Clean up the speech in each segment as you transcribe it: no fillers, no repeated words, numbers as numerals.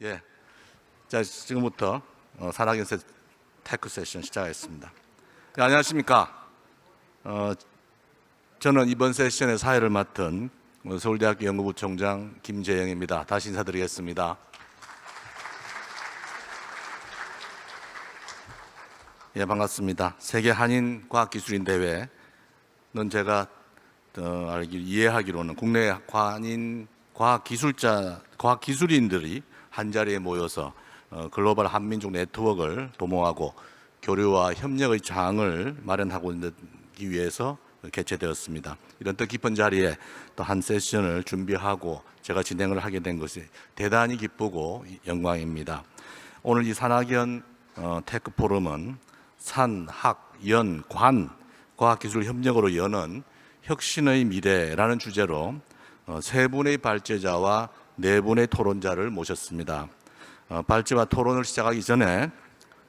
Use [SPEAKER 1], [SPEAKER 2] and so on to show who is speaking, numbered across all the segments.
[SPEAKER 1] 예, 자 지금부터 산학연 테크 세션 시작하겠습니다. 네, 안녕하십니까? 저는 이번 세션의 사회를 맡은 서울대학교 연구부총장 김재영입니다. 다시 인사드리겠습니다. 예, 반갑습니다. 세계 한인 과학기술인 대회는 제가 이해하기로는 국내 한인 과학기술인들이 한 자리에 모여서 글로벌 한민족 네트워크를 도모하고 교류와 협력의 장을 마련하기 위해서 개최되었습니다. 이런 뜻깊은 자리에 또 한 세션을 준비하고 제가 진행을 하게 된 것이 대단히 기쁘고 영광입니다. 오늘 이 산학연 테크 포럼은 산, 학, 연, 관 과학기술 협력으로 여는 혁신의 미래라는 주제로 세 분의 발제자와 네 분의 토론자를 모셨습니다. 발제와 토론을 시작하기 전에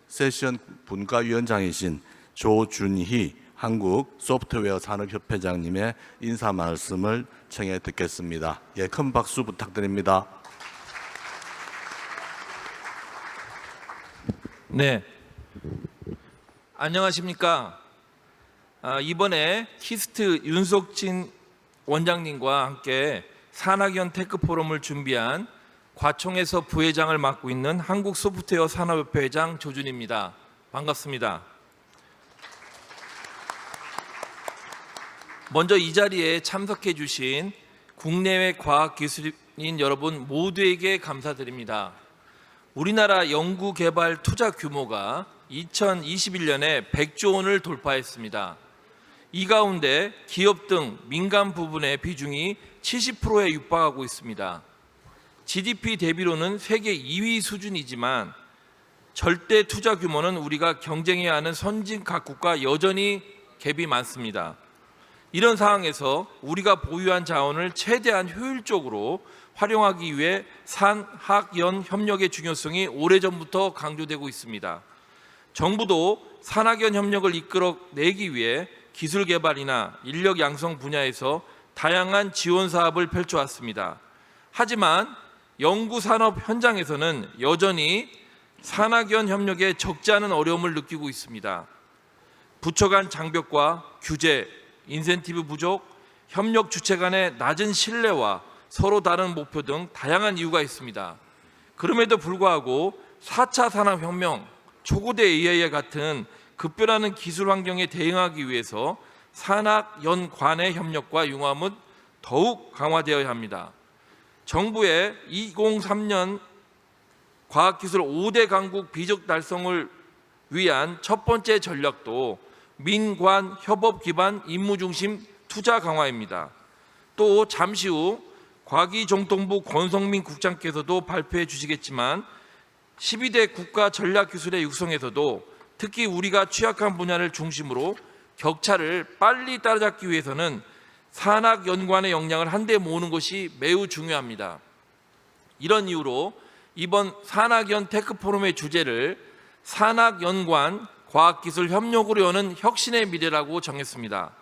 [SPEAKER 1] 세션 분과위원장이신 조준희 한국 소프트웨어 산업협회장님의 인사 말씀을 청해 듣겠습니다. 예, 큰 박수 부탁드립니다.
[SPEAKER 2] 네, 안녕하십니까? 이번에 키스트 윤석진 원장님과 함께 산학연 테크 포럼을 준비한 과총에서 부회장을 맡고 있는 한국 소프트웨어 산업협회 회장 조준입니다. 반갑습니다. 먼저 이 자리에 참석해 주신 국내외 과학기술인 여러분 모두에게 감사드립니다. 우리나라 연구개발 투자 규모가 2021년에 100조 원을 돌파했습니다. 이 가운데 기업 등 민간 부분의 비중이 70%에 육박하고 있습니다. GDP 대비로는 세계 2위 수준이지만 절대 투자 규모는 우리가 경쟁해야 하는 선진 각국과 여전히 갭이 많습니다. 이런 상황에서 우리가 보유한 자원을 최대한 효율적으로 활용하기 위해 산, 학, 연 협력의 중요성이 오래전부터 강조되고 있습니다. 정부도 산학연 협력을 이끌어내기 위해 기술 개발이나 인력 양성 분야에서 다양한 지원 사업을 펼쳐왔습니다. 하지만 연구 산업 현장에서는 여전히 산학연 협력에 적지 않은 어려움을 느끼고 있습니다. 부처 간 장벽과 규제, 인센티브 부족, 협력 주체 간의 낮은 신뢰와 서로 다른 목표 등 다양한 이유가 있습니다. 그럼에도 불구하고 4차 산업혁명, 초고대 AI 같은 급변하는 기술 환경에 대응하기 위해서 산학, 연, 관의 협력과 융합은 더욱 강화되어야 합니다. 정부의 2023년 과학기술 5대 강국 비전 달성을 위한 첫 번째 전략도 민관 협업 기반 임무 중심 투자 강화입니다. 또 잠시 후 과기정통부 권성민 국장께서도 발표해 주시겠지만 12대 국가 전략기술의 육성에서도 특히 우리가 취약한 분야를 중심으로 격차를 빨리 따라잡기 위해서는 산학연관의 역량을 한데 모으는 것이 매우 중요합니다. 이런 이유로 이번 산학연 테크 포럼의 주제를 산학연관 과학기술 협력으로 여는 혁신의 미래라고 정했습니다.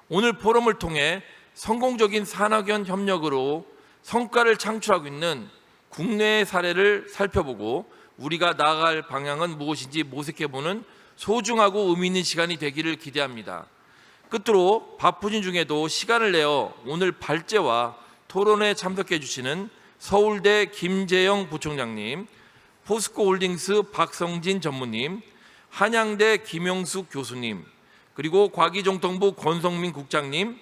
[SPEAKER 2] 오늘 포럼을 통해 성공적인 산학연 협력으로 성과를 창출하고 있는 국내의 사례를 살펴보고 우리가 나아갈 방향은 무엇인지 모색해보는 소중하고 의미 있는 시간이 되기를 기대합니다. 끝으로 바쁘신 중에도 시간을 내어 오늘 발제와 토론에 참석해 주시는 서울대 김재영 부총장님, 포스코홀딩스 박성진 전무님, 한양대 김영숙 교수님, 그리고 과기정통부 권성민 국장님,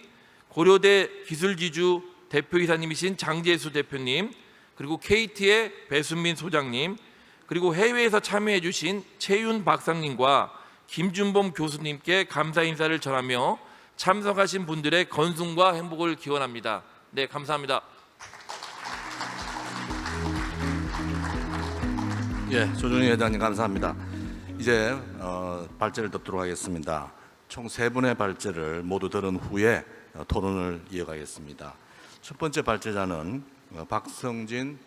[SPEAKER 2] 고려대 기술지주 대표이사님이신 장재수 대표님, 그리고 KT의 배순민 소장님, 그리고 해외에서 참여해 주신 최윤 박사님과 김준범 교수님께 감사 인사를 전하며 참석하신 분들의 건승과 행복을 기원합니다. 네, 감사합니다.
[SPEAKER 1] 예, 조준희 회장님 감사합니다. 이제 발제를 듣도록 하겠습니다. 총 세 분의 발제를 모두 들은 후에 토론을 이어가겠습니다. 첫 번째 발제자는 박성진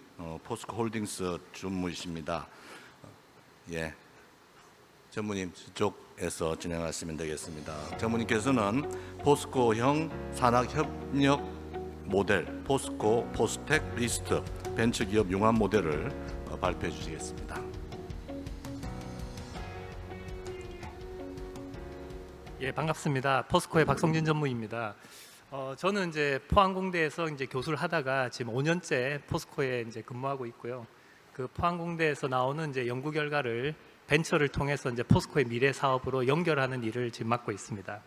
[SPEAKER 1] 포스코홀딩스 전무이십니다. 예, 전무님 쪽에서 진행하시면 되겠습니다. 전무님께서는 포스코형 산학협력 모델, 포스코 포스텍 리스트 벤처기업 융합 모델을 발표해 주시겠습니다.
[SPEAKER 3] 예, 반갑습니다. 포스코의 박성진 전무입니다. 저는 이제 포항공대에서 이제 교수를 하다가 지금 5년째 포스코에 이제 근무하고 있고요. 그 포항공대에서 나오는 이제 연구 결과를 벤처를 통해서 이제 포스코의 미래 사업으로 연결하는 일을 지금 맡고 있습니다.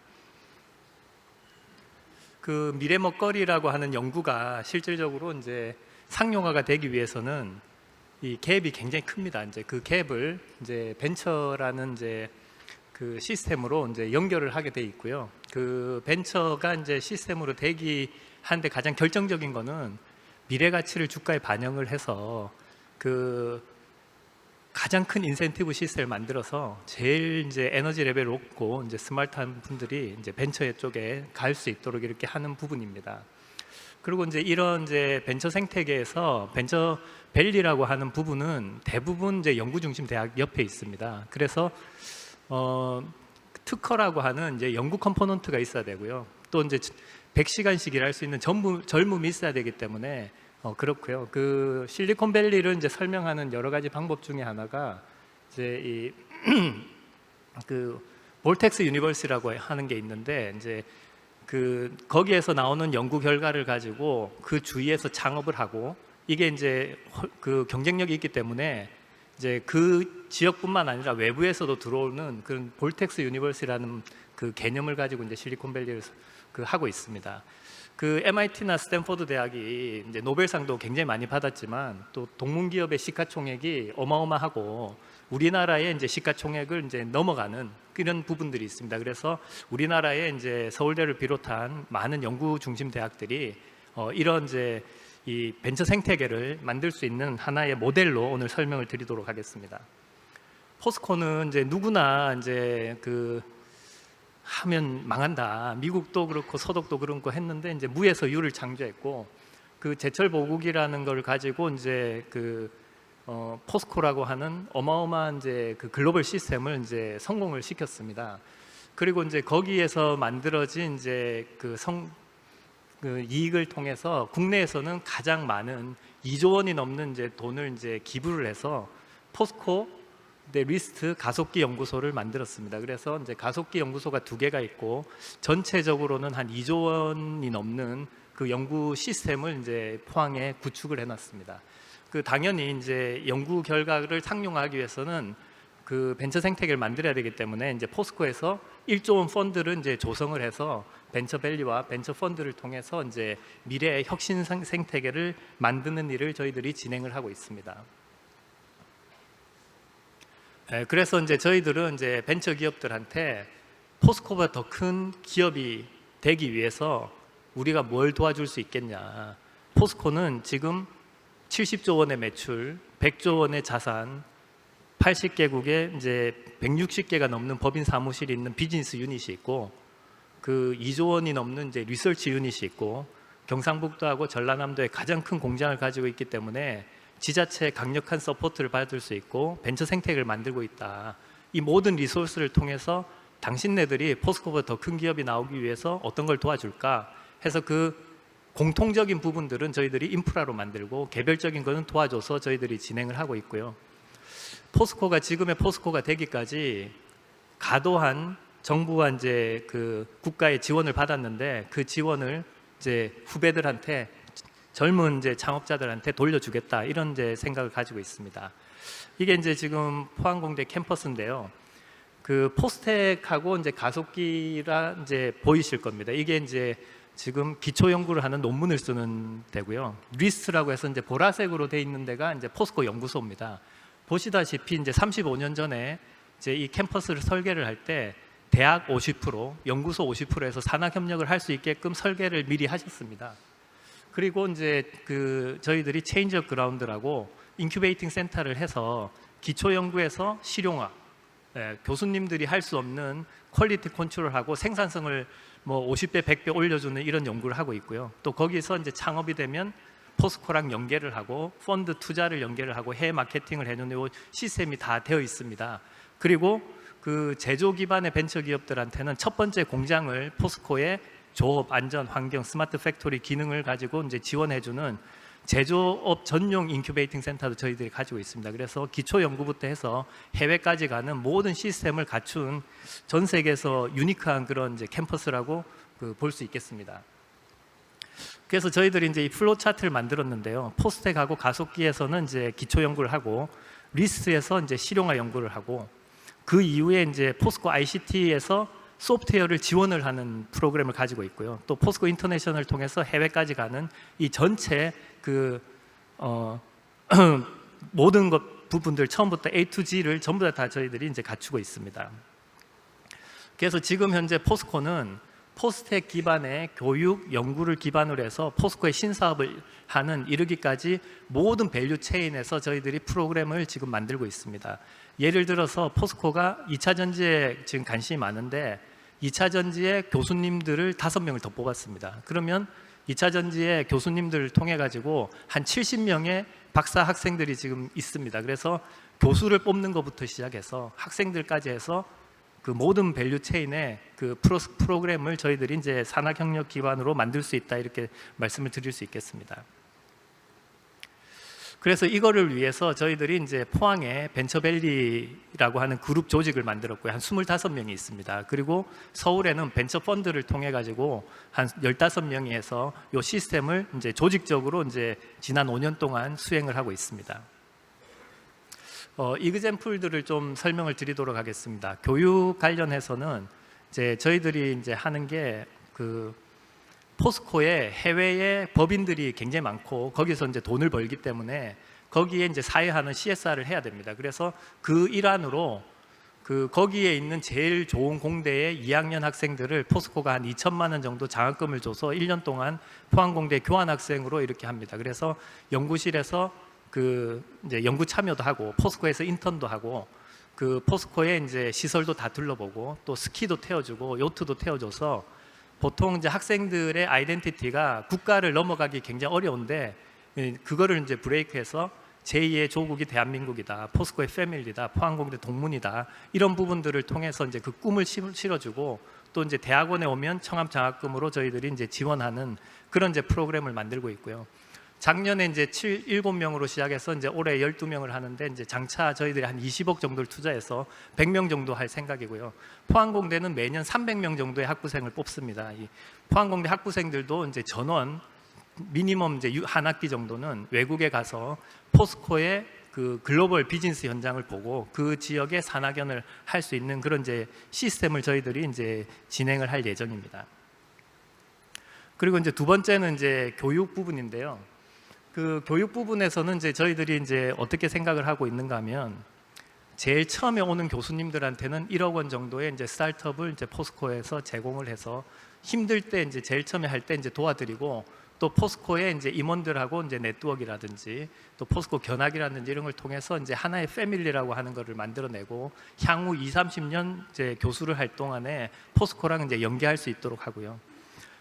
[SPEAKER 3] 그 미래 먹거리라고 하는 연구가 실질적으로 이제 상용화가 되기 위해서는 이 갭이 굉장히 큽니다. 이제 그 갭을 이제 벤처라는 이제 그 시스템으로 이제 연결을 하게 돼 있고요. 그 벤처가 이제 시스템으로 대기하는데 가장 결정적인 거는 미래 가치를 주가에 반영을 해서 그 가장 큰 인센티브 시스템을 만들어서 제일 이제 에너지 레벨이 높고 이제 스마트한 분들이 이제 벤처 쪽에 갈 수 있도록 이렇게 하는 부분입니다. 그리고 이제 이런 이제 벤처 생태계에서 벤처 밸리라고 하는 부분은 대부분 이제 연구 중심 대학 옆에 있습니다. 그래서 특허라고 하는 이제 연구 컴포넌트가 있어야 되고요. 또 이제 100시간씩 일할 수 있는 젊음이 있어야 되기 때문에 그렇고요. 그 실리콘밸리를 이제 설명하는 여러 가지 방법 중에 하나가 이제 이 그 볼텍스 유니버시라고 하는 게 있는데 이제 그 거기에서 나오는 연구 결과를 가지고 그 주위에서 창업을 하고 이게 이제 그 경쟁력이 있기 때문에 이제 그 지역뿐만 아니라 외부에서도 들어오는 그런 볼텍스 유니버시라는 그 개념을 가지고 이제 실리콘밸리를 그 하고 있습니다. 그 MIT나 스탠포드 대학이 이제 노벨상도 굉장히 많이 받았지만 또 동문 기업의 시가총액이 어마어마하고 우리나라의 이제 시가총액을 이제 넘어가는 그런 부분들이 있습니다. 그래서 우리나라의 이제 서울대를 비롯한 많은 연구 중심 대학들이 이런 이제 이 벤처 생태계를 만들 수 있는 하나의 모델로 오늘 설명을 드리도록 하겠습니다. 포스코는 이제 누구나 이제 그 하면 망한다. 미국도 그렇고 서독도 그렇고 했는데 이제 무에서 유를 창조했고 그 제철 보국이라는 걸 가지고 이제 그 포스코라고 하는 어마어마한 이제 그 글로벌 시스템을 이제 성공을 시켰습니다. 그리고 이제 거기에서 만들어진 이제 그 이익을 통해서 국내에서는 가장 많은 2조 원이 넘는 이제 돈을 이제 기부를 해서 포스코 리스트 가속기 연구소를 만들었습니다. 그래서 이제 가속기 연구소가 2개가 있고 전체적으로는 한 2조 원이 넘는 그 연구 시스템을 이제 포항에 구축을 해놨습니다. 그 당연히 이제 연구 결과를 상용화하기 위해서는 그 벤처 생태계를 만들어야 되기 때문에 이제 포스코에서 1조 원 펀드를 이제 조성을 해서 벤처 밸리와 벤처 펀드를 통해서 이제 미래의 혁신 생태계를 만드는 일을 저희들이 진행을 하고 있습니다. 그래서 이제 저희들은 이제 벤처 기업들한테 포스코보다 더 큰 기업이 되기 위해서 우리가 뭘 도와줄 수 있겠냐. 포스코는 지금 70조 원의 매출, 100조 원의 자산, 80개국에 이제 160개가 넘는 법인 사무실이 있는 비즈니스 유닛이 있고 그 2조 원이 넘는 이제 리서치 유닛이 있고 경상북도하고 전라남도에 가장 큰 공장을 가지고 있기 때문에 지자체의 강력한 서포트를 받을 수 있고 벤처 생태계를 만들고 있다. 이 모든 리소스를 통해서 당신네들이 포스코보다 더 큰 기업이 나오기 위해서 어떤 걸 도와줄까 해서 그 공통적인 부분들은 저희들이 인프라로 만들고 개별적인 거는 도와줘서 저희들이 진행을 하고 있고요. 포스코가 지금의 포스코가 되기까지 과도한 정부와 이제 그 국가의 지원을 받았는데 그 지원을 이제 후배들한테 젊은 이제 창업자들한테 돌려주겠다 이런 이제 생각을 가지고 있습니다. 이게 이제 지금 포항공대 캠퍼스인데요. 그 포스텍하고 이제 가속기라 이제 보이실 겁니다. 이게 이제 지금 기초 연구를 하는 논문을 쓰는 데고요. 리스트라고 해서 이제 보라색으로 돼 있는 데가 이제 포스코 연구소입니다. 보시다시피 이제 35년 전에 이제 이 캠퍼스를 설계를 할 때 대학 50%, 연구소 50%에서 산학 협력을 할 수 있게끔 설계를 미리 하셨습니다. 그리고 이제 그 저희들이 체인지 업 그라운드라고 인큐베이팅 센터를 해서 기초 연구에서 실용화, 교수님들이 할 수 없는 퀄리티 컨트롤하고 생산성을 뭐 50배, 100배 올려주는 이런 연구를 하고 있고요. 또 거기서 이제 창업이 되면 포스코랑 연계를 하고 펀드 투자를 연계를 하고 해외 마케팅을 해주는 시스템이 다 되어 있습니다. 그리고 그 제조 기반의 벤처 기업들한테는 첫 번째 공장을 포스코의 조업, 안전, 환경, 스마트 팩토리 기능을 가지고 이제 지원해주는 제조업 전용 인큐베이팅 센터도 저희들이 가지고 있습니다. 그래서 기초 연구부터 해서 해외까지 가는 모든 시스템을 갖춘 전 세계에서 유니크한 그런 이제 캠퍼스라고 볼 수 있겠습니다. 그래서 저희들이 이제 이 플로 차트를 만들었는데요. 포스텍하고 가속기에서는 이제 기초 연구를 하고, 리스트에서 이제 실용화 연구를 하고, 그 이후에 이제 포스코 ICT에서 소프트웨어를 지원을 하는 프로그램을 가지고 있고요. 또 포스코 인터내셔널을 통해서 해외까지 가는 이 전체 모든 부분들 처음부터 A to G를 전부 다 저희들이 이제 갖추고 있습니다. 그래서 지금 현재 포스코는 포스텍 기반의 교육 연구를 기반으로 해서 포스코의 신사업을 하는 이르기까지 모든 밸류 체인에서 저희들이 프로그램을 지금 만들고 있습니다. 예를 들어서 포스코가 2차 전지에 지금 관심이 많은데 2차 전지에 교수님들을 5명을 더 뽑았습니다. 그러면 2차 전지에 교수님들을 통해 가지고 한 70명의 박사 학생들이 지금 있습니다. 그래서 교수를 뽑는 것부터 시작해서 학생들까지 해서 그 모든 밸류 체인의 그 프로그램을 저희들이 이제 산학협력 기반으로 만들 수 있다, 이렇게 말씀을 드릴 수 있겠습니다. 그래서 이거를 위해서 저희들이 이제 포항에 벤처밸리라고 하는 그룹 조직을 만들었고요. 한 25명이 있습니다. 그리고 서울에는 벤처 펀드를 통해 가지고 한 15명이 해서 이 시스템을 이제 조직적으로 이제 지난 5년 동안 수행을 하고 있습니다. 이그젬플들을 좀 설명을 드리도록 하겠습니다. 교육 관련해서는 이제 저희들이 이제 하는 게 포스코에 해외에 법인들이 굉장히 많고 거기서 이제 돈을 벌기 때문에 거기에 이제 사회하는 CSR을 해야 됩니다. 그래서 그 일환으로 거기에 있는 제일 좋은 공대의 2학년 학생들을 포스코가 한 2천만 원 정도 장학금을 줘서 1년 동안 포항공대 교환학생으로 이렇게 합니다. 그래서 연구실에서 이제 연구 참여도 하고 포스코에서 인턴도 하고 포스코의 이제 시설도 다 둘러보고 또 스키도 태워주고 요트도 태워줘서 보통 이제 학생들의 아이덴티티가 국가를 넘어가기 굉장히 어려운데 그거를 이제 브레이크해서 제2의 조국이 대한민국이다, 포스코의 패밀리다, 포항공대 동문이다, 이런 부분들을 통해서 이제 그 꿈을 실어주고 또 이제 대학원에 오면 청합 장학금으로 저희들이 이제 지원하는 그런 이제 프로그램을 만들고 있고요. 작년에 이제 7명으로 시작해서 이제 올해 12명을 하는데 이제 장차 저희들이 한 20억 정도를 투자해서 100명 정도 할 생각이고요. 포항공대는 매년 300명 정도의 학부생을 뽑습니다. 이 포항공대 학부생들도 이제 전원 미니멈 이제 한 학기 정도는 외국에 가서 포스코의 그 글로벌 비즈니스 현장을 보고 그 지역의 산학연을 할 수 있는 그런 이제 시스템을 저희들이 이제 진행을 할 예정입니다. 그리고 이제 두 번째는 이제 교육 부분인데요. 그 교육 부분에서는 이제 저희들이 이제 어떻게 생각을 하고 있는가 하면 제일 처음에 오는 교수님들한테는 1억 원 정도의 이제 스타트업을 이제 포스코에서 제공을 해서 힘들 때 이제 제일 처음에 할 때 이제 도와드리고 또 포스코의 이제 임원들하고 이제 네트워크라든지 또 포스코 견학이라든지 이런 걸 통해서 이제 하나의 패밀리라고 하는 것을 만들어내고 향후 20-30년 이제 교수를 할 동안에 포스코랑 이제 연계할 수 있도록 하고요.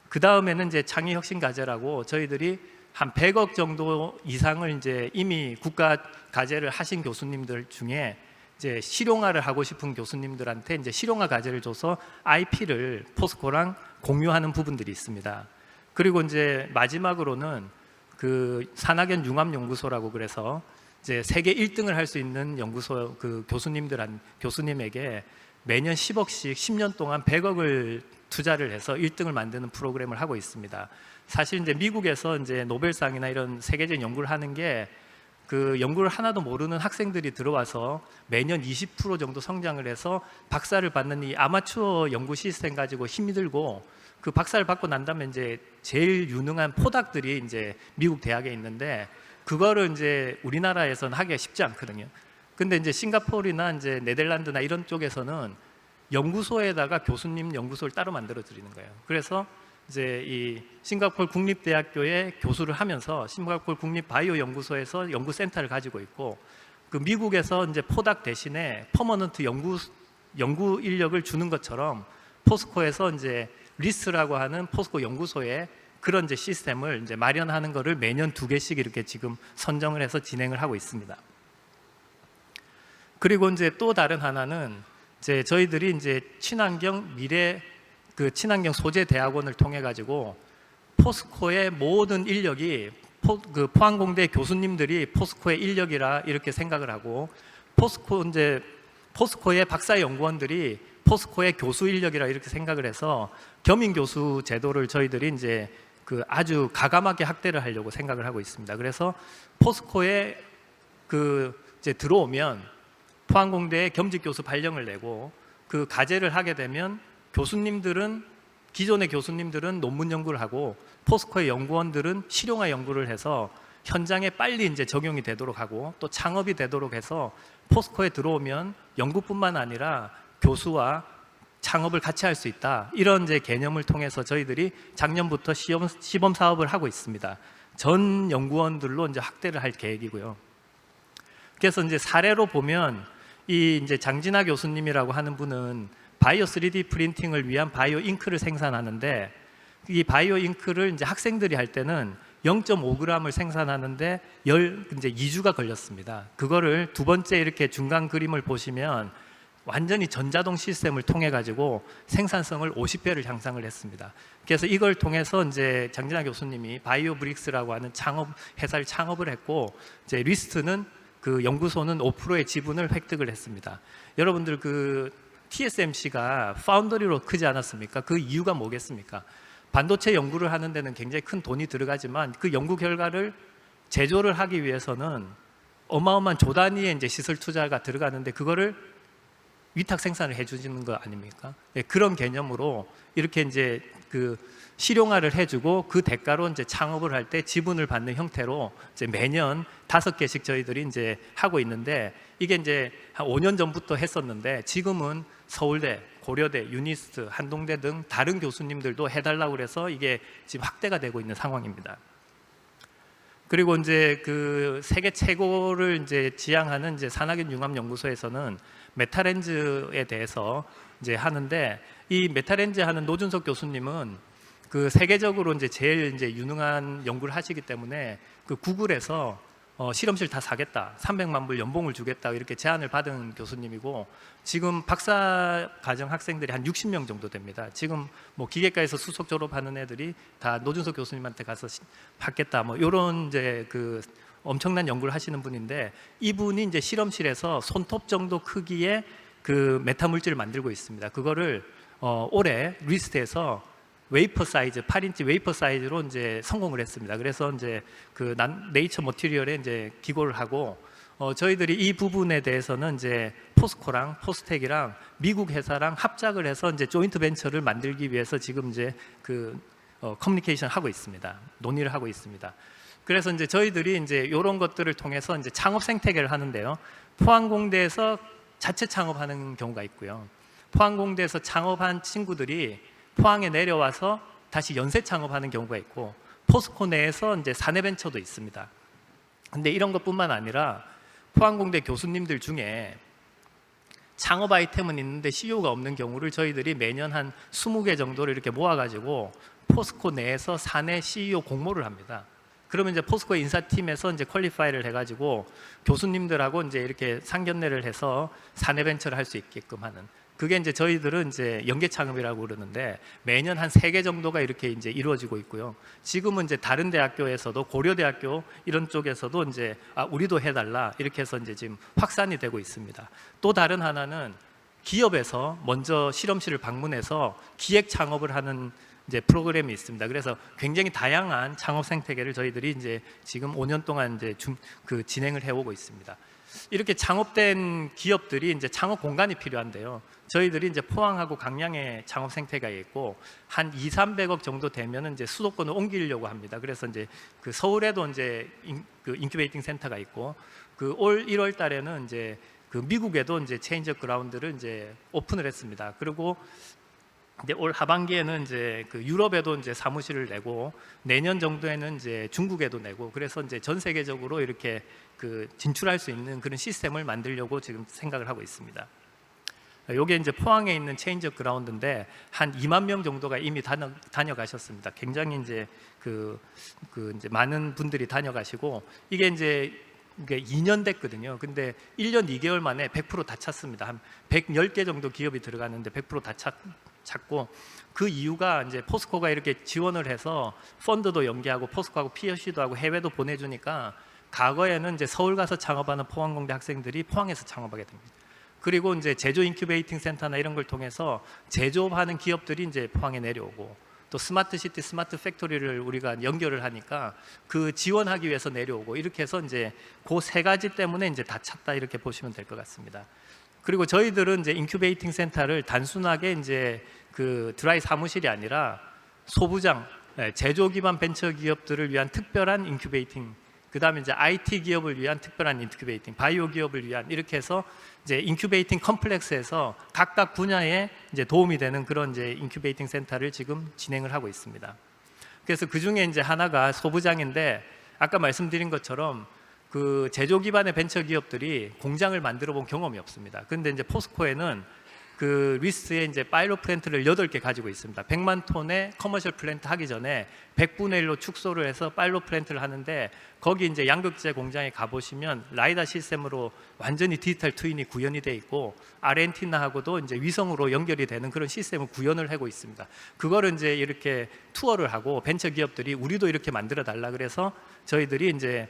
[SPEAKER 3] 그 다음에는 이제 창의혁신과제라고 저희들이 한 100억 정도 이상을 이제 이미 국가 과제를 하신 교수님들 중에 이제 실용화를 하고 싶은 교수님들한테 이제 실용화 과제를 줘서 IP를 포스코랑 공유하는 부분들이 있습니다. 그리고 이제 마지막으로는 그 산학연 융합연구소라고 그래서 이제 세계 1등을 할 수 있는 연구소 그 교수님에게 매년 10억씩 10년 동안 100억을 투자를 해서 1등을 만드는 프로그램을 하고 있습니다. 사실 이제 미국에서 이제 노벨상이나 이런 세계적인 연구를 하는 게 그 연구를 하나도 모르는 학생들이 들어와서 매년 20% 정도 성장을 해서 박사를 받는 이 아마추어 연구 시스템 가지고 힘이 들고 그 박사를 받고 난 다음에 이제 제일 유능한 포닥들이 이제 미국 대학에 있는데 그거를 이제 우리나라에서는 하기가 쉽지 않거든요. 근데 이제 싱가포르나 이제 네덜란드나 이런 쪽에서는 연구소에다가 교수님 연구소를 따로 만들어 드리는 거예요. 그래서 이제 이 싱가포르 국립대학교에 교수를 하면서 싱가포르 국립바이오 연구소에서 연구센터를 가지고 있고 그 미국에서 이제 포닥 대신에 퍼머넌트 연구 인력을 주는 것처럼 포스코에서 이제 리스라고 하는 포스코 연구소에 그런 이제 시스템을 이제 마련하는 거를 매년 2개씩 이렇게 지금 선정을 해서 진행을 하고 있습니다. 그리고 이제 또 다른 하나는 이제 저희들이 이제 친환경 미래 친환경 소재 대학원을 통해 가지고 포스코의 모든 인력이 포항공대 교수님들이 포스코의 인력이라 이렇게 생각을 하고 포스코의 박사 연구원들이 포스코의 교수 인력이라 이렇게 생각을 해서 겸임 교수 제도를 저희들이 이제 아주 가감하게 확대를 하려고 생각을 하고 있습니다. 그래서 포스코에 이제 들어오면 포항공대에 겸직 교수 발령을 내고 그 과제를 하게 되면 기존의 교수님들은 논문 연구를 하고 포스코의 연구원들은 실용화 연구를 해서 현장에 빨리 이제 적용이 되도록 하고 또 창업이 되도록 해서 포스코에 들어오면 연구뿐만 아니라 교수와 창업을 같이 할 수 있다. 이런 이제 개념을 통해서 저희들이 작년부터 시범 사업을 하고 있습니다. 전 연구원들로 이제 확대를 할 계획이고요. 그래서 이제 사례로 보면 이 이제 장진아 교수님이라고 하는 분은 바이오 3D 프린팅을 위한 바이오 잉크를 생산하는데 이 바이오 잉크를 이제 학생들이 할 때는 0.5g을 생산하는데 이제 2주가 걸렸습니다. 그거를 두 번째 이렇게 중간 그림을 보시면 완전히 전자동 시스템을 통해 가지고 생산성을 50배를 향상을 했습니다. 그래서 이걸 통해서 이제 장진아 교수님이 바이오 브릭스라고 하는 회사를 창업을 했고 이제 리스트는 그 연구소는 5%의 지분을 획득을 했습니다. 여러분들 TSMC가 파운더리로 크지 않았습니까? 그 이유가 뭐겠습니까? 반도체 연구를 하는 데는 굉장히 큰 돈이 들어가지만 그 연구 결과를 제조를 하기 위해서는 어마어마한 조 단위의 이제 시설 투자가 들어가는데 그거를 위탁 생산을 해주시는 거 아닙니까? 네, 그런 개념으로 이렇게 이제 실용화를 해주고 그 대가로 이제 창업을 할 때 지분을 받는 형태로 이제 매년 5개씩 저희들이 이제 하고 있는데 이게 이제 한 5년 전부터 했었는데 지금은 서울대, 고려대, 유니스트, 한동대 등 다른 교수님들도 해달라고 그래서 이게 지금 확대가 되고 있는 상황입니다. 그리고 이제 세계 최고를 이제 지향하는 이제 산학연 융합연구소에서는 메타렌즈에 대해서 이제 하는데 이 메타렌즈 하는 노준석 교수님은 세계적으로 이제 제일 이제 유능한 연구를 하시기 때문에 구글에서 실험실 다 사겠다, 300만 불 연봉을 주겠다 이렇게 제안을 받은 교수님이고 지금 박사 과정 학생들이 한 60명 정도 됩니다. 지금 뭐 기계과에서 수석 졸업하는 애들이 다 노준석 교수님한테 가서 받겠다 뭐 이런 이제 엄청난 연구를 하시는 분인데 이분이 이제 실험실에서 손톱 정도 크기의 메타 물질을 만들고 있습니다. 그거를 올해 리스트에서 웨이퍼 사이즈 8인치 웨이퍼 사이즈로 이제 성공을 했습니다. 그래서 이제 네이처 머티리얼에 이제 기고를 하고 저희들이 이 부분에 대해서는 이제 포스코랑 포스텍이랑 미국 회사랑 합작을 해서 이제 조인트 벤처를 만들기 위해서 지금 이제 커뮤니케이션 하고 있습니다. 논의를 하고 있습니다. 그래서 이제 저희들이 이제 이런 것들을 통해서 이제 창업 생태계를 하는데요. 포항공대에서 자체 창업하는 경우가 있고요. 포항공대에서 창업한 친구들이 포항에 내려와서 다시 연쇄 창업하는 경우가 있고 포스코 내에서 이제 사내벤처도 있습니다. 근데 이런 것뿐만 아니라 포항공대 교수님들 중에 창업 아이템은 있는데 CEO가 없는 경우를 저희들이 매년 한 20개 정도를 이렇게 모아가지고 포스코 내에서 사내 CEO 공모를 합니다. 그러면 이제 포스코 인사팀에서 이제 퀄리파이를 해가지고 교수님들하고 이제 이렇게 상견례를 해서 사내 벤처를 할 수 있게끔 하는 그게 이제 저희들은 이제 연계 창업이라고 그러는데 매년 한 3개 정도가 이렇게 이제 이루어지고 있고요. 지금은 이제 다른 대학교에서도 고려대학교 이런 쪽에서도 이제 우리도 해달라 이렇게 해서 이제 지금 확산이 되고 있습니다. 또 다른 하나는 기업에서 먼저 실험실을 방문해서 기획 창업을 하는 이제 프로그램이 있습니다. 그래서 굉장히 다양한 창업 생태계를 저희들이 이제 지금 5년 동안 이제 진행을 해오고 있습니다. 이렇게 창업된 기업들이 이제 창업 공간이 필요한데요. 저희들이 이제 포항하고 강양에 창업 생태계가 있고 한 200~300억 정도 되면은 이제 수도권을 옮기려고 합니다. 그래서 이제 서울에도 이제 인큐베이팅 센터가 있고 올 1월 달에는 이제 미국에도 이제 체인지 그라운드를 이제 오픈을 했습니다. 그리고 이제 올 하반기에는 이제 유럽에도 이제 사무실을 내고 내년 정도에는 이제 중국에도 내고 그래서 이제 전 세계적으로 이렇게 진출할 수 있는 그런 시스템을 만들려고 지금 생각을 하고 있습니다. 이게 이제 포항에 있는 체인지 그라운드인데 한 2만 명 정도가 이미 다녀가셨습니다. 굉장히 이제 이제 많은 분들이 다녀가시고 이게 이제 2년 됐거든요. 근데 1년 2개월 만에 100% 다 찼습니다. 한 110개 정도 기업이 들어가는데 100% 다 찾고, 그 이유가 이제 포스코가 이렇게 지원을 해서 펀드도 연계하고 포스코하고 POC도 하고 해외도 보내주니까 과거에는 이제 서울 가서 창업하는 포항공대 학생들이 포항에서 창업하게 됩니다. 그리고 이제 제조 인큐베이팅 센터나 이런 걸 통해서 제조업하는 기업들이 이제 포항에 내려오고, 또 스마트 시티, 스마트 팩토리를 우리가 연결을 하니까 그 지원하기 위해서 내려오고, 이렇게 해서 이제 그 세 가지 때문에 이제 다 찾다 이렇게 보시면 될 것 같습니다. 그리고 저희들은 이제 인큐베이팅 센터를 단순하게 이제 그 드라이 사무실이 아니라 소부장, 제조 기반 벤처 기업들을 위한 특별한 인큐베이팅, 그다음에 이제 IT 기업을 위한 특별한 인큐베이팅, 바이오 기업을 위한, 이렇게 해서 이제 인큐베이팅 컴플렉스에서 각각 분야에 이제 도움이 되는 그런 이제 인큐베이팅 센터를 지금 진행을 하고 있습니다. 그래서 그 중에 이제 하나가 소부장인데, 아까 말씀드린 것처럼 그 제조 기반의 벤처 기업들이 공장을 만들어 본 경험이 없습니다. 그런데 이제 포스코에는 그 리스트에 이제 파일럿 플랜트를 8개 가지고 있습니다. 100만 톤의 커머셜 플랜트 하기 전에 100분의 1로 축소를 해서 파일럿 플랜트를 하는데, 거기 이제 양극재 공장에 가보시면 라이다 시스템으로 완전히 디지털 트윈이 구현이 돼 있고, 아르헨티나하고도 이제 위성으로 연결이 되는 그런 시스템을 구현을 하고 있습니다. 그거를 이제 이렇게 투어를 하고 벤처 기업들이 우리도 이렇게 만들어 달라 그래서 저희들이 이제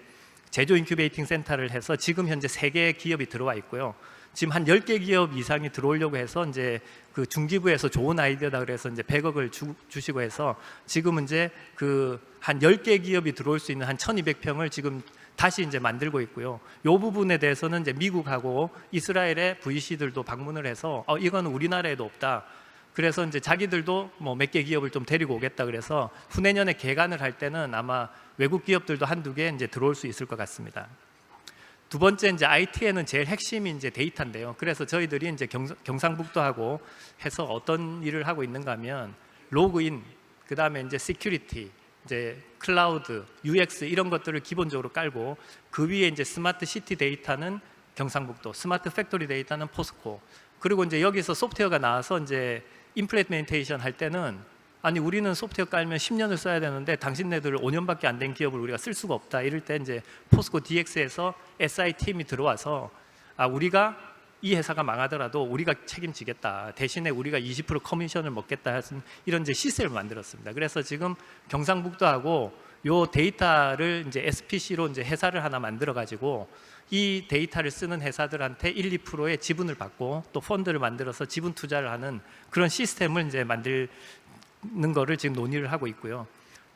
[SPEAKER 3] 제조 인큐베이팅 센터를 해서 지금 현재 3개의 기업이 들어와 있고요. 지금 한 10개 기업 이상이 들어오려고 해서 이제 그 중기부에서 좋은 아이디어다 그래서 이제 100억을 주시고 해서 지금은 이제 그 한 10개 기업이 들어올 수 있는 한 1200평을 지금 다시 이제 만들고 있고요. 이 부분에 대해서는 이제 미국하고 이스라엘의 VC들도 방문을 해서 이거는 우리나라에도 없다. 그래서 이제 자기들도 뭐 몇 개 기업을 좀 데리고 오겠다 그래서 후내년에 개관을 할 때는 아마 외국 기업들도 한두 개 이제 들어올 수 있을 것 같습니다. 두 번째, 이제 IT에는 제일 핵심이 이제 데이터인데요. 그래서 저희들이 이제 경상북도하고 해서 어떤 일을 하고 있는가 하면 로그인, 그 다음에 이제 시큐리티, 이제 클라우드, UX 이런 것들을 기본적으로 깔고, 그 위에 이제 스마트 시티 데이터는 경상북도, 스마트 팩토리 데이터는 포스코, 그리고 이제 여기서 소프트웨어가 나와서 이제 임플레멘테이션 할 때는 아니 우리는 소프트웨어 깔면 10년을 써야 되는데 당신네들 5년밖에 안 된 기업을 우리가 쓸 수가 없다. 이럴 때 이제 포스코 DX에서 SI 팀이 들어와서 우리가 이 회사가 망하더라도 우리가 책임지겠다. 대신에 우리가 20% 커미션을 먹겠다. 이런 이제 시스템을 만들었습니다. 그래서 지금 경상북도하고 요 데이터를 이제 SPC로 이제 회사를 하나 만들어 가지고 이 데이터를 쓰는 회사들한테 1, 2%의 지분을 받고 또 펀드를 만들어서 지분 투자를 하는 그런 시스템을 이제 만드는 거를 지금 논의를 하고 있고요.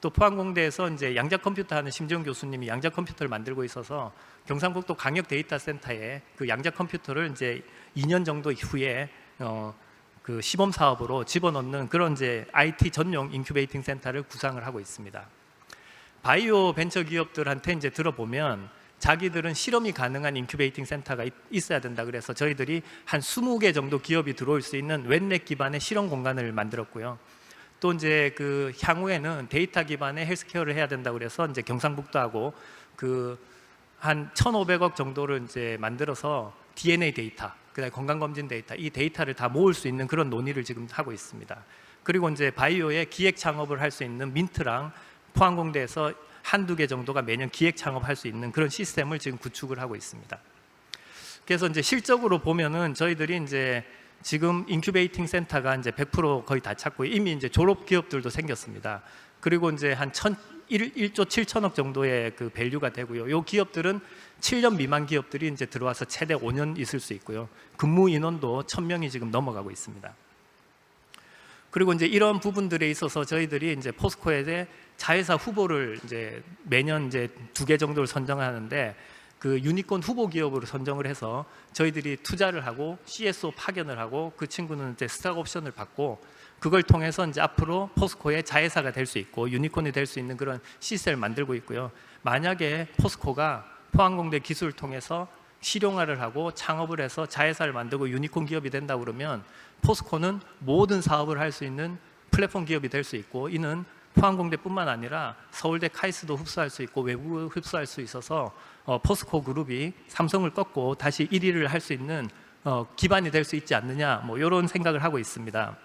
[SPEAKER 3] 또 포항공대에서 이제 양자 컴퓨터 하는 심재훈 교수님이 양자 컴퓨터를 만들고 있어서 경상북도 광역 데이터 센터에 그 양자 컴퓨터를 이제 2년 정도 후에 그 시범 사업으로 집어넣는 그런 이제 IT 전용 인큐베이팅 센터를 구상을 하고 있습니다. 바이오 벤처 기업들한테 이제 들어보면 자기들은 실험이 가능한 인큐베이팅 센터가 있어야 된다 그래서 저희들이 한 20개 정도 기업이 들어올 수 있는 웹넷 기반의 실험 공간을 만들었고요. 또 이제 그 향후에는 데이터 기반의 헬스케어를 해야 된다 그래서 이제 경상북도하고 그 한 1,500억 정도를 이제 만들어서 DNA 데이터, 그다음에 건강검진 데이터, 이 데이터를 다 모을 수 있는 그런 논의를 지금 하고 있습니다. 그리고 이제 바이오의 기획 창업을 할 수 있는 민트랑 포항공대에서 한두 개 정도가 매년 기획 창업할 수 있는 그런 시스템을 지금 구축을 하고 있습니다. 그래서 이제 실적으로 보면은 저희들이 이제 지금 인큐베이팅 센터가 이제 100% 거의 다 찾고 이미 이제 졸업 기업들도 생겼습니다. 그리고 이제 한 1조 7천억 정도의 그 밸류가 되고요. 요 기업들은 7년 미만 기업들이 이제 들어와서 최대 5년 있을 수 있고요. 근무 인원도 1,000명이 지금 넘어가고 있습니다. 그리고 이제 이런 부분들에 있어서 저희들이 이제 포스코에 자회사 후보를 이제 매년 이제 2개 정도를 선정하는데 그 유니콘 후보 기업으로 선정을 해서 저희들이 투자를 하고 CSO 파견을 하고 그 친구는 이제 스탁 옵션을 받고 그걸 통해서 이제 앞으로 포스코의 자회사가 될 수 있고 유니콘이 될 수 있는 그런 시스템을 만들고 있고요. 만약에 포스코가 포항공대 기술을 통해서 실용화를 하고 창업을 해서 자회사를 만들고 유니콘 기업이 된다 그러면 포스코는 모든 사업을 할 수 있는 플랫폼 기업이 될 수 있고 이는 포항공대뿐만 아니라 서울대 카이스도 흡수할 수 있고 외국을 흡수할 수 있어서 포스코 그룹이 삼성을 꺾고 다시 1위를 할 수 있는 기반이 될 수 있지 않느냐 뭐 이런 생각을 하고 있습니다.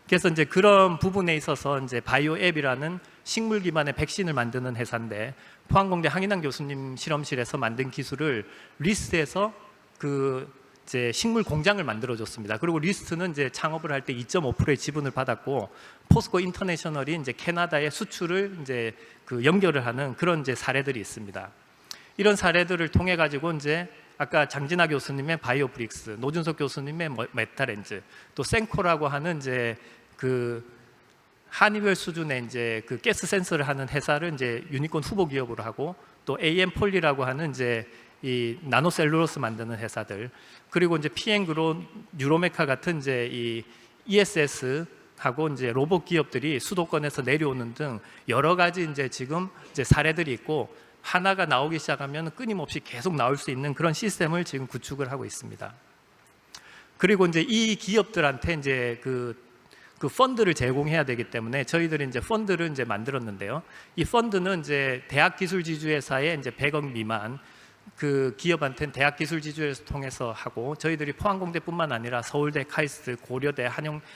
[SPEAKER 3] 그래서 이제 그런 부분에 있어서 이제 바이오 앱이라는 식물 기반의 백신을 만드는 회사인데 포항공대 항인환 교수님 실험실에서 만든 기술을 리스트에서 그 이제 식물 공장을 만들어줬습니다. 그리고 리스트는 이제 창업을 할 때 2.5%의 지분을 받았고, 포스코 인터내셔널이 이제 캐나다의 수출을 이제 그 연결을 하는 그런 이제 사례들이 있습니다. 이런 사례들을 통해 가지고 이제 아까 장진아 교수님의 바이오브릭스, 노준석 교수님의 메타렌즈, 또 센코라고 하는 이제 그 한이별 수준의 이제 그 가스 센서를 하는 회사를 이제 유니콘 후보 기업으로 하고, 또 AM 폴리라고 하는 이제 이 나노셀룰로스 만드는 회사들, 그리고 이제 피엔그로, 뉴로메카 같은 이제 이 ESS 하고 이제 로봇 기업들이 수도권에서 내려오는 등 여러 가지 이제 지금 이제 사례들이 있고, 하나가 나오기 시작하면 끊임없이 계속 나올 수 있는 그런 시스템을 지금 구축을 하고 있습니다. 그리고 이제 이 기업들한테 이제 그 펀드를 제공해야 되기 때문에 저희들이 이제 펀드를 이제 만들었는데요. 이 펀드는 이제 대학기술지주회사에 이제 100억 미만 그 기업한테는 대학기술지주회사 통해서 하고, 저희들이 포항공대뿐만 아니라 서울대, 카이스트, 고려대,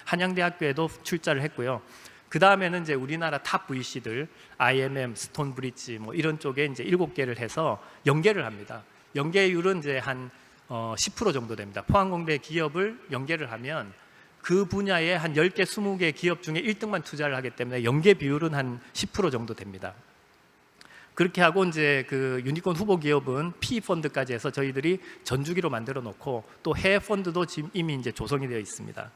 [SPEAKER 3] 한양대학교에도 출자를 했고요. 그 다음에는 이제 우리나라 탑 VC들, IMM, 스톤브리지 뭐 이런 쪽에 이제 7개를 해서 연계를 합니다. 연계율은 이제 한 10% 정도 됩니다. 포항공대 기업을 연계를 하면 그 분야에 한 10개, 20개 기업 중에 1등만 투자를 하기 때문에 연계 비율은 한 10% 정도 됩니다. 그렇게 하고 이제 그 유니콘 후보 기업은 PE 펀드까지 해서 저희들이 전주기로 만들어 놓고, 또 해외 펀드도 지금 이미 이제 조성이 되어 있습니다.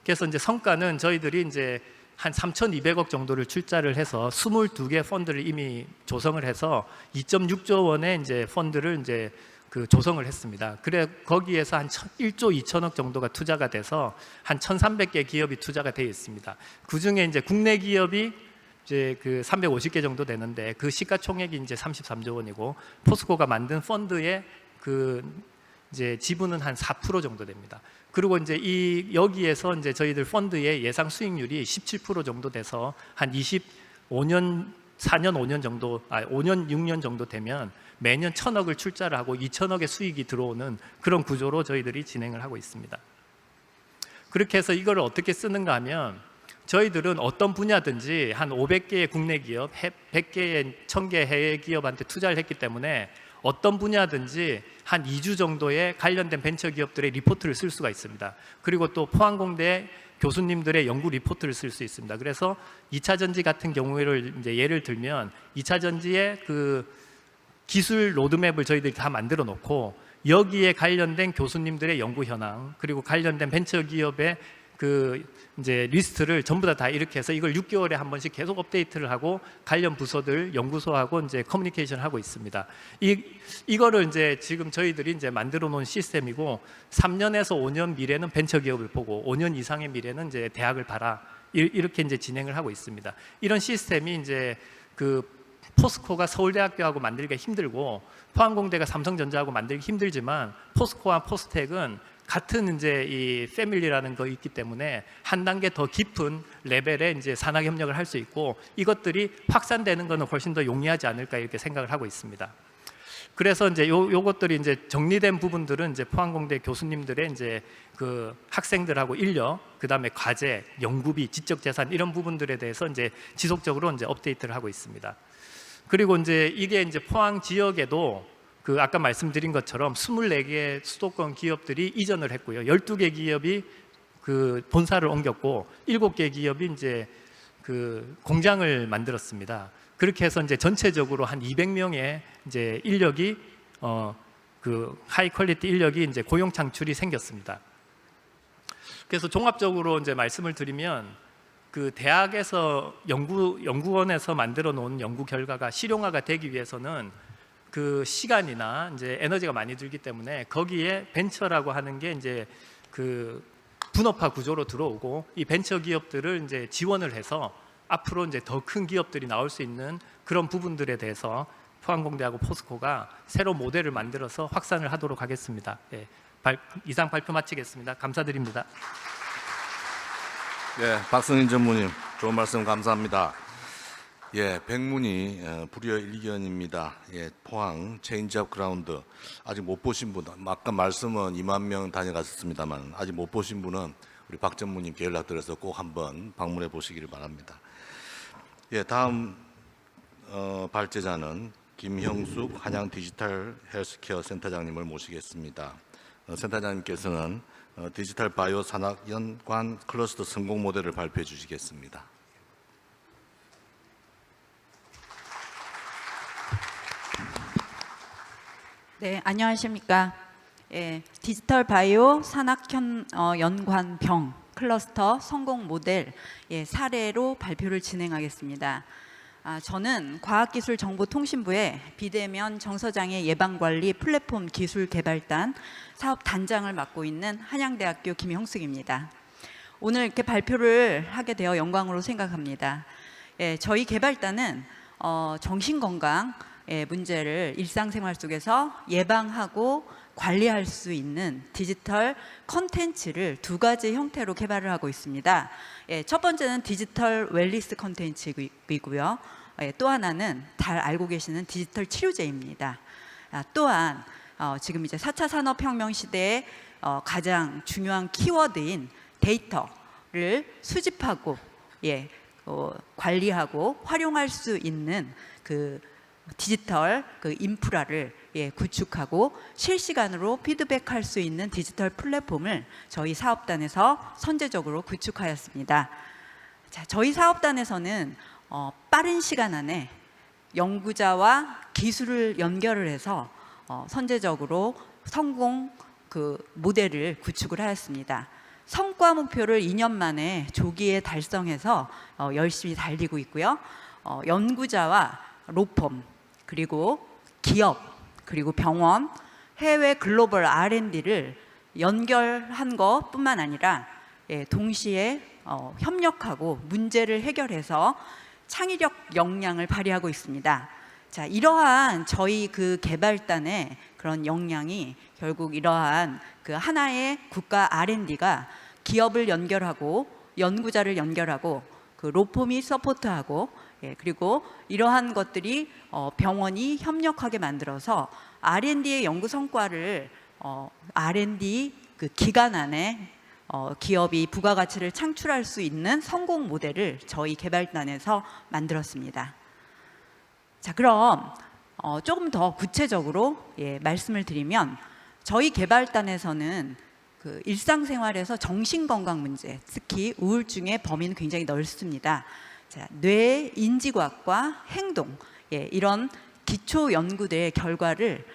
[SPEAKER 3] 그래서 이제 성과는 저희들이 이제 한 3,200억 정도를 출자를 해서 22개 펀드를 이미 조성을 해서 2.6조 원의 이제 펀드를 이제 그 조성을 했습니다. 그래 거기에서 한 1조 2천억 정도가 투자가 돼서 한 1,300개 기업이 투자가 되어 있습니다. 그 중에 이제 국내 기업이 이제 그 350개 정도 되는데, 그 시가총액이 이제 33조 원이고, 포스코가 만든 펀드의 그 이제 지분은 한 4% 정도 됩니다. 그리고 이제 이 여기에서 이제 저희들 펀드의 예상 수익률이 17% 정도 돼서 한 25년 4년 5년 정도 5년 6년 정도 되면 매년 1,000억을 출자를 하고 2,000억의 수익이 들어오는 그런 구조로 저희들이 진행을 하고 있습니다. 그렇게 해서 이걸 어떻게 쓰는가 하면, 저희들은 어떤 분야든지 한 500개의 국내 기업, 100개의 1,000개 해외 기업한테 투자를 했기 때문에 어떤 분야든지 한 2주 정도의 관련된 벤처 기업들의 리포트를 쓸 수가 있습니다. 그리고 또 포항공대 교수님들의 연구 리포트를 쓸 수 있습니다. 그래서 2차 전지 같은 경우를 이제 예를 들면 2차 전지의 그 기술 로드맵을 저희들이 다 만들어 놓고, 여기에 관련된 교수님들의 연구 현황, 그리고 관련된 벤처 기업의 그 이제 리스트를 전부 다 이렇게 해서 이걸 6개월에 한 번씩 계속 업데이트를 하고 관련 부서들, 연구소하고 이제 커뮤니케이션을 하고 있습니다. 이거를 이제 지금 저희들이 이제 만들어 놓은 시스템이고, 3년에서 5년 미래는 벤처 기업을 보고 5년 이상의 미래는 이제 대학을 봐라, 이렇게 이제 진행을 하고 있습니다. 이런 시스템이 이제 그 포스코가 서울대학교하고 만들기가 힘들고 포항공대가 삼성전자하고 만들기 힘들지만, 포스코와 포스텍은 같은 이제 이 패밀리라는 거 있기 때문에 한 단계 더 깊은 레벨의 이제 산학 협력을 할 수 있고, 이것들이 확산되는 것은 훨씬 더 용이하지 않을까 이렇게 생각을 하고 있습니다. 그래서 이제 요것들이 이제 정리된 부분들은 이제 포항공대 교수님들의 이제 그 학생들하고 인력, 그다음에 과제, 연구비, 지적 재산 이런 부분들에 대해서 이제 지속적으로 이제 업데이트를 하고 있습니다. 그리고 이제 이게 이제 포항 지역에도 그 아까 말씀드린 것처럼 24개 수도권 기업들이 이전을 했고요. 12개 기업이 그 본사를 옮겼고 7개 기업이 이제 그 공장을 만들었습니다. 그렇게 해서 이제 전체적으로 한 200명의 이제 인력이 그 하이 퀄리티 인력이 이제 고용 창출이 생겼습니다. 그래서 종합적으로 이제 말씀을 드리면, 그 대학에서 연구원에서 만들어 놓은 연구 결과가 실용화가 되기 위해서는 그 시간이나 이제 에너지가 많이 들기 때문에 거기에 벤처라고 하는 게 이제 그 분업화 구조로 들어오고, 이 벤처 기업들을 이제 지원을 해서 앞으로 이제 더 큰 기업들이 나올 수 있는 그런 부분들에 대해서 포항공대하고 포스코가 새로 모델을 만들어서 확산을 하도록 하겠습니다. 예, 이상 발표 마치겠습니다. 감사드립니다.
[SPEAKER 1] 네, 박성인 전무님 좋은 말씀 감사합니다. 예, 백문이 불여일견입니다. 예, 포항 체인지업 그라운드 아직 못 보신 분, 아까 말씀은 2만 명 다녀갔었습니다만 아직 못 보신 분은 우리 박 전무님께 연락드려서 꼭 한번 방문해 보시기를 바랍니다. 예, 다음 발제자는 김형숙 한양 디지털 헬스케어 센터장님을 모시겠습니다. 센터장님께서는 디지털 바이오 산학 연관 클러스터 성공 모델을 발표해 주시겠습니다.
[SPEAKER 4] 네, 안녕하십니까. 디지털 바이오 산학 연관병 클러스터 성공 모델 사례로 발표를 진행하겠습니다. 저는 과학기술정보통신부의 비대면 정서장애 예방관리 플랫폼 기술개발단 사업단장을 맡고 있는 한양대학교 김형숙입니다. 오늘 이렇게 발표를 하게 되어 영광으로 생각합니다. 저희 개발단은 정신건강 문제를 일상생활 속에서 예방하고 관리할 수 있는 디지털 컨텐츠를 두 가지 형태로 개발을 하고 있습니다. 첫 번째는 디지털 웰니스 컨텐츠이고요. 또 하나는 잘 알고 계시는 디지털 치료제입니다. 또한 지금 이제 4차 산업혁명 시대에 가장 중요한 키워드인 데이터를 수집하고 관리하고 활용할 수 있는 그 디지털 인프라를 구축하고 실시간으로 피드백할 수 있는 디지털 플랫폼을 저희 사업단에서 선제적으로 구축하였습니다. 자, 저희 사업단에서는 빠른 시간 안에 연구자와 기술을 연결을 해서 선제적으로 성공 모델을 구축을 하였습니다. 성과 목표를 2년 만에 조기에 달성해서 열심히 달리고 있고요. 연구자와 로펌 그리고 기업 그리고 병원 해외 글로벌 R&D를 연결한 것뿐만 아니라 동시에 협력하고 문제를 해결해서 창의력 역량을 발휘하고 있습니다. 자, 이러한 저희 개발단의 그런 역량이 결국 이러한 하나의 국가 R&D가 기업을 연결하고 연구자를 연결하고 로펌이 서포트하고 그리고 이러한 것들이 병원이 협력하게 만들어서 R&D의 연구 성과를 R&D 기간 안에 기업이 부가가치를 창출할 수 있는 성공 모델을 저희 개발단에서 만들었습니다. 자, 그럼 조금 더 구체적으로 말씀을 드리면 저희 개발단에서는 일상생활에서 정신건강 문제, 특히 우울증의 범위는 굉장히 넓습니다. 자, 뇌 인지과학과 행동 이런 기초 연구들의 결과를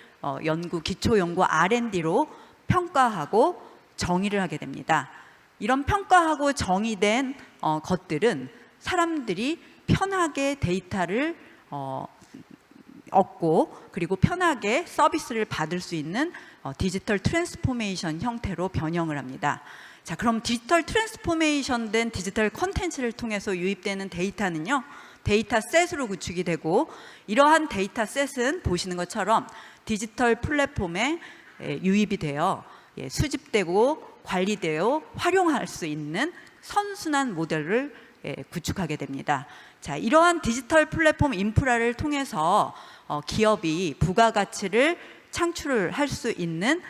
[SPEAKER 4] 기초 연구 R&D로 평가하고 정의를 하게 됩니다. 이런 평가하고 정의된 것들은 사람들이 편하게 데이터를 얻고 그리고 편하게 서비스를 받을 수 있는 디지털 트랜스포메이션 형태로 변형을 합니다. 자, 그럼 디지털 트랜스포메이션 된 디지털 컨텐츠를 통해서 유입되는 데이터는요, 데이터셋으로 구축이 되고 이러한 데이터셋은 보시는 것처럼 디지털 플랫폼에 유입이 되어 수집되고 관리되어 활용할 수 있는 선순환 모델을 구축하게 됩니다. 자, 이러한 디지털 플랫폼 인프라를 통해서 기업이 부가가치를 창출을 할 수 있는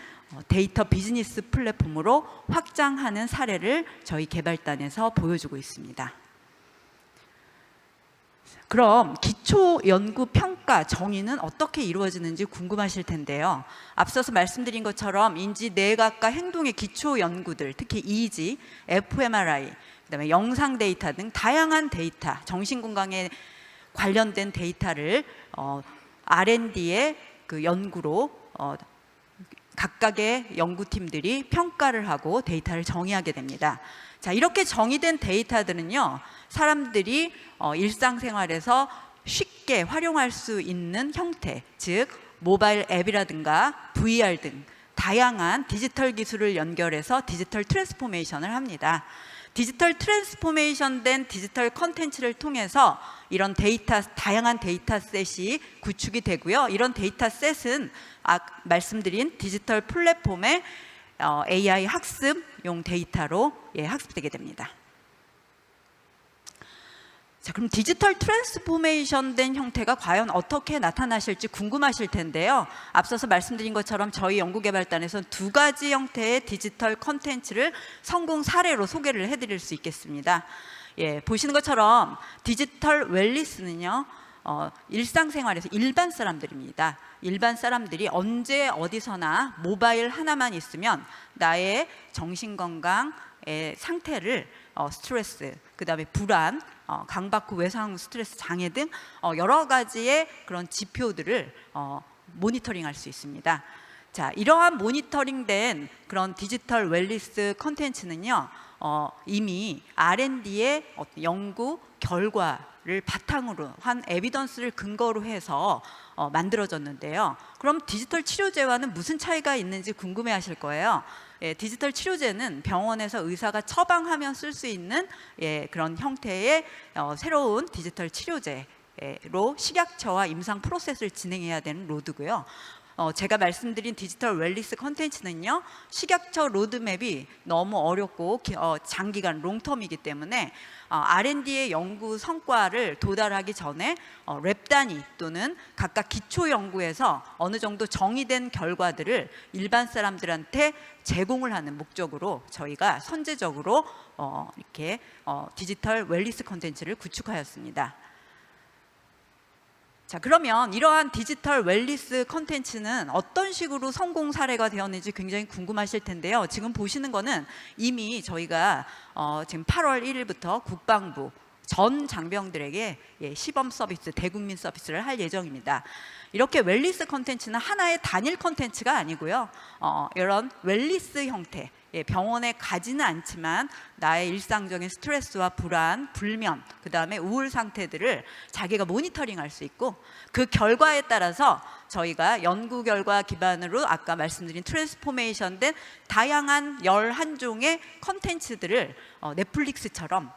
[SPEAKER 4] 데이터 비즈니스 플랫폼으로 확장하는 사례를 저희 개발단에서 보여주고 있습니다. 그럼 기초 연구 평가 정의는 어떻게 이루어지는지 궁금하실 텐데요. 앞서서 말씀드린 것처럼 인지 뇌과학과 행동의 기초 연구들, 특히 EEG, fMRI, 그다음에 영상 데이터 등 다양한 데이터, 정신건강에 관련된 데이터를 R&D의 연구로 각각의 연구팀들이 평가를 하고 데이터를 정의하게 됩니다. 자, 이렇게 정의된 데이터들은요, 사람들이 일상생활에서 쉽게 활용할 수 있는 형태, 즉 모바일 앱이라든가 VR 등 다양한 디지털 기술을 연결해서 디지털 트랜스포메이션을 합니다. 디지털 트랜스포메이션 된 디지털 컨텐츠를 통해서 이런 다양한 데이터셋이 구축이 되고요. 이런 데이터셋은 말씀드린 디지털 플랫폼의 AI 학습용 데이터로 학습되게 됩니다. 자, 그럼 디지털 트랜스포메이션 된 형태가 과연 어떻게 나타나실지 궁금하실 텐데요. 앞서서 말씀드린 것처럼 저희 연구개발단에서는 두 가지 형태의 디지털 컨텐츠를 성공 사례로 소개를 해드릴 수 있겠습니다. 보시는 것처럼 디지털 웰니스는요, 일상생활에서 일반 사람들입니다. 일반 사람들이 언제 어디서나 모바일 하나만 있으면 나의 정신건강의 상태를 스트레스, 그다음에 불안, 강박 후 외상 후 스트레스 장애 등 여러 가지의 그런 지표들을 모니터링할 수 있습니다. 자, 이러한 모니터링된 그런 디지털 웰니스 콘텐츠는요, 이미 R&D의 연구 결과를 바탕으로 한 에비던스를 근거로 해서 만들어졌는데요. 그럼 디지털 치료제와는 무슨 차이가 있는지 궁금해하실 거예요. 예, 디지털 치료제는 병원에서 의사가 처방하면 쓸 수 있는 그런 형태의 새로운 디지털 치료제로 식약처와 임상 프로세스를 진행해야 되는 로드고요. 제가 말씀드린 디지털 웰니스 콘텐츠는요, 식약처 로드맵이 너무 어렵고 장기간 롱텀이기 때문에 R&D의 연구 성과를 도달하기 전에 랩 단위 또는 각각 기초 연구에서 어느 정도 정의된 결과들을 일반 사람들한테 제공을 하는 목적으로 저희가 선제적으로 이렇게 디지털 웰니스 콘텐츠를 구축하였습니다. 자, 그러면 이러한 디지털 웰니스 콘텐츠는 어떤 식으로 성공 사례가 되었는지 굉장히 궁금하실 텐데요. 지금 보시는 거는 이미 저희가 지금 8월 1일부터 국방부 전 장병들에게 시범 서비스, 대국민 서비스를 할 예정입니다. 이렇게 웰니스 콘텐츠는 하나의 단일 콘텐츠가 아니고요. 이런 웰니스 형태, 병원에 가지는 않지만 나의 일상적인 스트레스와 불안, 불면, 그 다음에 우울 상태들을 자기가 모니터링할 수 있고, 그 결과에 따라서 저희가 연구 결과 기반으로 아까 말씀드린 트랜스포메이션된 다양한 11종의 콘텐츠들을 넷플릭스처럼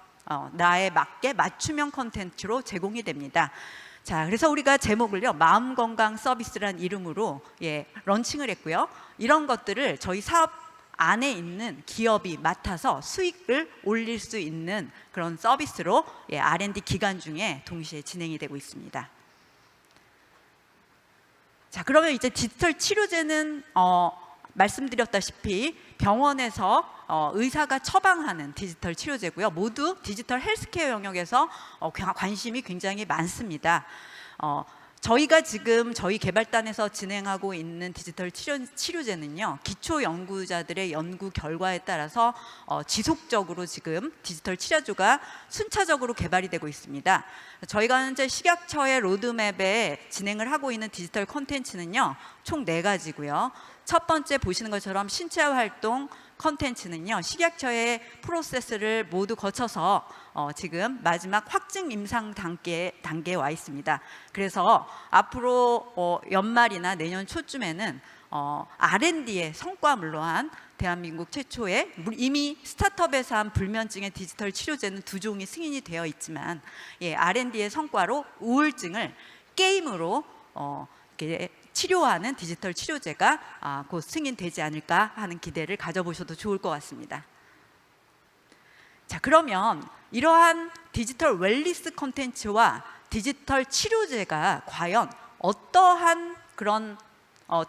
[SPEAKER 4] 나에 맞게 맞춤형 콘텐츠로 제공이 됩니다. 자, 그래서 우리가 제목을요, 마음건강 서비스란 이름으로 런칭을 했고요. 이런 것들을 저희 사업 안에 있는 기업이 맡아서 수익을 올릴 수 있는 그런 서비스로 R&D 기간 중에 동시에 진행이 되고 있습니다. 자, 그러면 이제 디지털 치료제는 말씀드렸다시피 병원에서 의사가 처방하는 디지털 치료제고요. 모두 디지털 헬스케어 영역에서 관심이 굉장히 많습니다. 저희가 지금 저희 개발단에서 진행하고 있는 디지털 치료제는요, 기초 연구자들의 연구 결과에 따라서 지속적으로 지금 디지털 치료제가 순차적으로 개발이 되고 있습니다. 저희가 현재 식약처의 로드맵에 진행을 하고 있는 디지털 콘텐츠는요, 총 4가지고요. 첫 번째 보시는 것처럼 신체화 활동 컨텐츠는요, 식약처의 프로세스를 모두 거쳐서 지금 마지막 확증 임상 단계에 와 있습니다. 그래서 앞으로 연말이나 내년 초쯤에는 R&D의 성과 물론 대한민국 최초의 이미 스타트업에서 한 불면증의 디지털 치료제는 2종이 승인이 되어 있지만 R&D의 성과로 우울증을 게임으로 이렇게 치료하는 디지털 치료제가 곧 승인되지 않을까 하는 기대를 가져보셔도 좋을 것 같습니다. 자, 그러면 이러한 디지털 웰니스 콘텐츠와 디지털 치료제가 과연 어떠한 그런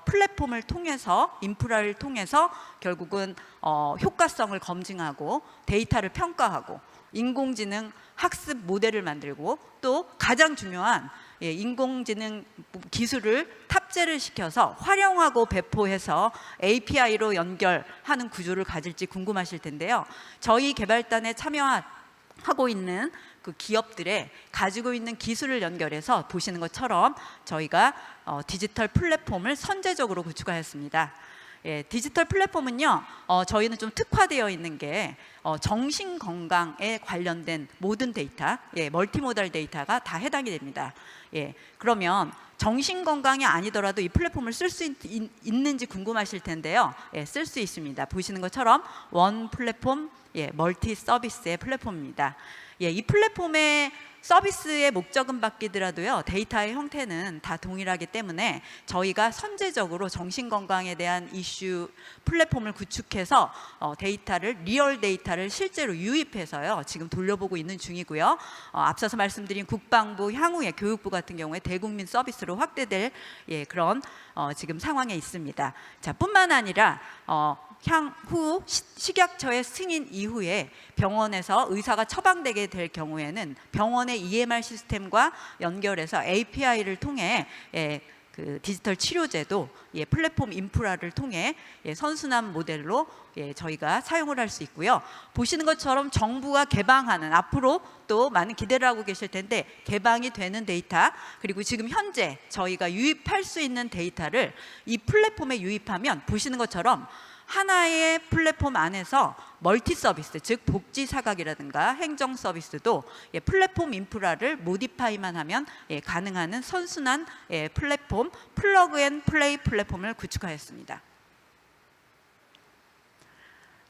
[SPEAKER 4] 플랫폼을 통해서, 인프라를 통해서 결국은 효과성을 검증하고 데이터를 평가하고 인공지능 학습 모델을 만들고 또 가장 중요한 인공지능 기술을 탑재를 시켜서 활용하고 배포해서 API로 연결하는 구조를 가질지 궁금하실 텐데요. 저희 개발단에 참여하고 있는 그 기업들의 가지고 있는 기술을 연결해서 보시는 것처럼 저희가 디지털 플랫폼을 선제적으로 구축하였습니다. 디지털 플랫폼은요, 저희는 좀 특화되어 있는 게 정신 건강에 관련된 모든 데이터, 멀티모달 데이터가 다 해당이 됩니다. 그러면 정신 건강이 아니더라도 이 플랫폼을 쓸 수 있는지 궁금하실 텐데요. 쓸 수 있습니다. 보시는 것처럼 원 플랫폼, 멀티 서비스의 플랫폼입니다. 이 플랫폼의 서비스의 목적은 바뀌더라도요, 데이터의 형태는 다 동일하기 때문에 저희가 선제적으로 정신건강에 대한 이슈 플랫폼을 구축해서 데이터를, 리얼 데이터를 실제로 유입해서요, 지금 돌려보고 있는 중이고요. 앞서서 말씀드린 국방부, 향후에 교육부 같은 경우에 대국민 서비스로 확대될 그런 지금 상황에 있습니다. 자, 뿐만 아니라 향후 식약처의 승인 이후에 병원에서 의사가 처방되게 될 경우에는 병원의 EMR 시스템과 연결해서 API를 통해 그 디지털 치료제도 플랫폼 인프라를 통해 선순환 모델로 저희가 사용을 할 수 있고요. 보시는 것처럼 정부가 개방하는, 앞으로 또 많은 기대를 하고 계실 텐데 개방이 되는 데이터, 그리고 지금 현재 저희가 유입할 수 있는 데이터를 이 플랫폼에 유입하면 보시는 것처럼 하나의 플랫폼 안에서 멀티 서비스, 즉 복지 사각이라든가 행정 서비스도 플랫폼 인프라를 모디파이만 하면 가능한 선순환 플랫폼, 플러그 앤 플레이 플랫폼을 구축하였습니다.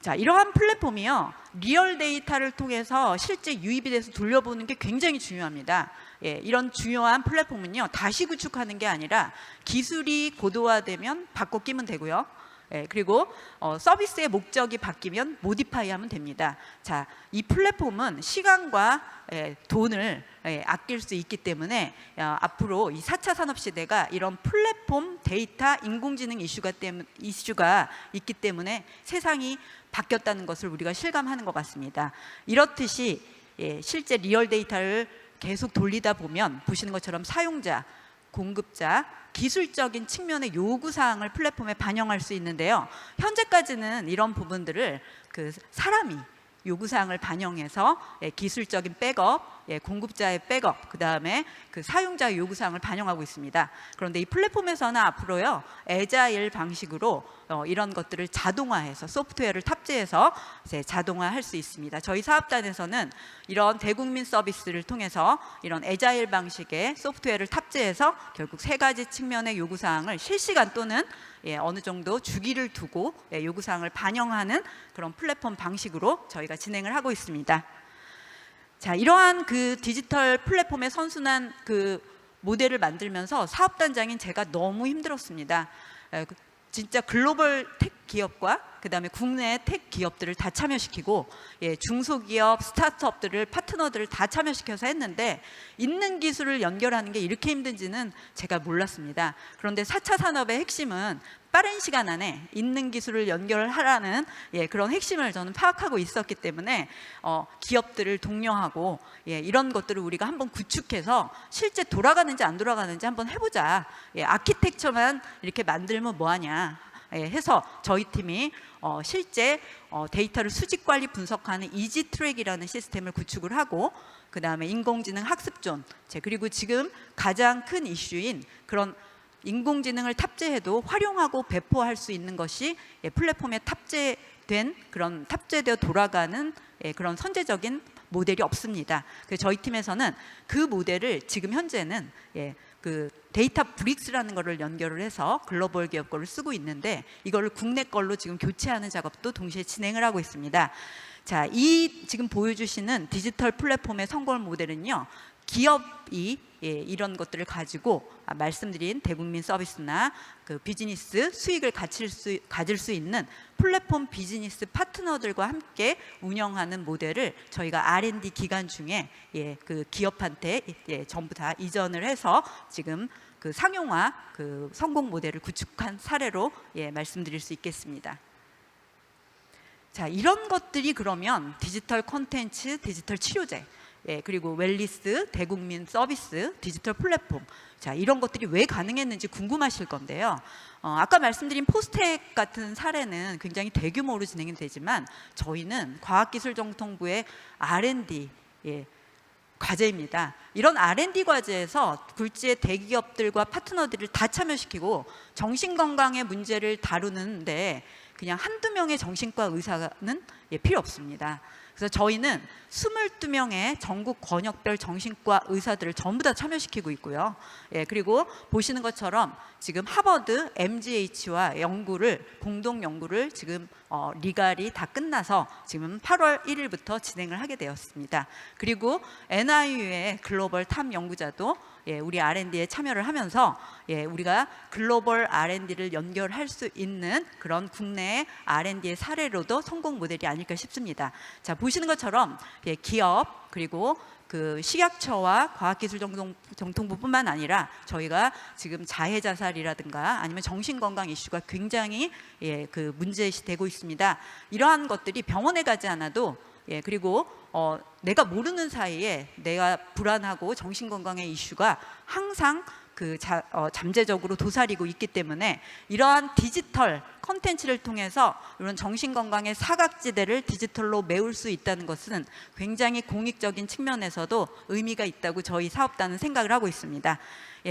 [SPEAKER 4] 자, 이러한 플랫폼이요, 리얼 데이터를 통해서 실제 유입이 돼서 돌려보는 게 굉장히 중요합니다. 이런 중요한 플랫폼은요, 다시 구축하는 게 아니라 기술이 고도화되면 바꿔 끼면 되고요. 그리고 서비스의 목적이 바뀌면 모디파이하면 됩니다. 자, 이 플랫폼은 시간과 돈을 아낄 수 있기 때문에 앞으로 이 4차 산업 시대가 이런 플랫폼, 데이터, 인공지능 이슈가 있기 때문에 세상이 바뀌었다는 것을 우리가 실감하는 것 같습니다. 이렇듯이 실제 리얼 데이터를 계속 돌리다 보면 보시는 것처럼 사용자, 공급자, 기술적인 측면의 요구사항을 플랫폼에 반영할 수 있는데요. 현재까지는 이런 부분들을 그 사람이 요구사항을 반영해서 기술적인 백업, 공급자의 백업, 그 다음에 그 사용자의 요구사항을 반영하고 있습니다. 그런데 이 플랫폼에서는 앞으로요, 애자일 방식으로 이런 것들을 자동화해서 소프트웨어를 탑재해서 이제 자동화할 수 있습니다. 저희 사업단에서는 이런 대국민 서비스를 통해서 이런 애자일 방식의 소프트웨어를 탑재해서 결국 세 가지 측면의 요구사항을 실시간 또는 어느 정도 주기를 두고 요구사항을 반영하는 그런 플랫폼 방식으로 저희가 진행을 하고 있습니다. 자, 이러한 그 디지털 플랫폼의 선순환 그 모델을 만들면서 사업단장인 제가 너무 힘들었습니다. 진짜 글로벌 텍 기업과 그다음에 국내 텍 기업들을 다 참여시키고 중소기업, 스타트업들을, 파트너들을 다 참여시켜서 했는데 있는 기술을 연결하는 게 이렇게 힘든지는 제가 몰랐습니다. 그런데 4차 산업의 핵심은 빠른 시간 안에 있는 기술을 연결하라는 그런 핵심을 저는 파악하고 있었기 때문에 기업들을 독려하고 이런 것들을 우리가 한번 구축해서 실제 돌아가는지 안 돌아가는지 한번 해보자. 아키텍처만 이렇게 만들면 뭐하냐 해서 저희 팀이 실제 데이터를 수집 관리 분석하는 이지 트랙이라는 시스템을 구축을 하고, 그 다음에 인공지능 학습존, 그리고 지금 가장 큰 이슈인 그런 인공지능을 탑재해도 활용하고 배포할 수 있는 것이 플랫폼에 탑재된 그런 탑재되어 돌아가는 그런 선제적인 모델이 없습니다. 그래서 저희 팀에서는 그 모델을 지금 현재는 그 데이터 브릭스라는 거를 연결을 해서 글로벌 기업 거를 쓰고 있는데 이거를 국내 걸로 지금 교체하는 작업도 동시에 진행을 하고 있습니다. 자, 이 지금 보여주시는 디지털 플랫폼의 성공 모델은요, 기업이 이런 것들을 가지고 말씀드린 대국민 서비스나 그 비즈니스 수익을 가질 수 있는 플랫폼 비즈니스 파트너들과 함께 운영하는 모델을 저희가 R&D 기간 중에 그 기업한테 전부 다 이전을 해서 지금 그 상용화 그 성공 모델을 구축한 사례로 말씀드릴 수 있겠습니다. 자, 이런 것들이 그러면 디지털 콘텐츠, 디지털 치료제, 그리고 웰리스, 대국민 서비스, 디지털 플랫폼, 자, 이런 것들이 왜 가능했는지 궁금하실 건데요. 아까 말씀드린 포스텍 같은 사례는 굉장히 대규모로 진행이 되지만 저희는 과학기술정통부의 R&D 과제입니다. 이런 R&D 과제에서 굴지의 대기업들과 파트너들을 다 참여시키고 정신건강의 문제를 다루는데 그냥 한두 명의 정신과 의사는 필요 없습니다. 그래서 저희는 22명의 전국 권역별 정신과 의사들을 전부 다 참여시키고 있고요. 그리고 보시는 것처럼 지금 하버드, MGH와 공동 연구를 지금 리갈이 다 끝나서 지금 8월 1일부터 진행을 하게 되었습니다. 그리고 NIU의 글로벌 탑 연구자도 우리 R&D에 참여를 하면서 우리가 글로벌 R&D를 연결할 수 있는 그런 국내의 R&D의 사례로도 성공 모델이 아닐까 싶습니다. 자, 보시는 것처럼 기업 그리고 그 식약처와 과학기술정통부뿐만 아니라 저희가 지금 자해자살이라든가 아니면 정신건강 이슈가 굉장히 그 문제시되고 있습니다. 이러한 것들이 병원에 가지 않아도 그리고 내가 모르는 사이에 내가 불안하고 정신건강의 이슈가 항상 잠재적으로 도사리고 있기 때문에 이러한 디지털 컨텐츠를 통해서 이런 정신건강의 사각지대를 디지털로 메울 수 있다는 것은 굉장히 공익적인 측면에서도 의미가 있다고 저희 사업단은 생각을 하고 있습니다.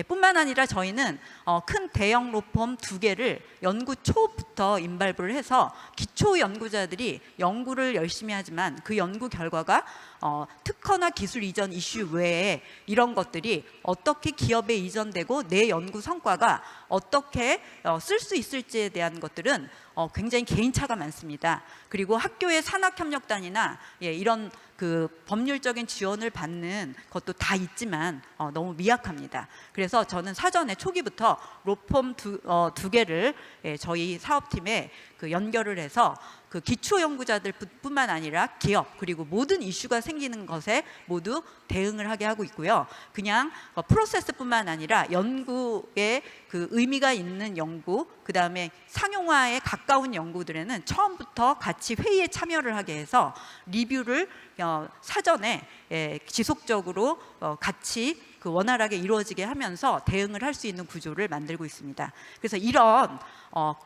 [SPEAKER 4] 뿐만 아니라 저희는 큰 대형 로펌 2개를 연구 초부터 인발부를 해서 기초 연구자들이 연구를 열심히 하지만 그 연구 결과가 특허나 기술 이전 이슈 외에 이런 것들이 어떻게 기업에 이전되고 내 연구 성과가 어떻게 쓸 수 있을지에 대한 것들은 굉장히 개인차가 많습니다. 그리고 학교의 산학협력단이나 이런 그 법률적인 지원을 받는 것도 다 있지만 너무 미약합니다. 그래서 저는 사전에 초기부터 로펌 두 개를 저희 사업팀에 그 연결을 해서 그 기초 연구자들뿐만 아니라 기업 그리고 모든 이슈가 생기는 것에 모두 대응을 하게 하고 있고요. 그냥 프로세스뿐만 아니라 연구에 그 의미가 있는 연구, 그 다음에 상용화에 가까운 연구들에는 처음부터 같이 회의에 참여를 하게 해서 리뷰를 사전에 지속적으로 같이 그 원활하게 이루어지게 하면서 대응을 할 수 있는 구조를 만들고 있습니다. 그래서 이런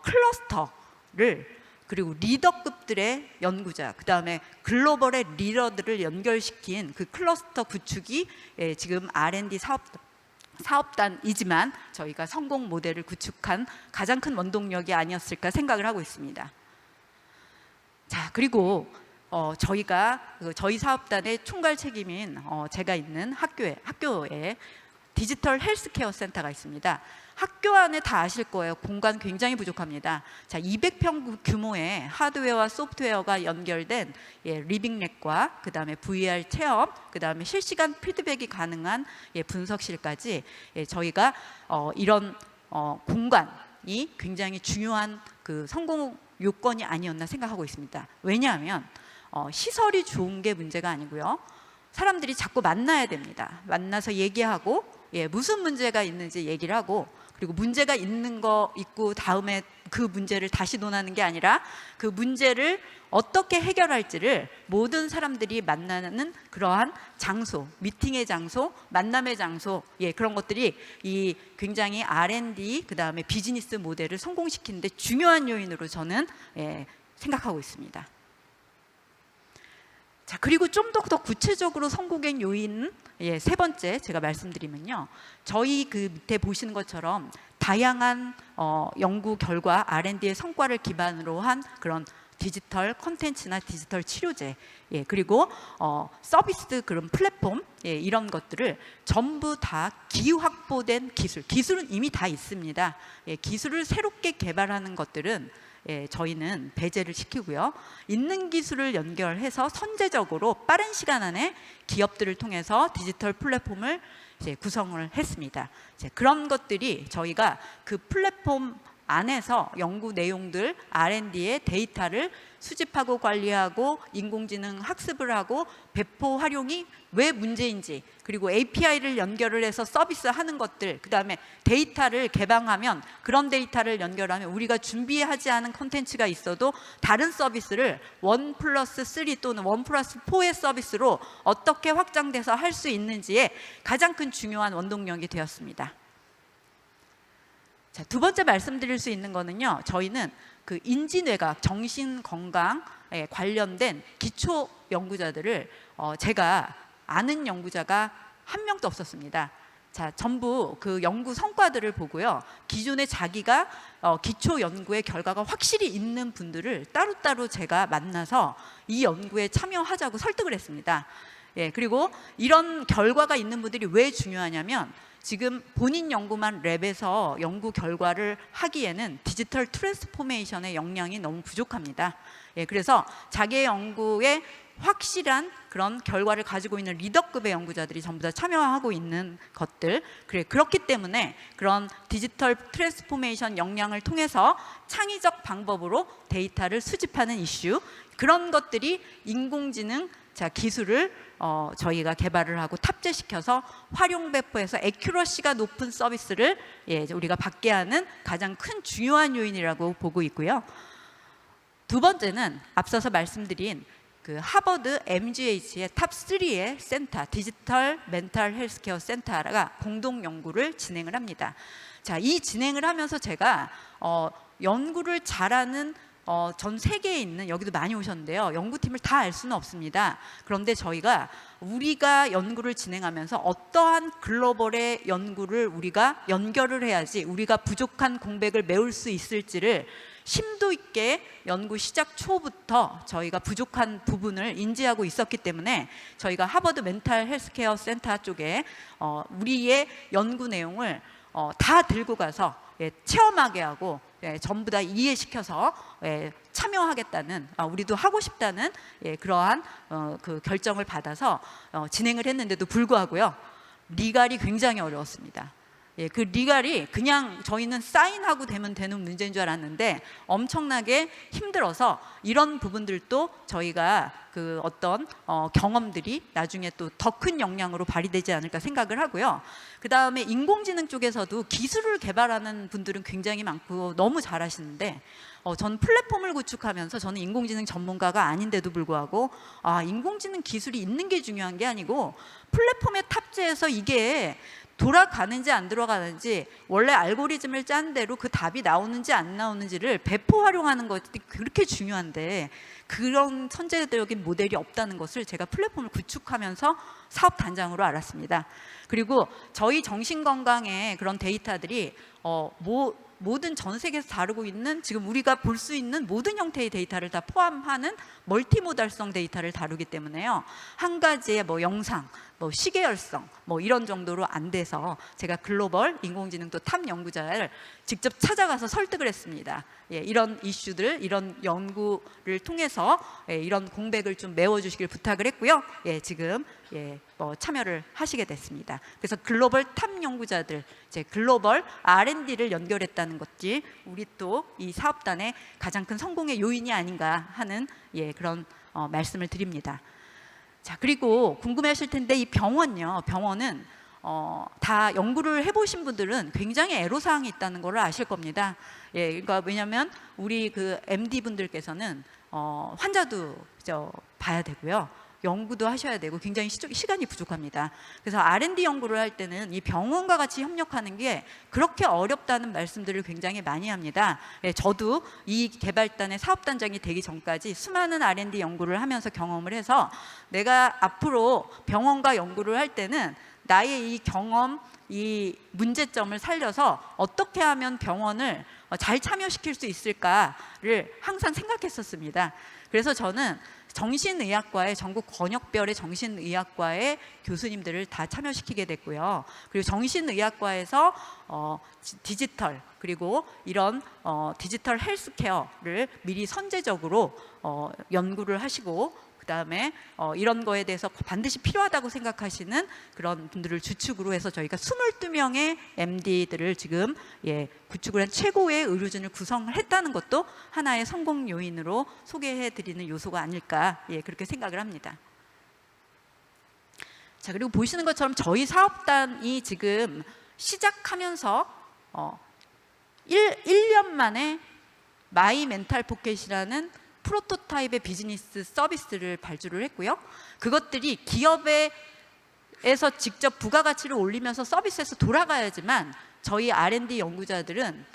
[SPEAKER 4] 클러스터를 그리고 리더급들의 연구자, 그 다음에 글로벌의 리더들을 연결시킨 그 클러스터 구축이 지금 R&D 사업단이지만 저희가 성공 모델을 구축한 가장 큰 원동력이 아니었을까 생각을 하고 있습니다. 자, 그리고 저희가 저희 사업단의 총괄 책임인 제가 있는 학교에 디지털 헬스케어 센터가 있습니다. 학교 안에 다 아실 거예요. 공간 굉장히 부족합니다. 자, 200평 규모의 하드웨어와 소프트웨어가 연결된 리빙렉과 그 다음에 VR 체험, 그 다음에 실시간 피드백이 가능한 분석실까지 저희가 이런 공간이 굉장히 중요한 그 성공 요건이 아니었나 생각하고 있습니다. 왜냐하면 시설이 좋은 게 문제가 아니고요. 사람들이 자꾸 만나야 됩니다. 만나서 얘기하고 무슨 문제가 있는지 얘기를 하고 그리고 문제가 있는 거 있고 다음에 그 문제를 다시 논하는 게 아니라 그 문제를 어떻게 해결할지를 모든 사람들이 만나는 그러한 장소, 미팅의 장소, 만남의 장소, 그런 것들이 이 굉장히 R&D 그 다음에 비즈니스 모델을 성공시키는데 중요한 요인으로 저는 생각하고 있습니다. 자, 그리고 좀 더 구체적으로 성공의 요인 세 번째 제가 말씀드리면요, 저희 그 밑에 보시는 것처럼 다양한 연구 결과 R&D의 성과를 기반으로 한 그런 디지털 콘텐츠나 디지털 치료제, 그리고 서비스 그런 플랫폼, 이런 것들을 전부 다 기확보된 기술은 이미 다 있습니다. 기술을 새롭게 개발하는 것들은 저희는 배제를 시키고요. 있는 기술을 연결해서 선제적으로 빠른 시간 안에 기업들을 통해서 디지털 플랫폼을 구성을 했습니다. 그런 것들이 저희가 그 플랫폼 안에서 연구 내용들, R&D의 데이터를 수집하고 관리하고 인공지능 학습을 하고 배포 활용이 왜 문제인지, 그리고 API를 연결을 해서 서비스하는 것들, 그 다음에 데이터를 개방하면 그런 데이터를 연결하면 우리가 준비하지 않은 콘텐츠가 있어도 다른 서비스를 1+3 또는 1+4의 서비스로 어떻게 확장돼서 할 수 있는지에 가장 큰 중요한 원동력이 되었습니다. 자, 두 번째 말씀드릴 수 있는 거는요, 저희는 그 인지뇌각, 정신건강에 관련된 기초 연구자들을 제가 아는 연구자가 한 명도 없었습니다. 자, 전부 그 연구 성과들을 보고요, 기존에 자기가 기초 연구의 결과가 확실히 있는 분들을 따로따로 제가 만나서 이 연구에 참여하자고 설득을 했습니다. 그리고 이런 결과가 있는 분들이 왜 중요하냐면 지금 본인 연구만 랩에서 연구 결과를 하기에는 디지털 트랜스포메이션의 역량이 너무 부족합니다. 그래서 자기의 연구에 확실한 그런 결과를 가지고 있는 리더급의 연구자들이 전부 다 참여하고 있는 것들, 그렇기 때문에 그런 디지털 트랜스포메이션 역량을 통해서 창의적 방법으로 데이터를 수집하는 이슈, 그런 것들이 인공지능 기술을 저희가 개발을 하고 탑재시켜서 활용 배포해서 애큐러시가 높은 서비스를 우리가 받게 하는 가장 큰 중요한 요인이라고 보고 있고요. 두 번째는 앞서서 말씀드린 그 하버드 MGH의 탑 3의 센터, 디지털 멘탈 헬스케어 센터가 공동 연구를 진행을 합니다. 자, 이 진행을 하면서 제가 연구를 잘하는 전 세계에 있는, 여기도 많이 오셨는데요, 연구팀을 다 알 수는 없습니다. 그런데 저희가 우리가 연구를 진행하면서 어떠한 글로벌의 연구를 우리가 연결을 해야지 우리가 부족한 공백을 메울 수 있을지를 심도 있게 연구 시작 초부터 저희가 부족한 부분을 인지하고 있었기 때문에 저희가 하버드 멘탈 헬스케어 센터 쪽에 우리의 연구 내용을 다 들고 가서 체험하게 하고 전부 다 이해시켜서 참여하겠다는, 우리도 하고 싶다는 그러한 그 결정을 받아서 진행을 했는데도 불구하고요, 리갈이 굉장히 어려웠습니다. 그 리갈이 그냥 저희는 사인하고 되면 되는 문제인 줄 알았는데 엄청나게 힘들어서 이런 부분들도 저희가 그 어떤 경험들이 나중에 또 더 큰 역량으로 발휘되지 않을까 생각을 하고요. 그 다음에 인공지능 쪽에서도 기술을 개발하는 분들은 굉장히 많고 너무 잘하시는데 저는 플랫폼을 구축하면서, 저는 인공지능 전문가가 아닌데도 불구하고 인공지능 기술이 있는 게 중요한 게 아니고 플랫폼에 탑재해서 이게 돌아가는지 안 돌아가는지, 원래 알고리즘을 짠 대로 그 답이 나오는지 안 나오는지를 배포 활용하는 것이 그렇게 중요한데 그런 선제적인 모델이 없다는 것을 제가 플랫폼을 구축하면서 사업 단장으로 알았습니다. 그리고 저희 정신건강의 그런 데이터들이 모든 전 세계에서 다루고 있는, 지금 우리가 볼 수 있는 모든 형태의 데이터를 다 포함하는 멀티모달성 데이터를 다루기 때문에요, 한 가지의 영상, 시계열성 이런 정도로 안 돼서 제가 글로벌 인공지능 또 탑 연구자를 직접 찾아가서 설득을 했습니다. 이런 이슈들, 이런 연구를 통해서 이런 공백을 좀 메워주시길 부탁을 했고요. 지금 참여를 하시게 됐습니다. 그래서 글로벌 탑 연구자들, 이제 글로벌 R&D를 연결했다는 것이 우리 또 이 사업단의 가장 큰 성공의 요인이 아닌가 하는 그런 말씀을 드립니다. 자, 그리고 궁금해하실 텐데 이 병원은 다 연구를 해보신 분들은 굉장히 애로사항이 있다는 걸 아실 겁니다. 그러니까 왜냐하면 우리 그 MD 분들께서는 환자도 봐야 되고요, 연구도 하셔야 되고 굉장히 시간이 부족합니다. 그래서 R&D 연구를 할 때는 이 병원과 같이 협력하는 게 그렇게 어렵다는 말씀들을 굉장히 많이 합니다. 저도 이 개발단의 사업단장이 되기 전까지 수많은 R&D 연구를 하면서 경험을 해서 내가 앞으로 병원과 연구를 할 때는 나의 이 경험, 이 문제점을 살려서 어떻게 하면 병원을 잘 참여시킬 수 있을까를 항상 생각했었습니다. 그래서 저는 정신의학과의 전국 권역별의 정신의학과의 교수님들을 다 참여시키게 됐고요. 그리고 정신의학과에서 디지털, 그리고 이런 디지털 헬스케어를 미리 선제적으로 연구를 하시고, 그 다음에 이런 거에 대해서 반드시 필요하다고 생각하시는 그런 분들을 주축으로 해서 저희가 22명의 MD들을 지금 구축을 한 최고의 의료진을 구성을 했다는 것도 하나의 성공 요인으로 소개해드리는 요소가 아닐까, 그렇게 생각을 합니다. 자, 그리고 보시는 것처럼 저희 사업단이 지금 시작하면서 1년 만에 마이 멘탈 포켓이라는 프로토타입의 비즈니스 서비스를 발주를 했고요. 그것들이 기업에서 직접 부가가치를 올리면서 서비스에서 돌아가야지만 저희 R&D 연구자들은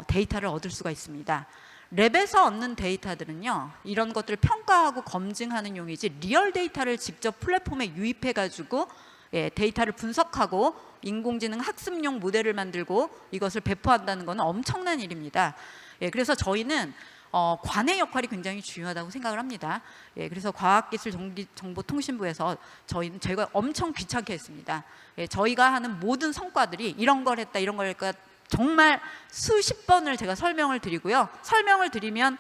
[SPEAKER 4] 데이터를 얻을 수가 있습니다. 랩에서 얻는 데이터들은요, 이런 것들을 평가하고 검증하는 용이지 리얼 데이터를 직접 플랫폼에 유입해가지고 데이터를 분석하고 인공지능 학습용 모델을 만들고 이것을 배포한다는 것은 엄청난 일입니다. 그래서 저희는 관의 역할이 굉장히 중요하다고 생각을 합니다. 그래서 과학기술정보통신부에서 저희가 엄청 귀찮게 했습니다. 저희가 하는 모든 성과들이 이런 걸 했다, 이런 걸 했다, 정말 수십 번을 제가 설명을 드리고요. 설명을 드리면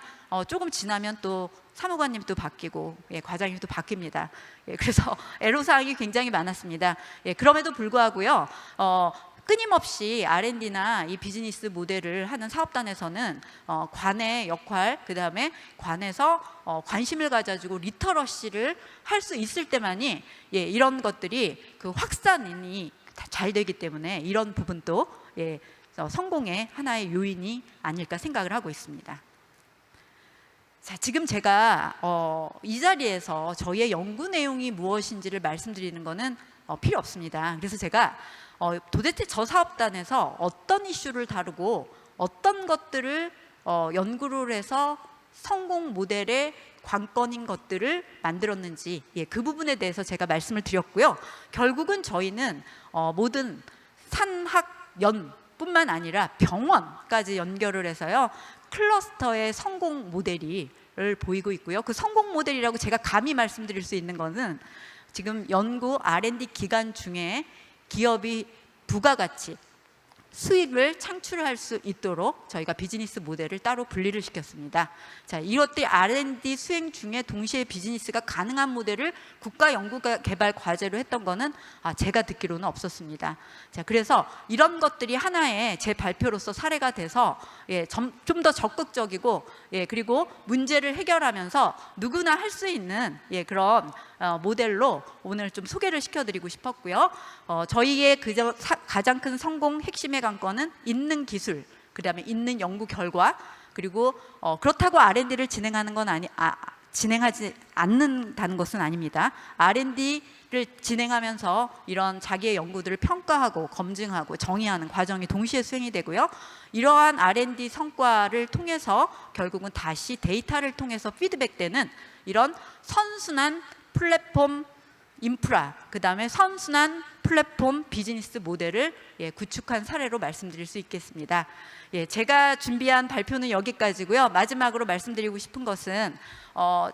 [SPEAKER 4] 조금 지나면 또 사무관님도 바뀌고 과장님도 바뀝니다. 그래서 애로사항이 굉장히 많았습니다. 그럼에도 불구하고요, 끊임없이 R&D나 이 비즈니스 모델을 하는 사업단에서는 관의 역할, 그 다음에 관에서 관심을 가져주고 리터러시를 할 수 있을 때만이 이런 것들이 그 확산이 잘 되기 때문에 이런 부분도 성공의 하나의 요인이 아닐까 생각을 하고 있습니다. 자, 지금 제가 이 자리에서 저희의 연구 내용이 무엇인지를 말씀드리는 것은 필요 없습니다. 그래서 제가 도대체 저 사업단에서 어떤 이슈를 다루고 어떤 것들을 연구를 해서 성공 모델의 관건인 것들을 만들었는지, 그 부분에 대해서 제가 말씀을 드렸고요. 결국은 저희는 모든 산학연뿐만 아니라 병원까지 연결을 해서요, 클러스터의 성공 모델을 보이고 있고요. 그 성공 모델이라고 제가 감히 말씀드릴 수 있는 것은 지금 연구 R&D 기간 중에 기업이 부가가치 수익을 창출할 수 있도록 저희가 비즈니스 모델을 따로 분리를 시켰습니다. 자, 이것들 R&D 수행 중에 동시에 비즈니스가 가능한 모델을 국가 연구개발 과제로 했던 거는 제가 듣기로는 없었습니다. 자, 그래서 이런 것들이 하나의 제 발표로서 사례가 돼서 좀 더 적극적이고 그리고 문제를 해결하면서 누구나 할 수 있는 그런 모델로 오늘 좀 소개를 시켜드리고 싶었고요. 저희의 가장 큰 성공 핵심의 관건은 있는 기술, 그다음에 있는 연구 결과, 그리고 그렇다고 R&D를 진행하지 않는다는 것은 아닙니다. R&D를 진행하면서 이런 자기의 연구들을 평가하고 검증하고 정의하는 과정이 동시에 수행이 되고요. 이러한 R&D 성과를 통해서 결국은 다시 데이터를 통해서 피드백되는 이런 선순환 플랫폼 인프라, 그 다음에 선순환 플랫폼 비즈니스 모델을 구축한 사례로 말씀드릴 수 있겠습니다. 제가 준비한 발표는 여기까지고요. 마지막으로 말씀드리고 싶은 것은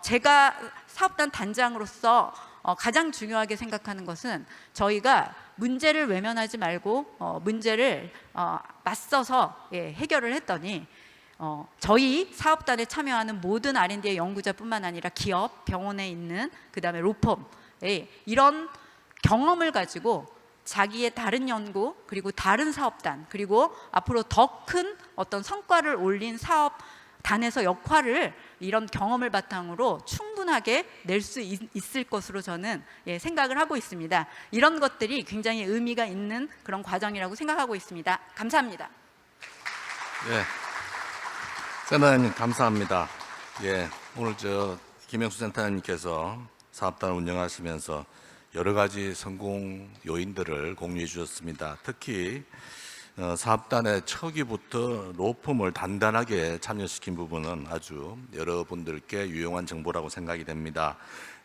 [SPEAKER 4] 제가 사업단 단장으로서 가장 중요하게 생각하는 것은 저희가 문제를 외면하지 말고 문제를 맞서서 해결을 했더니 저희 사업단에 참여하는 모든 R&D의 연구자뿐만 아니라 기업, 병원에 있는 그 다음에 로펌 이런 경험을 가지고 자기의 다른 연구 그리고 다른 사업단 그리고 앞으로 더 큰 어떤 성과를 올린 사업단에서 역할을 이런 경험을 바탕으로 충분하게 낼 수 있을 것으로 저는 생각을 하고 있습니다. 이런 것들이 굉장히 의미가 있는 그런 과정이라고 생각하고 있습니다. 감사합니다.
[SPEAKER 1] 센터장님 감사합니다. 오늘 김영수 센터장님께서 사업단을 운영하시면서 여러 가지 성공 요인들을 공유해 주셨습니다. 특히 사업단의 초기부터 로펌을 단단하게 참여시킨 부분은 아주 여러분들께 유용한 정보라고 생각이 됩니다.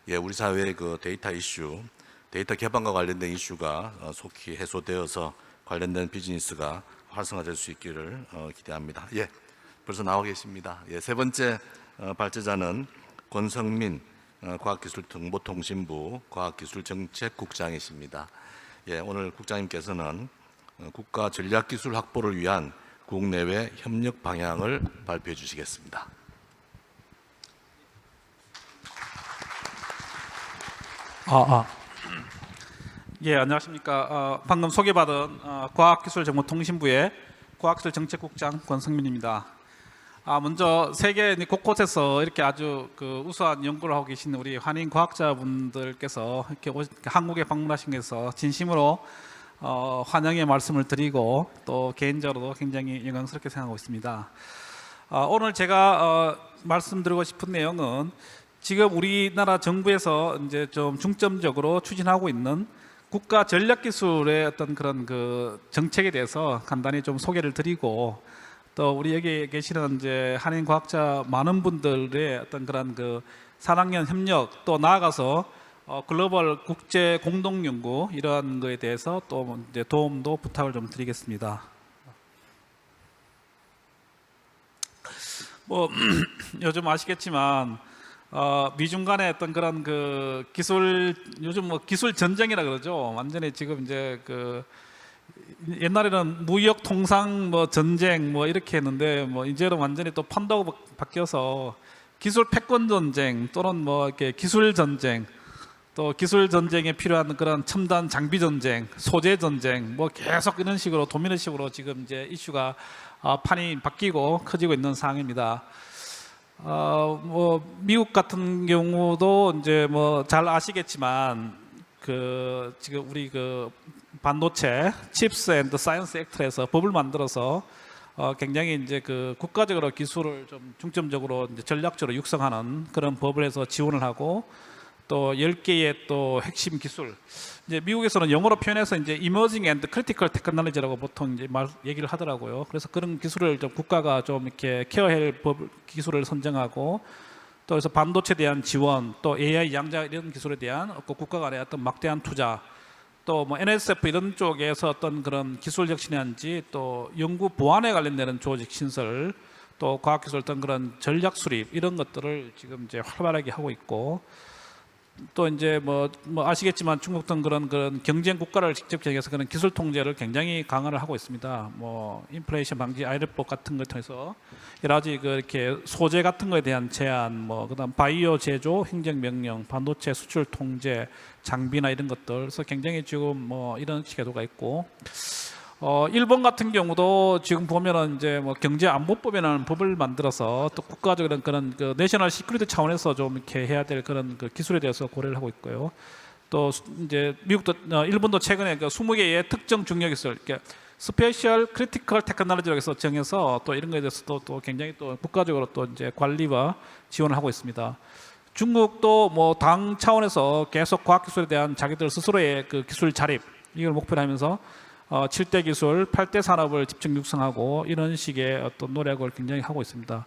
[SPEAKER 1] 우리 사회의 그 데이터 이슈, 데이터 개방과 관련된 이슈가 속히 해소되어서 관련된 비즈니스가 활성화될 수 있기를 기대합니다. 벌써 나와 계십니다. 세 번째 발제자는 권성민 과학기술정보통신부 과학기술정책국장이십니다. 오늘 국장님께서는 국가 전략기술 확보를 위한 국내외 협력 방향을 발표해 주시겠습니다.
[SPEAKER 5] 안녕하십니까. 방금 소개받은 과학기술정보통신부의 과학기술정책국장 권성민입니다. 먼저 세계 곳곳에서 이렇게 아주 우수한 연구를 하고 계신 우리 한인 과학자분들께서 이렇게 한국에 방문하신 것에서 진심으로 환영의 말씀을 드리고 또 개인적으로도 굉장히 영광스럽게 생각하고 있습니다. 오늘 제가 말씀드리고 싶은 내용은 지금 우리나라 정부에서 이제 좀 중점적으로 추진하고 있는 국가 전략기술의 어떤 그런 정책에 대해서 간단히 좀 소개를 드리고 또 우리 여기 계시는 이제 한인 과학자 많은 분들의 어떤 그런 산학연 협력 또 나아가서 글로벌 국제 공동 연구 이러한 거에 대해서 또 이제 도움도 부탁을 좀 드리겠습니다. 요즘 아시겠지만 미중 간의 어떤 그런 기술 요즘 기술 전쟁이라 그러죠. 완전히 지금 이제 옛날에는 무역 통상 전쟁 이렇게 했는데 이제는 완전히 또 판도가 바뀌어서 기술 패권 전쟁 또는 이렇게 기술 전쟁 또 기술 전쟁에 필요한 그런 첨단 장비 전쟁, 소재 전쟁 계속 이런 식으로 도미노식으로 지금 이제 이슈가 판이 바뀌고 커지고 있는 상황입니다. 미국 같은 경우도 이제 잘 아시겠지만 지금 우리 반도체 칩스 앤드 사이언스 액트에서 법을 만들어서 굉장히 이제 그 국가적으로 기술을 좀 중점적으로 이제 전략적으로 육성하는 그런 법을 해서 지원을 하고 또 10개의 또 핵심 기술. 이제 미국에서는 영어로 표현해서 이제 emerging and critical technology라고 보통 이제 얘기를 하더라고요. 그래서 그런 기술을 좀 국가가 좀 이렇게 케어할 기술을 선정하고 또 그래서 반도체에 대한 지원, 또 AI 양자 이런 기술에 대한 국가 간의 어떤 막대한 투자, 또 뭐 NSF 이런 쪽에서 어떤 그런 기술적 신현지, 또 연구 보안에 관련되는 조직 신설, 또 과학기술 어떤 그런 전략 수립 이런 것들을 지금 이제 활발하게 하고 있고, 또 이제 뭐 아시겠지만 중국 등 그런 경쟁 국가를 직접 경해서 그런 기술 통제를 굉장히 강화를 하고 있습니다. 뭐 인플레이션 방지 아이랩법 같은 걸 통해서 여러 가지 그 이렇게 소재 같은 거에 대한 제한, 뭐 그다음 바이오 제조 행정 명령, 반도체 수출 통제, 장비나 이런 것들, 그래서 굉장히 지금 뭐 이런 시계도가 있고. 일본 같은 경우도 지금 보면은 이제 뭐 경제안보법이라는 법을 만들어서 또 국가적인 그런 그 내셔널 시큐리티 차원에서 좀 이렇게 해야 될 그런 그 기술에 대해서 고려를 하고 있고요. 또 이제 미국도 일본도 최근에 그 20개의 특정 중요 기술, 그러니까 스페셜 크리티컬 테크놀로지라고 해서 정해서 또 이런 거에 대해서 또 굉장히 또 국가적으로 또 이제 관리와 지원을 하고 있습니다. 중국도 뭐 당 차원에서 계속 과학기술에 대한 자기들 스스로의 그 기술 자립 이걸 목표로 하면서 7대 기술, 8대 산업을 집중 육성하고 이런 식의 어떤 노력을 굉장히 하고 있습니다.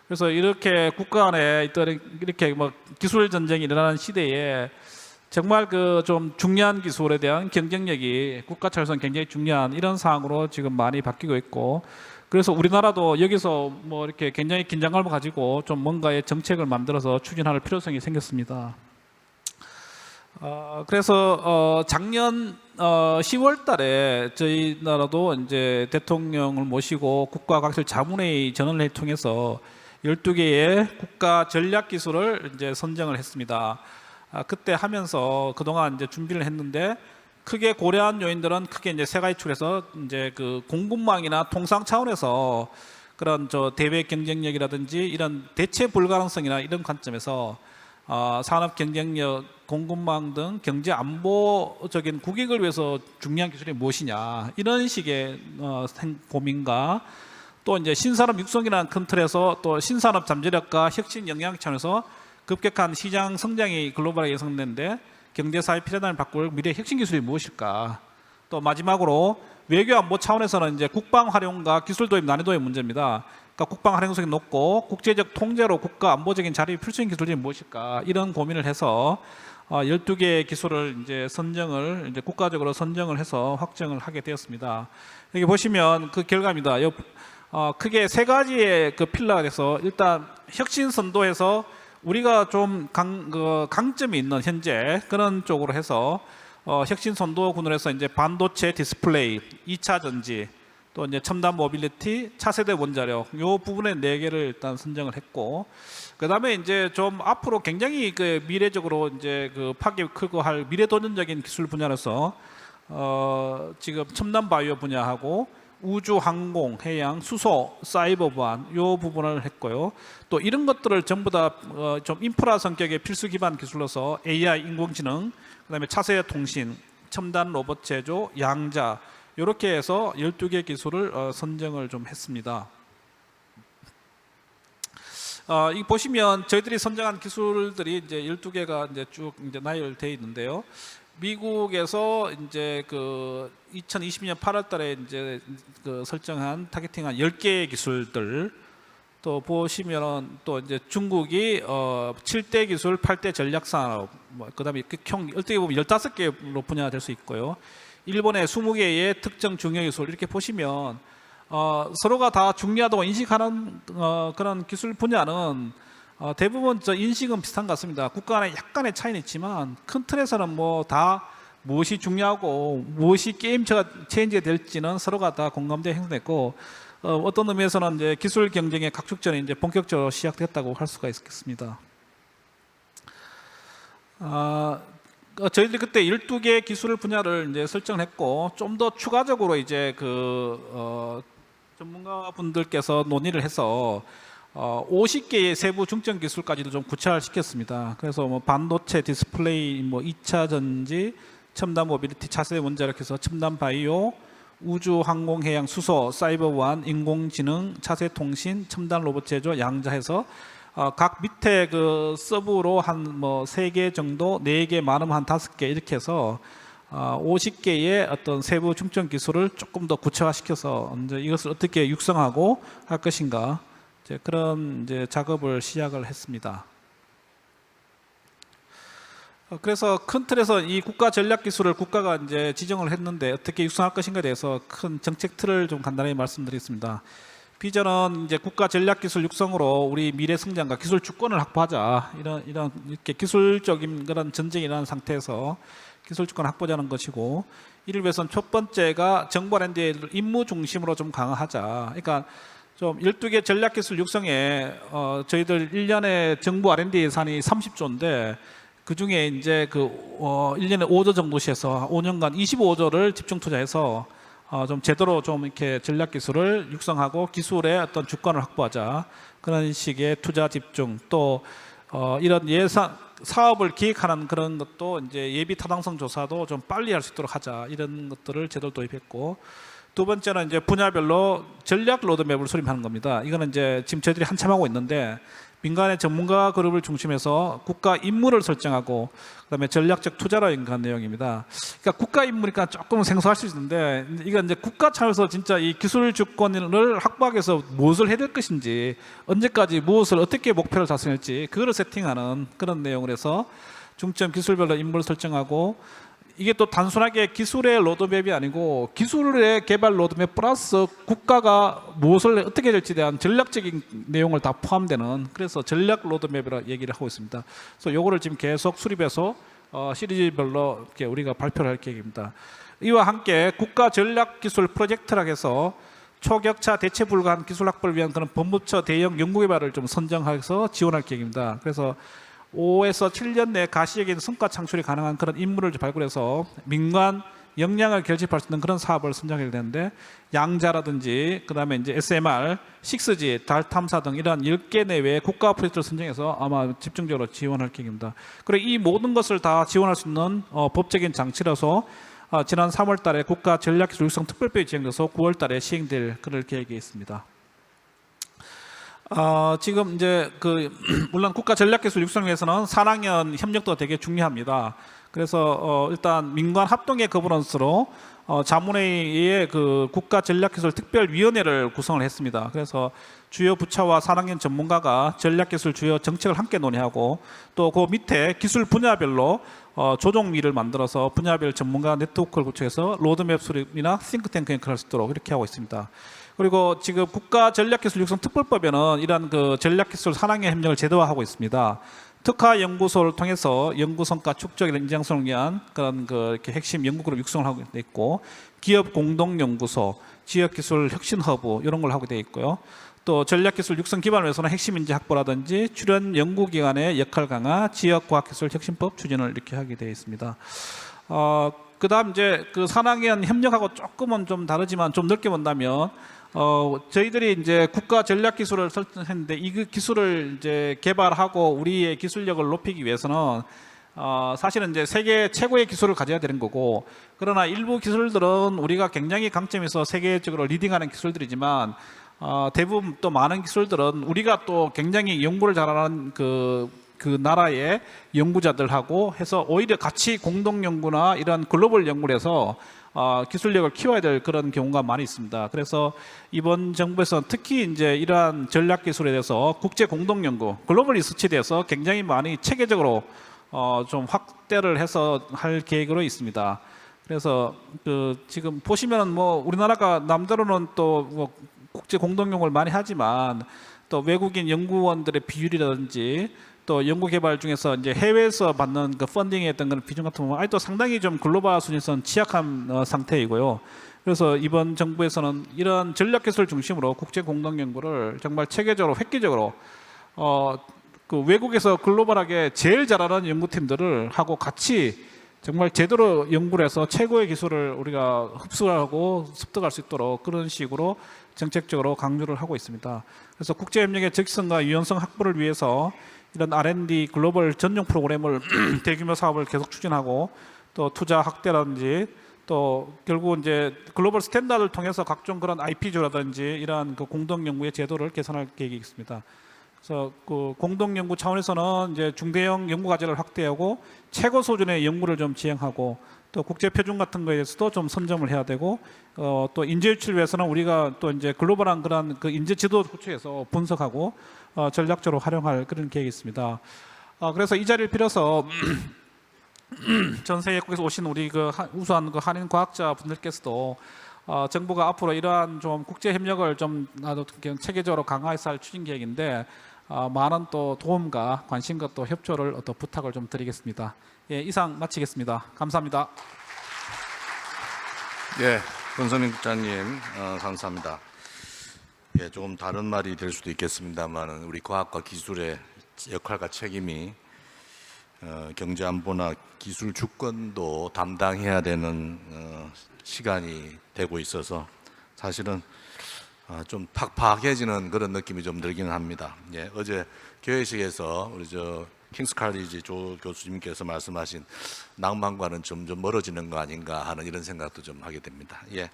[SPEAKER 5] 그래서 이렇게 국가 간에 이렇게 뭐 기술 전쟁이 일어나는 시대에 정말 그 좀 중요한 기술에 대한 경쟁력이 국가 차원에서는 굉장히 중요한 이런 상황으로 지금 많이 바뀌고 있고, 그래서 우리나라도 여기서 뭐 이렇게 굉장히 긴장감을 가지고 좀 뭔가의 정책을 만들어서 추진할 필요성이 생겼습니다. 그래서 작년 10월달에 저희 나라도 이제 대통령을 모시고 국가과학기술 자문회의 전원회의 통해서 12개의 국가 전략 기술을 이제 선정을 했습니다. 그때 하면서 그동안 이제 준비를 했는데 크게 고려한 요인들은 크게 이제 세 가지 축에서 이제 그 공급망이나 통상 차원에서 그런 대외 경쟁력이라든지 이런 대체 불가능성이나 이런 관점에서 산업 경쟁력, 공급망 등 경제 안보적인 국익을 위해서 중요한 기술이 무엇이냐 이런 식의 고민과 또 이제 신산업 육성이라는 큰 틀에서 또 신산업 잠재력과 혁신 영향 차원에서 급격한 시장 성장이 글로벌하게 예상되는데 경제사회 피라다를 바꿀 미래 혁신 기술이 무엇일까? 또 마지막으로 외교 안보 차원에서는 이제 국방 활용과 기술 도입 난이도의 문제입니다. 그러니까 국방 활용성이 높고 국제적 통제로 국가 안보적인 자립이 필수적인 기술이 무엇일까? 이런 고민을 해서 12개의 기술을 이제 선정을 이제 국가적으로 선정을 해서 확정을 하게 되었습니다. 여기 보시면 그 결과입니다. 크게 세 가지의 그 필러가 돼서 일단 혁신 선도에서 우리가 좀 강점이 있는 현재 그런 쪽으로 해서 혁신 선도군을 해서 이제 반도체 디스플레이, 2차 전지, 또 이제 첨단 모빌리티, 차세대 원자력 요 부분의 4개를 일단 선정을 했고, 그다음에 이제 좀 앞으로 굉장히 그 미래적으로 이제 그 파괴 크고 할 미래 도전적인 기술 분야로서 지금 첨단 바이오 분야하고 우주, 항공, 해양, 수소, 사이버 보안 요 부분을 했고요. 또 이런 것들을 전부 다 좀 인프라 성격의 필수 기반 기술로서 AI, 인공지능, 그다음에 차세대 통신, 첨단 로봇 제조, 양자 이렇게 해서 12개 기술을 선정을 좀 했습니다. 이 보시면 저희들이 선정한 기술들이 이제 12개가 이제 쭉 이제 나열되어 있는데요. 미국에서 이제 그 2022년 8월달에 이제 그 설정한 타겟팅한 10개의 기술들, 또 보시면은 또 이제 중국이 7대 기술, 8대 전략 산업, 뭐 그다음에 총 어떻게 보면 15개로 분야될 수 있고요. 일본의 20개의 특정 중요 기술 이렇게 보시면 서로가 다 중요하다고 인식하는 그런 기술 분야는 대부분 인식은 비슷한 것 같습니다. 국가 간에 약간의 차이는 있지만 큰 틀에서는 뭐 다 무엇이 중요하고 무엇이 게임 체인지가 될지는 서로가 다 공감대 형성됐고, 어떤 의미에서는 이제 기술 경쟁의 각축전이 이제 본격적으로 시작됐다고 할 수가 있겠습니다. 저희들이 그때 12개 기술 분야를 이제 설정했고, 좀 더 추가적으로 이제 그 전문가분들께서 논의를 해서 50개의 세부 중점 기술까지도 좀 구체화시켰습니다. 그래서 뭐 반도체, 디스플레이, 뭐 2차 전지, 첨단 모빌리티, 차세대 원자력 해서 첨단 바이오, 우주, 항공, 해양, 수소, 사이버 보안, 인공지능, 차세 통신, 첨단 로봇 제조, 양자해서 각 밑에 그 서브로 한 뭐 3개 정도, 4개 많으면 한 5개 이렇게 해서 50개의 어떤 세부 중점 기술을 조금 더 구체화시켜서 이제 이것을 어떻게 육성하고 할 것인가, 이제 그런 이제 작업을 시작을 했습니다. 그래서 큰 틀에서 이 국가 전략 기술을 국가가 이제 지정을 했는데 어떻게 육성할 것인가에 대해서 큰 정책 틀을 좀 간단히 말씀드리겠습니다. 비전은 이제 국가 전략 기술 육성으로 우리 미래 성장과 기술 주권을 확보하자, 이런 이렇게 기술적인 그런 전쟁이 일어난 상태에서 기술 주권 확보자는 것이고, 이를 위해서는 첫 번째가 정부 R&D를 임무 중심으로 좀 강화하자. 그러니까 좀 12개 전략 기술 육성에 저희들 1년에 정부 R&D 예산이 30조인데 그 중에 이제 1년에 5조 정도씩해서 5년간 25조를 집중 투자해서 좀 제대로 좀 이렇게 전략 기술을 육성하고 기술의 어떤 주권을 확보하자, 그런 식의 투자 집중, 또 이런 예산 사업을 기획하는 그런 것도 이제 예비 타당성 조사도 좀 빨리 할 수 있도록 하자, 이런 것들을 제대로 도입했고, 두 번째는 이제 분야별로 전략 로드맵을 수립하는 겁니다. 이거는 이제 지금 저희들이 한참 하고 있는데 민간의 전문가 그룹을 중심해서 국가 임무를 설정하고 그다음에 전략적 투자로 연관한 내용입니다. 그러니까 국가 임무니까 조금 생소할 수 있는데, 이건 이제 국가 차원에서 진짜 이 기술 주권을 확보하기 위해서 무엇을 해야 될 것인지, 언제까지 무엇을 어떻게 목표를 달성할지 그거를 세팅하는 그런 내용을 해서 중점 기술별로 임무를 설정하고, 이게 또 단순하게 기술의 로드맵이 아니고 기술의 개발 로드맵 플러스 국가가 무엇을 어떻게 될지에 대한 전략적인 내용을 다 포함되는, 그래서 전략 로드맵이라고 얘기를 하고 있습니다. 그래서 요거를 지금 계속 수립해서 시리즈별로 이렇게 우리가 발표를 할 계획입니다. 이와 함께 국가 전략 기술 프로젝트라고 해서 초격차 대체 불가한 기술 확보를 위한 그런 본부처 대형 연구개발을 좀 선정해서 지원할 계획입니다. 그래서 5에서 7년 내 가시적인 성과 창출이 가능한 그런 인물을 발굴해서 민간 역량을 결집할 수 있는 그런 사업을 선정해야 되는데, 양자라든지 그다음에 이제 SMR, 6G, 달 탐사 등 이러한 10개 내외의 국가 프로젝트를 선정해서 아마 집중적으로 지원할 계획입니다. 그리고 이 모든 것을 다 지원할 수 있는 법적인 장치라서 지난 3월 달에 국가 전략기술 육성 특별법이 지정돼서 9월 달에 시행될 그럴 계획이 있습니다. 지금 이제 물론 국가 전략기술 육성을 위해서는 산학연 협력도 되게 중요합니다. 그래서 일단 민관 합동의 거버넌스로 자문회의의 국가 전략기술 특별위원회를 구성을 했습니다. 그래서 주요 부처와 산학연 전문가가 전략기술 주요 정책을 함께 논의하고, 또 그 밑에 기술 분야별로 조종미를 만들어서 분야별 전문가 네트워크를 구축해서 로드맵 수립이나 싱크탱크 역할을 할 수 있도록 이렇게 하고 있습니다. 그리고 지금 국가 전략기술 육성 특별법에는 이러한 전략기술 산학연 협력을 제도화하고 있습니다. 특화 연구소를 통해서 연구 성과 축적이나 인장성을 위한 그런 이렇게 핵심 연구그룹 육성을 하고 있고, 기업 공동 연구소, 지역기술 혁신 허브 이런 걸 하게 돼 있고요. 또 전략기술 육성 기반을 위해서는 핵심 인재 확보라든지 출연 연구기관의 역할 강화, 지역과학기술 혁신법 추진을 이렇게 하게 되어 있습니다. 그다음 이제 산학연 협력하고 조금은 좀 다르지만 좀 넓게 본다면, 저희들이 이제 국가 전략 기술을 설정했는데 이 기술을 이제 개발하고 우리의 기술력을 높이기 위해서는 사실은 이제 세계 최고의 기술을 가져야 되는 거고, 그러나 일부 기술들은 우리가 굉장히 강점에서 세계적으로 리딩하는 기술들이지만 대부분 또 많은 기술들은 우리가 또 굉장히 연구를 잘하는 그 나라의 연구자들하고 해서 오히려 같이 공동 연구나 이런 글로벌 연구를 해서 기술력을 키워야 될 그런 경우가 많이 있습니다. 그래서 이번 정부에서 특히 이제 이러한 전략 기술에 대해서 국제 공동 연구, 글로벌 리서치에 대해서 굉장히 많이 체계적으로 좀 확대를 해서 할 계획으로 있습니다. 그래서 지금 보시면은 우리나라가 남대로는 또 국제 공동 연구를 많이 하지만 또 외국인 연구원들의 비율이라든지 또 연구개발 중에서 이제 해외에서 받는 펀딩의 어떤 그런 비중 같은 경우는 아직도 상당히 좀 글로벌 수준에서는 취약한 상태이고요. 그래서 이번 정부에서는 이런 전략기술 중심으로 국제 공동 연구를 정말 체계적으로 획기적으로 외국에서 글로벌하게 제일 잘하는 연구팀들을 하고 같이 정말 제대로 연구를 해서 최고의 기술을 우리가 흡수하고 습득할 수 있도록 그런 식으로 정책적으로 강조를 하고 있습니다. 그래서 국제협력의 적성과 유연성 확보를 위해서 이런 R&D 글로벌 전용 프로그램을 대규모 사업을 계속 추진하고, 또 투자 확대라든지 또 결국 이제 글로벌 스탠다드를 통해서 각종 그런 IP조라든지 이러한 그 공동 연구의 제도를 개선할 계획이 있습니다. 그래서 그 공동 연구 차원에서는 이제 중대형 연구 과제를 확대하고 최고 수준의 연구를 좀 지향하고 또 국제 표준 같은 거에 대해서도 좀 선점을 해야 되고 또 인재 유치를 위해서는 우리가 또 이제 글로벌한 그런 그 인재 지도 구축해서 분석하고 전략적으로 활용할 그런 계획이 있습니다. 그래서 이 자리를 빌어서 전 세계국에서 오신 우리 그 우수한 그 한인 과학자 분들께서도 정부가 앞으로 이러한 좀 국제 협력을 좀 체계적으로 강화해서 할 추진 계획인데 많은 또 도움과 관심과 또 협조를 또 부탁을 좀 드리겠습니다. 예, 이상 마치겠습니다. 감사합니다.
[SPEAKER 1] 예, 권성민 국장님 감사합니다. 예, 조금 다른 말이 될 수도 있겠습니다만 우리 과학과 기술의 역할과 책임이 경제 안보나 기술 주권도 담당해야 되는 시간이 되고 있어서 사실은 좀 팍팍해지는 그런 느낌이 좀 들기는 합니다. 예, 어제 교회식에서 우리 킹스 칼리지 조 교수님께서 말씀하신 낭만과는 점점 멀어지는 거 아닌가 하는 이런 생각도 좀 하게 됩니다. 예,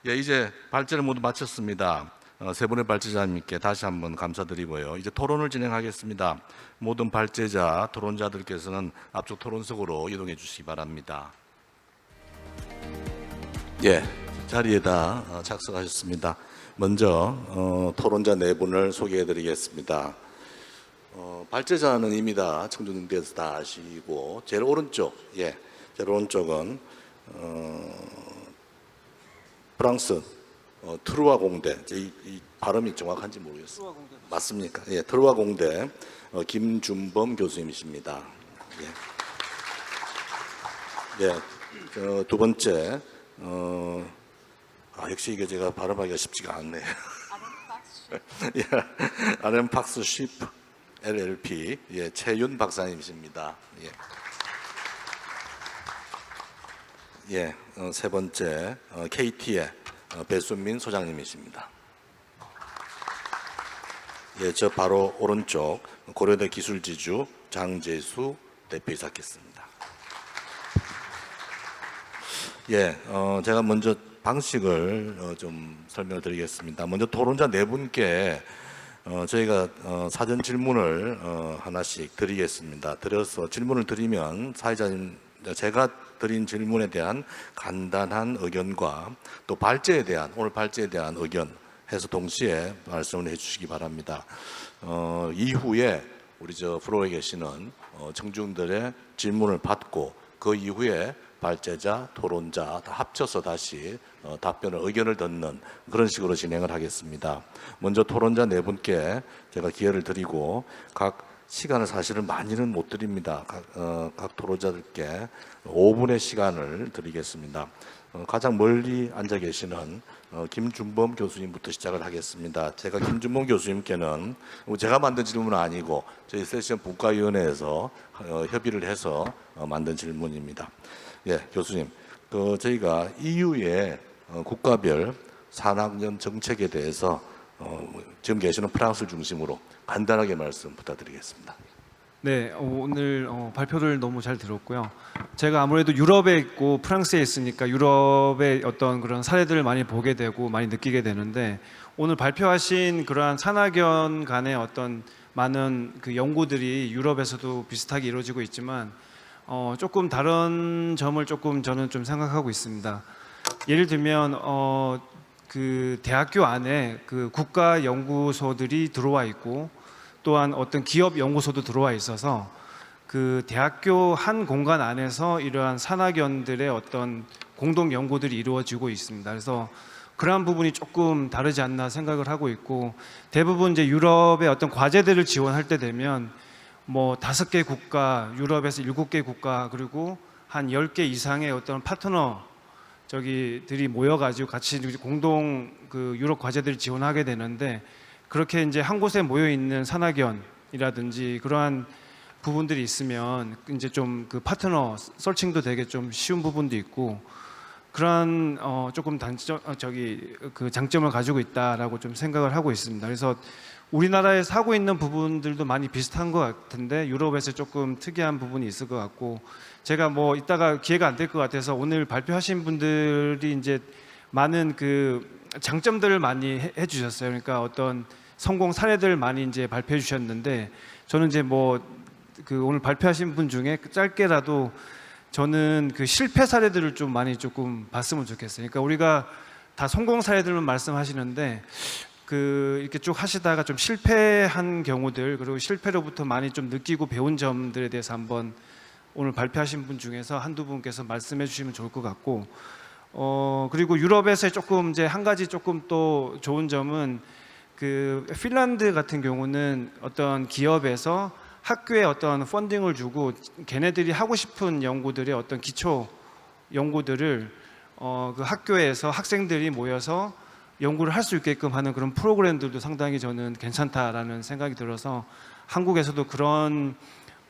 [SPEAKER 1] 이제 발제를 모두 마쳤습니다. 세 분의 발제자님께 다시 한번 감사드리고요. 이제 토론을 진행하겠습니다. 모든 발제자, 토론자들께서는 앞쪽 토론석으로 이동해 주시기 바랍니다. 예, 자리에다 착석하셨습니다. 먼저 토론자 네 분을 소개해 드리겠습니다. 발제자는 이미 다 청중님께서 다 아시고 제일 오른쪽, 제일 오른쪽은 프랑스 트루아 공대, 이 발음이 정확한지 모르겠어요. 맞습니까? 예, 트루아 공대 김준범 교수님이십니다. 두 번째, 역시 이게 제가 발음하기가 쉽지가 않네요. 아렌 팍스 쉬프 LLP 최윤 박사님이십니다. 세 번째 KT의 배순민 소장님이십니다. 저 바로 오른쪽 고려대 기술지주 장재수 대표이사겠습니다. 제가 먼저 방식을 좀 설명을 드리겠습니다. 먼저 토론자 네 분께 저희가 사전 질문을 하나씩 드리겠습니다. 드려서 질문을 드리면 사회자님, 제가 드린 질문에 대한 간단한 의견과 또 발제에 대한, 오늘 발제에 대한 의견 해서 동시에 말씀을 해주시기 바랍니다. 이후에 우리 프로에 계시는 청중들의 질문을 받고 그 이후에 발제자, 토론자 다 합쳐서 다시 답변을, 의견을 듣는 그런 식으로 진행을 하겠습니다. 먼저 토론자 네 분께 제가 기회를 드리고 각 시간을 사실은 많이는 못 드립니다. 각 토론자들께 5분의 시간을 드리겠습니다. 가장 멀리 앉아 계시는 김준범 교수님부터 시작을 하겠습니다. 제가 김준범 교수님께는 제가 만든 질문은 아니고 저희 세션 분과위원회에서 협의를 해서 만든 질문입니다. 교수님, 저희가 EU의 국가별 산학년 정책에 대해서 지금 계시는 프랑스를 중심으로 간단하게 말씀 부탁드리겠습니다.
[SPEAKER 6] 네, 오늘 발표를 너무 잘 들었고요. 제가 아무래도 유럽에 있고 프랑스에 있으니까 유럽의 어떤 그런 사례들을 많이 보게 되고 많이 느끼게 되는데 오늘 발표하신 그러한 산학연 간의 어떤 많은 그 연구들이 유럽에서도 비슷하게 이루어지고 있지만 조금 다른 점을 조금 저는 좀 생각하고 있습니다. 예를 들면 그 대학교 안에 그 국가 연구소들이 들어와 있고 또한 어떤 기업 연구소도 들어와 있어서 그 대학교 한 공간 안에서 이러한 산학연들의 어떤 공동 연구들이 이루어지고 있습니다. 그래서 그러한 부분이 조금 다르지 않나 생각을 하고 있고 대부분 이제 유럽의 어떤 과제들을 지원할 때 되면 뭐 5개 국가, 유럽에서 7개 국가 그리고 한 10개 이상의 어떤 파트너 들이 모여가지고 같이 공동 그 유럽 과제들을 지원하게 되는데 그렇게 이제 한 곳에 모여 있는 산학연이라든지 그러한 부분들이 있으면 이제 좀 그 파트너 설칭도 되게 좀 쉬운 부분도 있고 그러한 조금 그 장점을 가지고 있다라고 좀 생각을 하고 있습니다. 그래서 우리나라에서 하고 있는 부분들도 많이 비슷한 것 같은데 유럽에서 조금 특이한 부분이 있을 것 같고, 제가 뭐 이따가 기회가 안 될 것 같아서 오늘 발표하신 분들이 이제 많은 그 장점들을 많이 해주셨어요. 그러니까 어떤 성공 사례들 많이 이제 발표해 주셨는데, 저는 이제 뭐 그 오늘 발표하신 분 중에 짧게라도 저는 그 실패 사례들을 좀 많이 조금 봤으면 좋겠어요. 그러니까 우리가 다 성공 사례들만 말씀하시는데 그 이렇게 쭉 하시다가 좀 실패한 경우들, 그리고 실패로부터 많이 좀 느끼고 배운 점들에 대해서 한번 오늘 발표하신 분 중에서 한두 분께서 말씀해 주시면 좋을 것 같고, 그리고 유럽에서 조금 이제 한 가지 조금 또 좋은 점은 그 핀란드 같은 경우는 어떤 기업에서 학교에 어떤 펀딩을 주고 걔네들이 하고 싶은 연구들의 어떤 기초 연구들을 그 학교에서 학생들이 모여서 연구를 할 수 있게끔 하는 그런 프로그램들도 상당히 저는 괜찮다라는 생각이 들어서 한국에서도 그런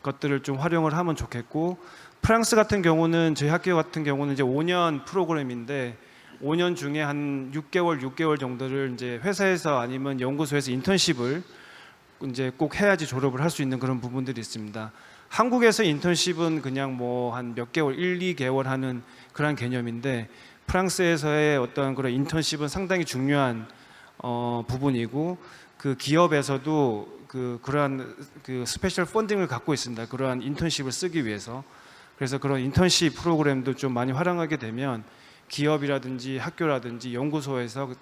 [SPEAKER 6] 것들을 좀 활용을 하면 좋겠고, 프랑스 같은 경우는 저희 학교 같은 경우는 이제 5년 프로그램인데 5년 중에 한 6개월 정도를 이제 회사에서 아니면 연구소에서 인턴십을 이제 꼭 해야지 졸업을 할 수 있는 그런 부분들이 있습니다. 한국에서 인턴십은 그냥 뭐 한 몇 개월, 1, 2개월 하는 그런 개념인데 프랑스에서의 어떤 그런 인턴십은 상당히 중요한 부분이고, 그 기업에서도 그러한 그 스페셜 펀딩을 갖고 있습니다. 그러한 인턴십을 쓰기 위해서. 그래서 그런 인턴십 프로그램도 좀 많이 활용하게 되면 기업이라든지 학교라든지 연구소에서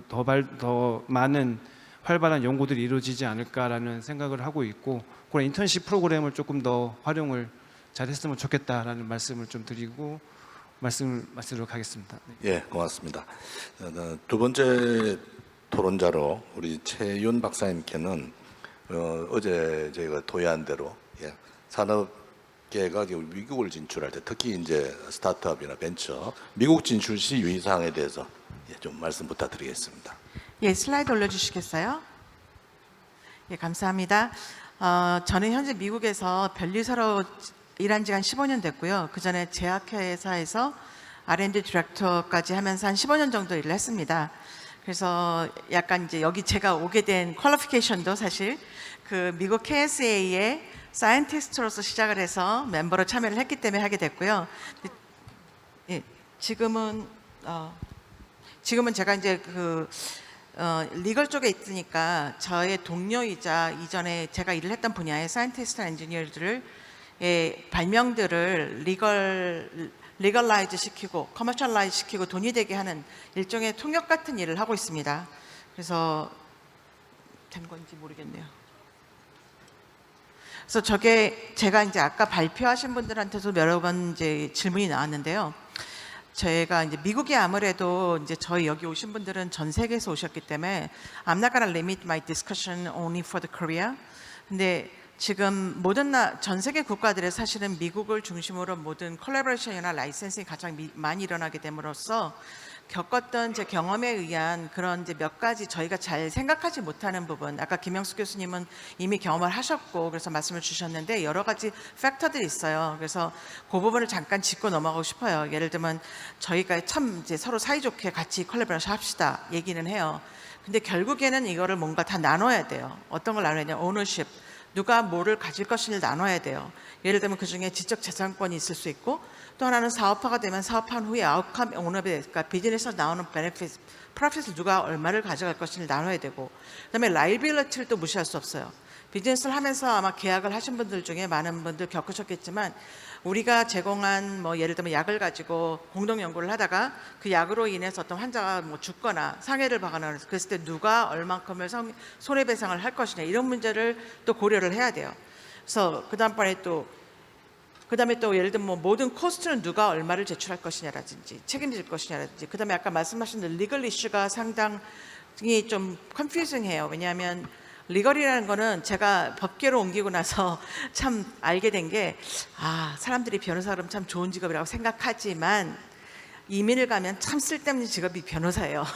[SPEAKER 6] 더 많은 활발한 연구들이 이루어지지 않을까라는 생각을 하고 있고, 그런 인턴십 프로그램을 조금 더 활용을 잘했으면 좋겠다라는 말씀을 좀 드리고 말씀을 마치도록 하겠습니다. 네.
[SPEAKER 1] 예, 고맙습니다. 두 번째 토론자로 우리 최윤 박사님께는 어제 저희가 토의한 대로 산업계가 미국을 진출할 때 특히 이제 스타트업이나 벤처 미국 진출 시 유의사항에 대해서 좀 말씀 부탁드리겠습니다.
[SPEAKER 7] 예, 슬라이드 올려주시겠어요? 예, 감사합니다. 저는 현재 미국에서 변리사로 일한 지가 한 15년 됐고요. 그 전에 제약회사에서 R&D 디렉터까지 하면서 한 15년 정도 일을 했습니다. 그래서 약간 이제 여기 제가 오게 된 퀄리피케이션도 사실 그 미국 KSA의 사이언티스트로서 시작을 해서 멤버로 참여를 했기 때문에 하게 됐고요. 예, 지금은 제가 이제 리걸 쪽에 있으니까 저의 동료이자 이전에 제가 일을 했던 분야의 사이언티스트 엔지니어들을 발명들을 리걸라이즈 시키고 커머셜라이즈 시키고 돈이 되게 하는 일종의 통역 같은 일을 하고 있습니다. 그래서 된 건지 모르겠네요. 그래서 제가 이제 아까 발표하신 분들한테도 여러 번 이제 질문이 나왔는데요. 제가 이제 미국에 아무래도 이제 저희 여기 오신 분들은 전 세계에서 오셨기 때문에 I'm not gonna limit my discussion only for the Korea. 근데 지금 전 세계 국가들의 사실은 미국을 중심으로 모든 콜라보레이션이나 라이센싱이 가장 많이 일어나게 됨으로써 겪었던 제 경험에 의한 그런 이제 몇 가지 저희가 잘 생각하지 못하는 부분, 아까 김영숙 교수님은 이미 경험을 하셨고 그래서 말씀을 주셨는데 여러 가지 팩터들이 있어요. 그래서 그 부분을 잠깐 짚고 넘어가고 싶어요. 예를 들면 저희가 참 이제 서로 사이좋게 같이 콜라보레이션 합시다 얘기는 해요. 근데 결국에는 이거를 뭔가 다 나눠야 돼요. 어떤 걸 나눠야 되냐? 오너십. 누가 뭐를 가질 것인지를 나눠야 돼요. 예를 들면 그중에 지적재산권이 있을 수 있고, 또 하나는 사업화가 되면 사업한 후에 아웃컴 오너비, 그러니까 비즈니스에서 나오는 베네핏, 프로핏을 누가 얼마를 가져갈 것인지를 나눠야 되고, 그다음에 라이빌리티를 또 무시할 수 없어요. 비즈니스를 하면서 아마 계약을 하신 분들 중에 많은 분들 겪으셨겠지만 우리가 제공한 뭐 예를 들면 약을 가지고 공동 연구를 하다가 그 약으로 인해서 어떤 환자가 뭐 죽거나 상해를 받거나 그랬을 때 누가 얼만큼을 손해배상을 할 것이냐 이런 문제를 또 고려를 해야 돼요. 그래서 그다음에 또 예를 들면 뭐 모든 코스트는 누가 얼마를 제출할 것이냐라든지 책임질 것이냐라든지, 그다음에 아까 말씀하신 리걸 이슈가 상당히 좀 컨퓨징해요. 왜냐하면 리걸이라는 거는 제가 법계로 옮기고 나서 참 알게 된 게, 사람들이 변호사 그러면 참 좋은 직업이라고 생각하지만 이민을 가면 참 쓸데없는 직업이 변호사예요.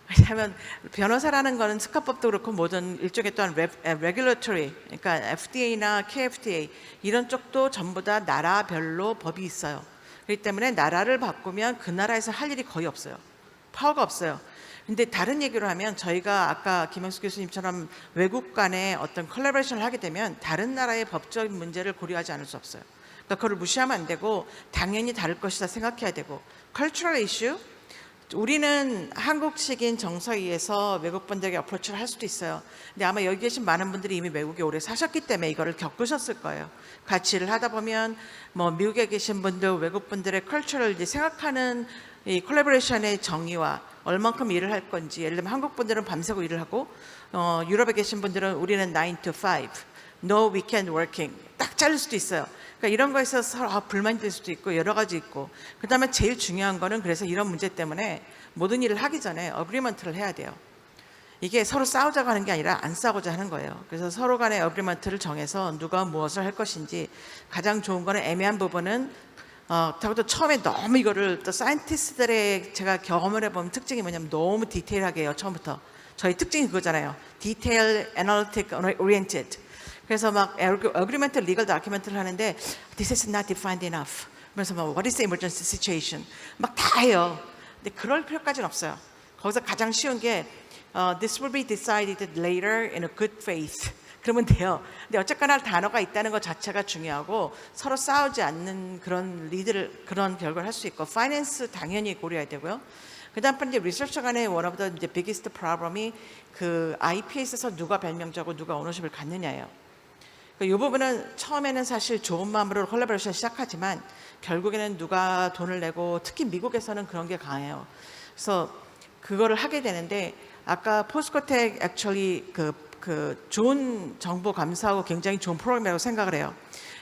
[SPEAKER 7] 왜냐하면 변호사라는 거는 특허법도 그렇고 모든 일종의 또한 레귤러토리, 그러니까 FDA나 KFDA 이런 쪽도 전부 다 나라별로 법이 있어요. 그렇기 때문에 나라를 바꾸면 그 나라에서 할 일이 거의 없어요. 파워가 없어요. 근데 다른 얘기로 하면 저희가 아까 김영수 교수님처럼 외국 간의 어떤 콜라보레이션을 하게 되면 다른 나라의 법적인 문제를 고려하지 않을 수 없어요. 그러니까 그걸 무시하면 안 되고 당연히 다를 것이다 생각해야 되고, cultural issue, 우리는 한국식인 정서에 의해서 외국 분들에게 어프로치를 할 수도 있어요. 근데 아마 여기 계신 많은 분들이 이미 외국에 오래 사셨기 때문에 이거를 겪으셨을 거예요. 같이 일을 하다 보면 뭐 미국에 계신 분들, 외국 분들의 컬처를 이제 생각하는 이 콜라보레이션의 정의와 얼만큼 일을 할 건지, 예를 들면 한국 분들은 밤새고 일을 하고 유럽에 계신 분들은 우리는 9 to 5, no weekend working 딱 자를 수도 있어요. 그러니까 이런 거에서 서로 불만이 될 수도 있고 여러 가지 있고, 그 다음에 제일 중요한 거는 그래서 이런 문제 때문에 모든 일을 하기 전에 어그리먼트를 해야 돼요. 이게 서로 싸우자고 하는 게 아니라 안 싸우고자 하는 거예요. 그래서 서로 간의 어그리먼트를 정해서 누가 무엇을 할 것인지, 가장 좋은 거는 애매한 부분은 또 처음에 너무 이거를 또 사이언티스트들의 제가 경험을 해보면 특징이 뭐냐면 너무 디테일하게 해요. 처음부터 저희 특징이 그거잖아요. 디테일, 애널리틱, 오리엔티드. 그래서 막 어그리먼트, 리걸 다큐멘트를 하는데 This is not defined enough. 그래서 막 What is the emergency situation? 막 다 해요. 근데 그럴 필요까지는 없어요. 거기서 가장 쉬운 게 This will be decided later in a good faith. 그러면 돼요. 근데 어쨌거나 단어가 있다는 것 자체가 중요하고 서로 싸우지 않는 그런 그런 결과를 할 수 있고, 파이낸스 당연히 고려해야 되고요. 그다음 이제 리서처 간의 one of the biggest problem이 그 IP에 있어서 누가 발명자고 누가 오너십을 갖느냐예요. 이 부분은 처음에는 사실 좋은 마음으로 콜라보레이션 시작하지만 결국에는 누가 돈을 내고, 특히 미국에서는 그런 게 강해요. 그래서 그거를 하게 되는데, 아까 포스코텍 액츄얼리 그 좋은 정보 감사하고 굉장히 좋은 프로그램이라고 생각을 해요.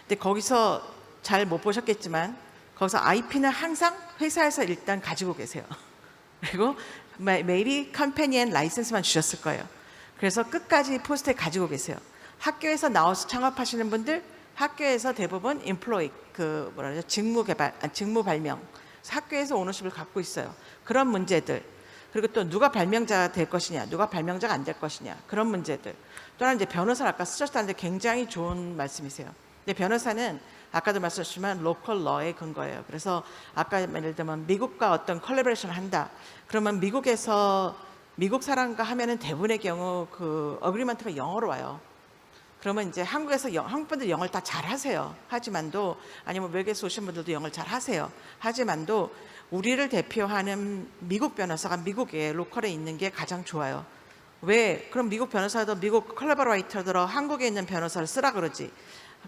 [SPEAKER 7] 근데 거기서 잘 못 보셨겠지만 거기서 IP는 항상 회사에서 일단 가지고 계세요. 그리고 maybe 컴퍼니엔 라이센스만 주셨을 거예요. 그래서 끝까지 포스트에 가지고 계세요. 학교에서 나와서 창업하시는 분들, 학교에서 대부분 employee, 그 뭐라 그러죠, 직무 발명, 학교에서 오너십을 갖고 있어요. 그런 문제들, 그리고 또 누가 발명자가 될 것이냐, 누가 발명자가 안 될 것이냐, 그런 문제들. 또한 이제 변호사를 아까 쓰셨다는데 굉장히 좋은 말씀이세요. 근데 변호사는 아까도 말씀하셨지만 로컬 러에 근거예요. 그래서 아까 예를 들면 미국과 어떤 콜라보레이션을 한다. 그러면 미국에서 미국 사람과 하면은 대부분의 경우 그 어그리먼트가 영어로 와요. 그러면 이제 한국에서 한국 분들 영어를 다 잘하세요. 하지만도, 아니면 외국에서 오신 분들도 영어를 잘하세요. 하지만도 우리를 대표하는 미국 변호사가 미국에 로컬에 있는 게 가장 좋아요. 왜? 그럼 미국 변호사도 미국 콜라보레이터들어 한국에 있는 변호사를 쓰라 그러지.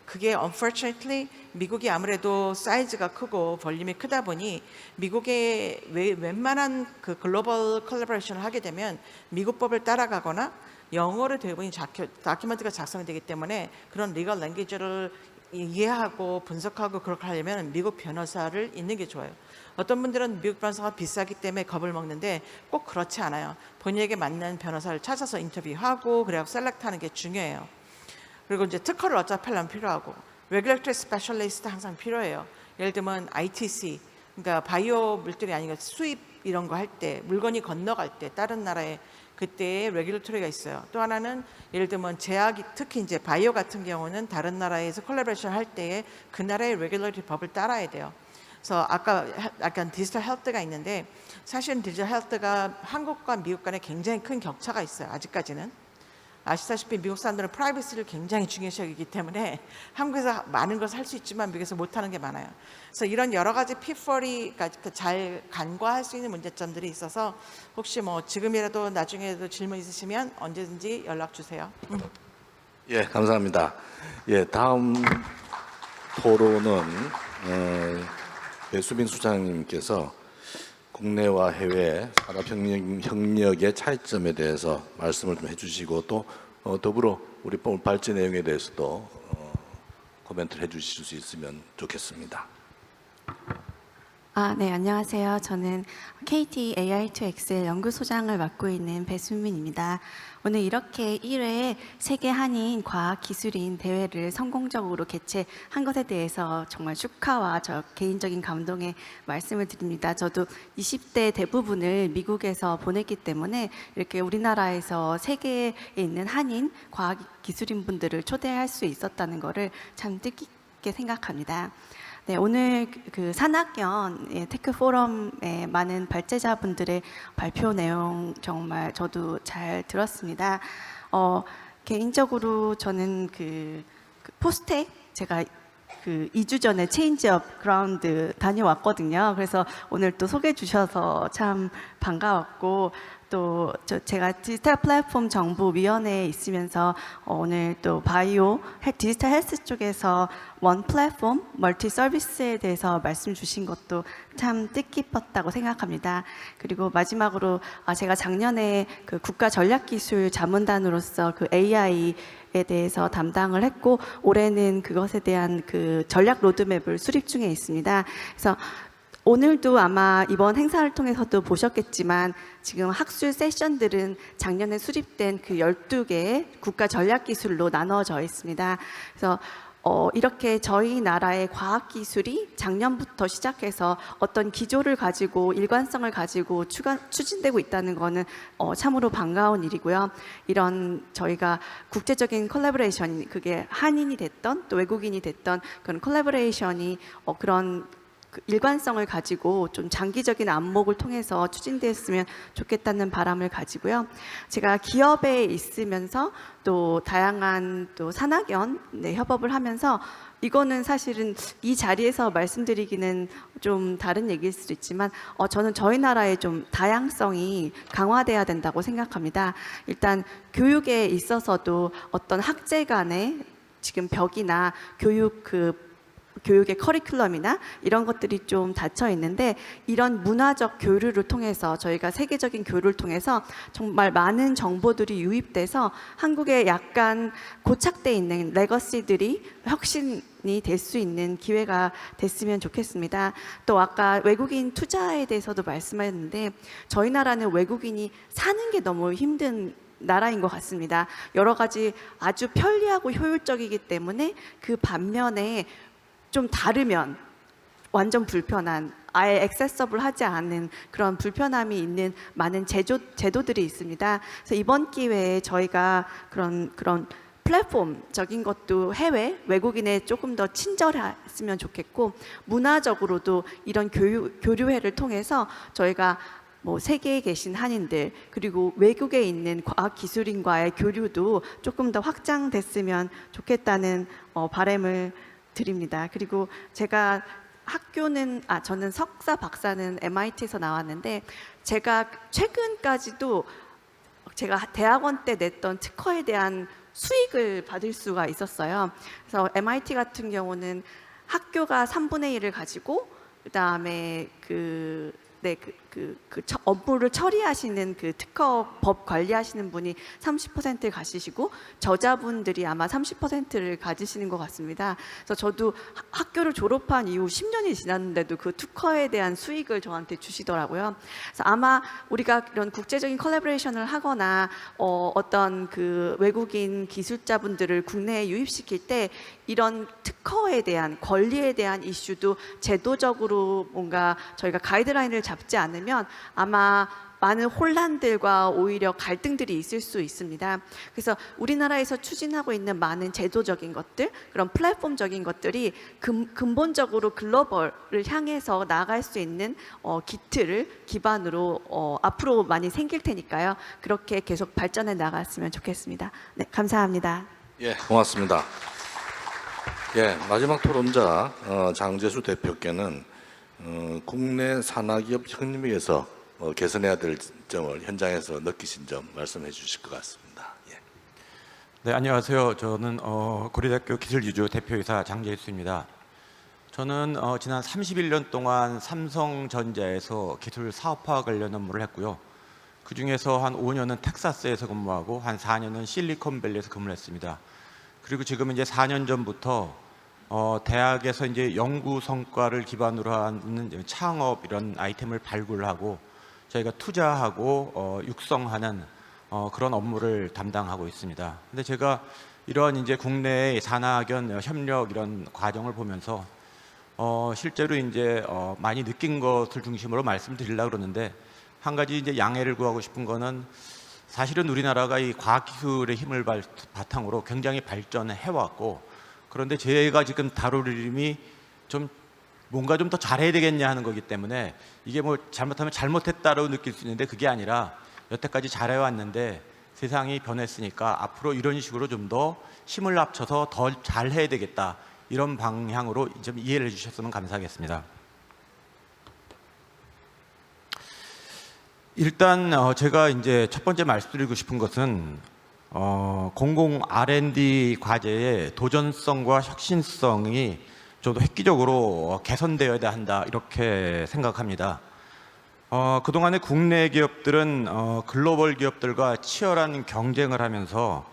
[SPEAKER 7] 그게 unfortunately 미국이 아무래도 사이즈가 크고 볼륨이 크다 보니 미국의 웬만한 그 글로벌 콜라보레이션을 하게 되면 미국 법을 따라가거나 영어로 대부분 다큐멘트가 작성되기 때문에 그런 리걸 랭귀지를 이해하고 분석하고 그렇게 하려면 미국 변호사를 있는 게 좋아요. 어떤 분들은 미국 변호사가 비싸기 때문에 겁을 먹는데 꼭 그렇지 않아요. 본인에게 맞는 변호사를 찾아서 인터뷰하고 그래야 셀렉트하는 게 중요해요. 그리고 이제 특허를 어차피 하려면 필요하고, 레귤레이터리 스페셜리스트 항상 필요해요. 예를 들면 ITC, 그러니까 바이오 물질이 아니고 수입 이런 거 할 때, 물건이 건너갈 때 다른 나라에 그때의 레귤레이터리가 있어요. 또 하나는 예를 들면 제약이, 특히 이제 바이오 같은 경우는 다른 나라에서 콜라보레이션 할 때에 그 나라의 레귤레이터리 법을 따라야 돼요. 그래서 아까 약간 디지털 헬스가 있는데, 사실은 디지털 헬스가 한국과 미국 간에 굉장히 큰 격차가 있어요. 아직까지는. 아시다시피 미국 사람들은 프라이버시를 굉장히 중요시 여기기 때문에 한국에서 많은 것을 할 수 있지만 미국에서 못하는 게 많아요. 그래서 이런 여러 가지 pitfall이 잘 간과할 수 있는 문제점들이 있어서 혹시 뭐 지금이라도 나중에도 질문 있으시면 언제든지 연락 주세요.
[SPEAKER 1] 예, 감사합니다. 예, 다음 토론은 배수빈 수장님께서 국내와 해외 산업협력의 차이점에 대해서 말씀을 좀 해주시고, 또 더불어 우리 발제 내용에 대해서도 코멘트를 해주실 수 있으면 좋겠습니다.
[SPEAKER 8] 네, 안녕하세요. 저는 KT AI2X의 연구소장을 맡고 있는 배수민입니다. 오늘 이렇게 1회 세계 한인 과학기술인 대회를 성공적으로 개최한 것에 대해서 정말 축하와 저 개인적인 감동의 말씀을 드립니다. 저도 20대 대부분을 미국에서 보냈기 때문에 이렇게 우리나라에서 세계에 있는 한인 과학기술인 분들을 초대할 수 있었다는 것을 참 뜻깊게 생각합니다. 네, 오늘 그 산학연 테크 포럼의 많은 발제자분들의 발표 내용 정말 저도 잘 들었습니다. 개인적으로 저는 그 포스텍 제가 그 2주 전에 체인지업 그라운드 다녀왔거든요. 그래서 오늘 또 소개해 주셔서 참 반가웠고, 또 제가 디지털 플랫폼 정보위원회에 있으면서 오늘 또 바이오 디지털 헬스 쪽에서 원 플랫폼 멀티 서비스에 대해서 말씀 주신 것도 참 뜻깊었다고 생각합니다. 그리고 마지막으로 제가 작년에 그 국가 전략기술 자문단으로서 그 AI에 대해서 담당을 했고, 올해는 그것에 대한 그 전략 로드맵을 수립 중에 있습니다. 그래서 오늘도 아마 이번 행사를 통해서도 보셨겠지만 지금 학술 세션들은 작년에 수립된 그 12개의 국가 전략 기술로 나눠져 있습니다. 그래서 이렇게 저희 나라의 과학기술이 작년부터 시작해서 어떤 기조를 가지고 일관성을 가지고 추진되고 있다는 것은 참으로 반가운 일이고요. 이런 저희가 국제적인 콜라보레이션, 그게 한인이 됐던 또 외국인이 됐던 그런 콜라보레이션이 그런 그 일관성을 가지고 좀 장기적인 안목을 통해서 추진됐으면 좋겠다는 바람을 가지고요. 제가 기업에 있으면서 또 다양한 또 산학연 협업을 하면서, 이거는 사실은 이 자리에서 말씀드리기는 좀 다른 얘기일 수도 있지만 저는 저희 나라의 좀 다양성이 강화돼야 된다고 생각합니다. 일단 교육에 있어서도 어떤 학제 간의 지금 벽이나 교육의 커리큘럼이나 이런 것들이 좀 닫혀 있는데, 이런 문화적 교류를 통해서 저희가 세계적인 교류를 통해서 정말 많은 정보들이 유입돼서 한국에 약간 고착돼 있는 레거시들이 혁신이 될 수 있는 기회가 됐으면 좋겠습니다. 또 아까 외국인 투자에 대해서도 말씀하셨는데, 저희 나라는 외국인이 사는 게 너무 힘든 나라인 것 같습니다. 여러 가지 아주 편리하고 효율적이기 때문에 그 반면에 좀 다르면 완전 불편한, 아예 액세서블하지 않은 그런 불편함이 있는 많은 제도들이 있습니다. 그래서 이번 기회에 저희가 그런 플랫폼적인 것도 외국인에 조금 더 친절했으면 좋겠고, 문화적으로도 이런 교류회를 통해서 저희가 뭐 세계에 계신 한인들 그리고 외국에 있는 과학기술인과의 교류도 조금 더 확장됐으면 좋겠다는 바람을 드립니다. 그리고 제가 저는 석사 박사는 MIT에서 나왔는데, 제가 최근까지도 제가 대학원 때 냈던 특허에 대한 수익을 받을 수가 있었어요. 그래서 MIT 같은 경우는 학교가 3분의 1을 가지고 그다음에 업무를 처리하시는 그 특허 법 관리하시는 분이 30%를 가지시고 저자분들이 아마 30%를 가지시는 것 같습니다. 그래서 저도 학교를 졸업한 이후 10년이 지났는데도 그 특허에 대한 수익을 저한테 주시더라고요. 그래서 아마 우리가 이런 국제적인 콜라보레이션을 하거나 어떤 그 외국인 기술자분들을 국내에 유입시킬 때 이런 특허에 대한 권리에 대한 이슈도 제도적으로 뭔가 저희가 가이드라인을 잡지 않으면 아마 많은 혼란들과 오히려 갈등들이 있을 수 있습니다. 그래서 우리나라에서 추진하고 있는 많은 제도적인 것들, 그런 플랫폼적인 것들이 근본적으로 글로벌을 향해서 나아갈 수 있는 기틀을 기반으로 앞으로 많이 생길 테니까요. 그렇게 계속 발전해 나갔으면 좋겠습니다. 네, 감사합니다.
[SPEAKER 1] 예, 고맙습니다. 예, 마지막 토론자 장재수 대표께는 국내 산학기업 협력에서 개선해야 될 점을 현장에서 느끼신 점 말씀해 주실 것 같습니다. 예.
[SPEAKER 9] 네, 안녕하세요. 저는 고려대학교 기술유주 대표이사 장재수입니다. 저는 지난 31년 동안 삼성전자에서 기술 사업화 관련 업무를 했고요. 그 중에서 한 5년은 텍사스에서 근무하고 한 4년은 실리콘밸리에서 근무를 했습니다. 그리고 지금은 이제 4년 전부터 대학에서 이제 연구 성과를 기반으로 하는 창업 이런 아이템을 발굴하고 저희가 투자하고 육성하는 그런 업무를 담당하고 있습니다. 근데 제가 이런 이제 국내의 산학연 협력 이런 과정을 보면서 실제로 이제 많이 느낀 것을 중심으로 말씀드리려고 그러는데, 한 가지 이제 양해를 구하고 싶은 거는, 사실은 우리나라가 이 과학기술의 힘을 바탕으로 굉장히 발전해 왔고, 그런데 제가 지금 다룰 이름이 좀 뭔가 좀 더 잘해야 되겠냐 하는 거기 때문에 이게 뭐 잘못하면 잘못했다고 느낄 수 있는데 그게 아니라 여태까지 잘해왔는데 세상이 변했으니까 앞으로 이런 식으로 좀 더 힘을 합쳐서 더 잘해야 되겠다. 이런 방향으로 좀 이해를 해주셨으면 감사하겠습니다. 일단 제가 이제 첫 번째 말씀드리고 싶은 것은 공공 R&D 과제의 도전성과 혁신성이 좀 더 획기적으로 개선되어야 한다 이렇게 생각합니다. 그동안에 국내 기업들은 글로벌 기업들과 치열한 경쟁을 하면서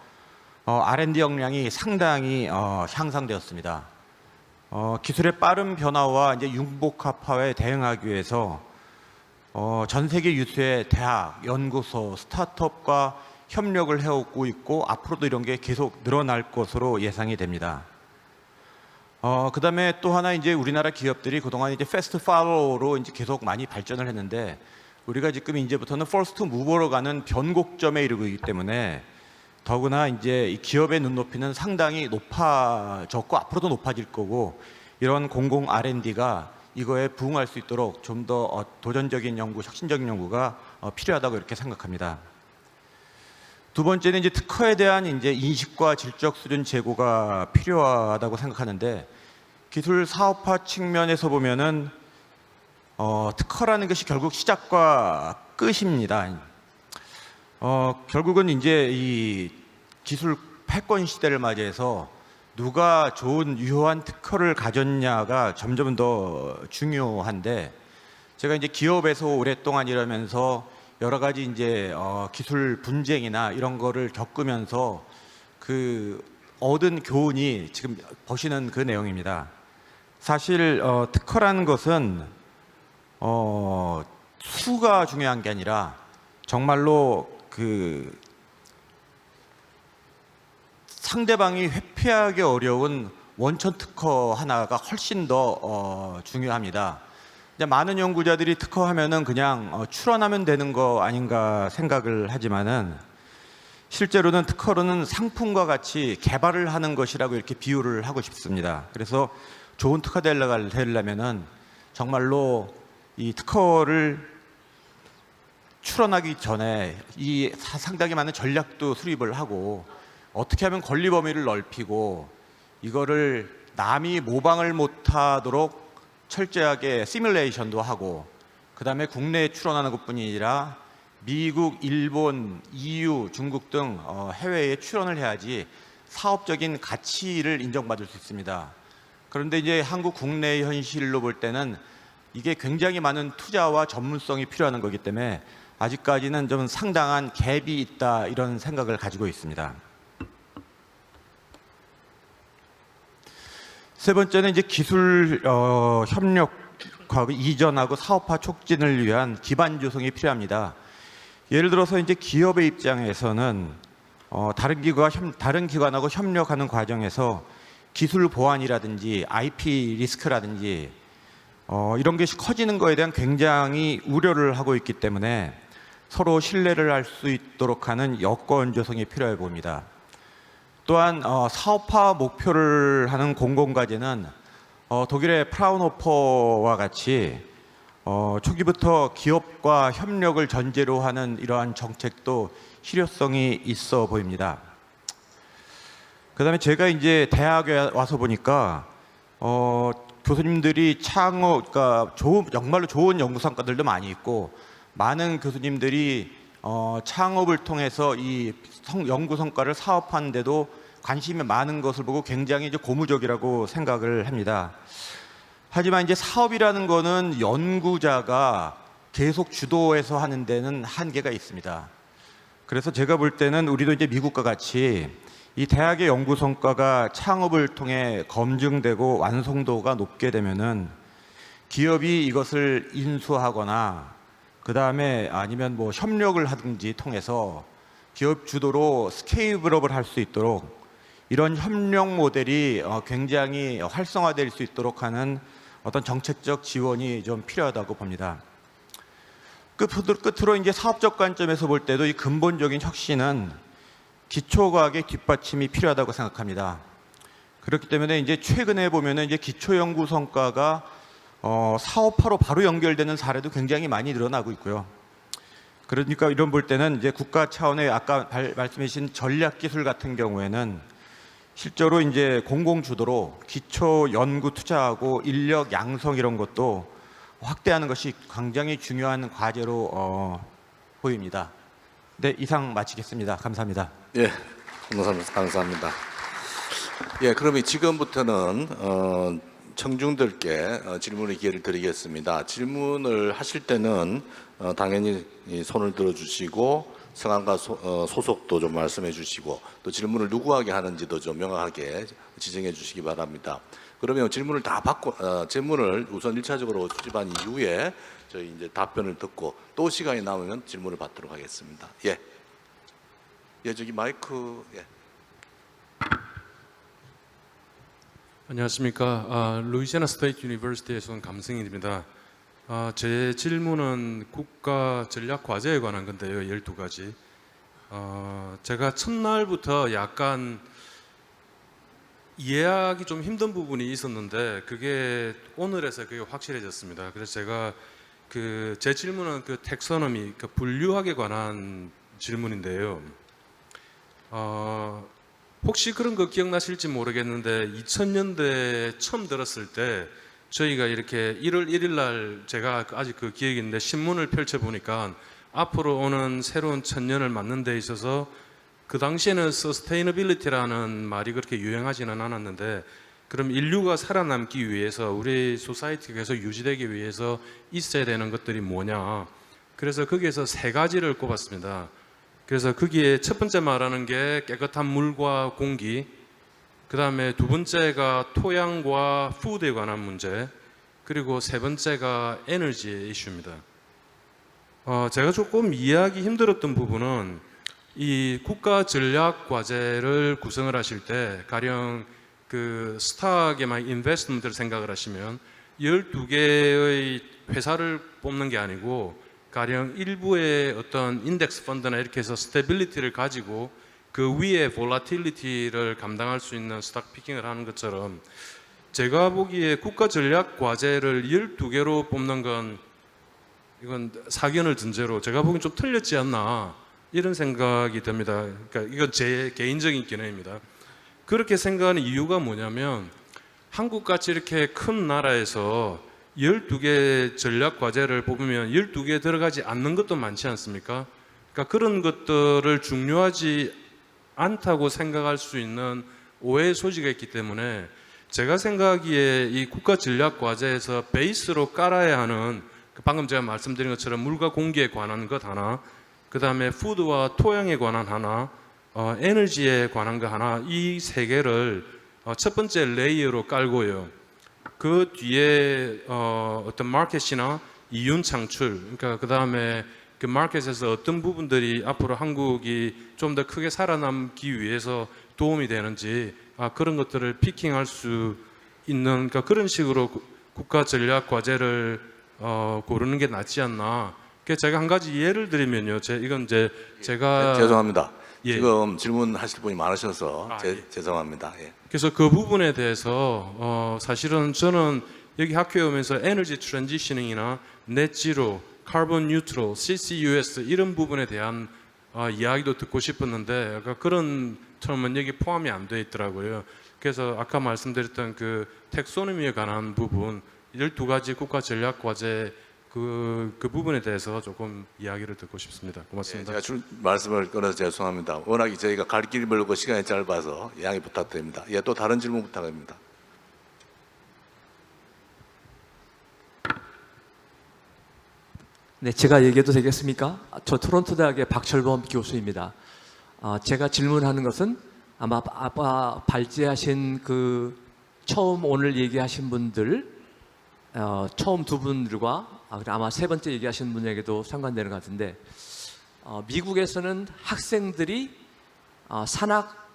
[SPEAKER 9] R&D 역량이 상당히 향상되었습니다. 기술의 빠른 변화와 이제 융복합화에 대응하기 위해서 전 세계 유수의 대학, 연구소, 스타트업과 협력을 해오고 있고 앞으로도 이런 게 계속 늘어날 것으로 예상이 됩니다. 그다음에 또 하나 이제 우리나라 기업들이 그동안 이제 패스트 팔로우로 이제 계속 많이 발전을 했는데 우리가 지금 이제부터는 퍼스트 무버로 가는 변곡점에 이르고 있기 때문에 더구나 이제 이 기업의 눈높이는 상당히 높아졌고 앞으로도 높아질 거고 이런 공공 R&D가 이거에 부응할 수 있도록 좀 더 도전적인 연구, 혁신적인 연구가 필요하다고 이렇게 생각합니다. 두 번째는 이제 특허에 대한 이제 인식과 질적 수준 제고가 필요하다고 생각하는데 기술 사업화 측면에서 보면은 특허라는 것이 결국 시작과 끝입니다. 결국은 이제 이 기술 패권 시대를 맞이해서 누가 좋은 유효한 특허를 가졌냐가 점점 더 중요한데 제가 이제 기업에서 오랫동안 일하면서 여러 가지 이제 기술 분쟁이나 이런 거를 겪으면서 그 얻은 교훈이 지금 보시는 그 내용입니다. 사실 특허라는 것은 수가 중요한 게 아니라 정말로 그 상대방이 회피하기 어려운 원천 특허 하나가 훨씬 더 중요합니다. 많은 연구자들이 특허하면은 그냥 출원하면 되는 거 아닌가 생각을 하지만은 실제로는 특허로는 상품과 같이 개발을 하는 것이라고 이렇게 비유를 하고 싶습니다. 그래서 좋은 특허 되려면은 정말로 이 특허를 출원하기 전에 이 상당히 많은 전략도 수립을 하고 어떻게 하면 권리 범위를 넓히고 이거를 남이 모방을 못하도록 철저하게 시뮬레이션도 하고 그다음에 국내에 출원하는 것뿐이 아니라 미국, 일본, EU, 중국 등 해외에 출원을 해야지 사업적인 가치를 인정받을 수 있습니다. 그런데 이제 한국 국내의 현실로 볼 때는 이게 굉장히 많은 투자와 전문성이 필요한 거기 때문에 아직까지는 좀 상당한 갭이 있다 이런 생각을 가지고 있습니다. 세 번째는 이제 기술 협력하고 이전하고 사업화 촉진을 위한 기반 조성이 필요합니다. 예를 들어서 이제 기업의 입장에서는 다른 기관하고 협력하는 과정에서 기술 보안이라든지 IP 리스크라든지 이런 것이 커지는 것에 대한 굉장히 우려를 하고 있기 때문에 서로 신뢰를 할 수 있도록 하는 여건 조성이 필요해 봅니다. 또한 사업화 목표를 하는 공공과제는 독일의 프라운호퍼와 같이 초기부터 기업과 협력을 전제로 하는 이러한 정책도 실효성이 있어 보입니다. 그다음에 제가 이제 대학에 와서 보니까 교수님들이 그러니까 정말로 좋은 연구 성과들도 많이 있고 많은 교수님들이 창업을 통해서 이 연구 성과를 사업하는데도 관심이 많은 것을 보고 굉장히 이제 고무적이라고 생각을 합니다. 하지만 이제 사업이라는 거는 연구자가 계속 주도해서 하는 데는 한계가 있습니다. 그래서 제가 볼 때는 우리도 이제 미국과 같이 이 대학의 연구 성과가 창업을 통해 검증되고 완성도가 높게 되면은 기업이 이것을 인수하거나 그 다음에 아니면 뭐 협력을 하든지 통해서 기업 주도로 스케일업을 할 수 있도록 이런 협력 모델이 굉장히 활성화될 수 있도록 하는 어떤 정책적 지원이 좀 필요하다고 봅니다. 끝으로 이제 사업적 관점에서 볼 때도 이 근본적인 혁신은 기초과학의 뒷받침이 필요하다고 생각합니다. 그렇기 때문에 이제 최근에 보면은 이제 기초연구 성과가 사업화로 바로 연결되는 사례도 굉장히 많이 늘어나고 있고요. 그러니까 이런 볼 때는 이제 국가 차원의 아까 말씀해 주신 전략 기술 같은 경우에는 실제로 이제 공공 주도로 기초 연구 투자하고 인력 양성 이런 것도 확대하는 것이 굉장히 중요한 과제로 보입니다. 네, 이상 마치겠습니다. 감사합니다.
[SPEAKER 1] 예, 감사합니다. 예, 그러면 지금부터는 청중들께 질문의 기회를 드리겠습니다. 질문을 하실 때는 당연히 손을 들어주시고 성함과 소속도 좀 말씀해 주시고 또 질문을 누구에게 하는지도 좀 명확하게 지정해 주시기 바랍니다. 그러면 질문을 다 받고 질문을 우선 1차적으로 수집한 이후에 저희 이제 답변을 듣고 또 시간이 남으면 질문을 받도록 하겠습니다. 예, 예 저기 마이크 예.
[SPEAKER 10] 안녕하십니까. 루이지애나 스테이트 유니버시티에서 온 감승일입니다. 제 질문은 국가 전략 과제에 관한 건데요. 12가지. 제가 첫날부터 약간 이해하기 좀 힘든 부분이 있었는데 그게 오늘에서 그게 확실해졌습니다. 그래서 제가 제 질문은 텍소노미, 분류학에 관한 질문인데요. 혹시 그런 거 기억나실지 모르겠는데 2000년대 처음 들었을 때 저희가 이렇게 1월 1일 날 제가 아직 그 기억이 있는데 신문을 펼쳐보니까 앞으로 오는 새로운 천년을 맞는 데 있어서 그 당시에는 서스테이너빌리티라는 말이 그렇게 유행하지는 않았는데 그럼 인류가 살아남기 위해서 우리 소사이티가 계속 유지되기 위해서 있어야 되는 것들이 뭐냐. 그래서 거기에서 3가지를 꼽았습니다. 그래서 거기에 첫 번째 말하는 게 깨끗한 물과 공기, 그 다음에 2번째가 토양과 푸드에 관한 문제, 그리고 3번째가 에너지의 이슈입니다. 제가 조금 이해하기 힘들었던 부분은 이 국가 전략 과제를 구성을 하실 때 가령 스탁에만 인베스트먼트를 생각을 하시면 12개의 회사를 뽑는 게 아니고 가령 일부의 어떤 인덱스 펀드나 이렇게 해서 스테빌리티를 가지고 그 위에 볼라틸리티를 감당할 수 있는 스탁 피킹을 하는 것처럼 제가 보기에 국가 전략 과제를 12개로 뽑는 건 이건 사견을 든 죄로 제가 보기엔 좀 틀렸지 않나 이런 생각이 듭니다. 그러니까 이건 제 개인적인 견해입니다. 그렇게 생각하는 이유가 뭐냐면 한국같이 이렇게 큰 나라에서 12개 전략 과제를 뽑으면 12개 들어가지 않는 것도 많지 않습니까? 그러니까 그런 것들을 중요하지 않다고 생각할 수 있는 오해의 소지가 있기 때문에 제가 생각하기에 이 국가 전략 과제에서 베이스로 깔아야 하는 방금 제가 말씀드린 것처럼 물과 공기에 관한 것 하나, 그 다음에 푸드와 토양에 관한 하나, 에너지에 관한 거 하나, 이 3개를 첫 번째 레이어로 깔고요. 그 뒤에 어떤 마켓이나 이윤 창출, 그러니까 그 다음에 그 마켓에서 어떤 부분들이 앞으로 한국이 좀 더 크게 살아남기 위해서 도움이 되는지 그런 것들을 피킹할 수 있는 그러니까 그런 식으로 국가 전략 과제를 고르는 게 낫지 않나. 그래서 제가 한 가지 예를 들면요. 이건 이제 제가
[SPEAKER 1] 죄송합니다.
[SPEAKER 10] 예.
[SPEAKER 1] 지금 질문하실 분이 많으셔서
[SPEAKER 10] 예.
[SPEAKER 1] 죄송합니다. 예.
[SPEAKER 10] 그래서 그 부분에 대해서 사실은 저는 여기 학교에 오면서 에너지 트랜지셔닝이나 넷지로, 카본 뉴트럴, CCUS 이런 부분에 대한 이야기도 듣고 싶었는데 그런 term은 여기 포함이 안 돼 있더라고요. 그래서 아까 말씀드렸던 그 텍소노미에 관한 부분 12가지 국가 전략 과제 그 부분에 대해서 조금 이야기를 듣고 싶습니다. 고맙습니다.
[SPEAKER 1] 예, 제가 말씀을 끊어서 죄송합니다. 워낙 저희가 갈 길이 멀고 시간이 짧아서 양해 부탁드립니다. 예, 또 다른 질문 부탁합니다.
[SPEAKER 11] 네, 제가 얘기해도 되겠습니까? 저 토론토 대학의 박철범 교수입니다. 제가 질문하는 것은 아마 발제하신 처음 오늘 얘기하신 분들, 처음 2분들과 아마 3번째 얘기하신 분에게도 상관되는 것 같은데, 미국에서는 학생들이 산학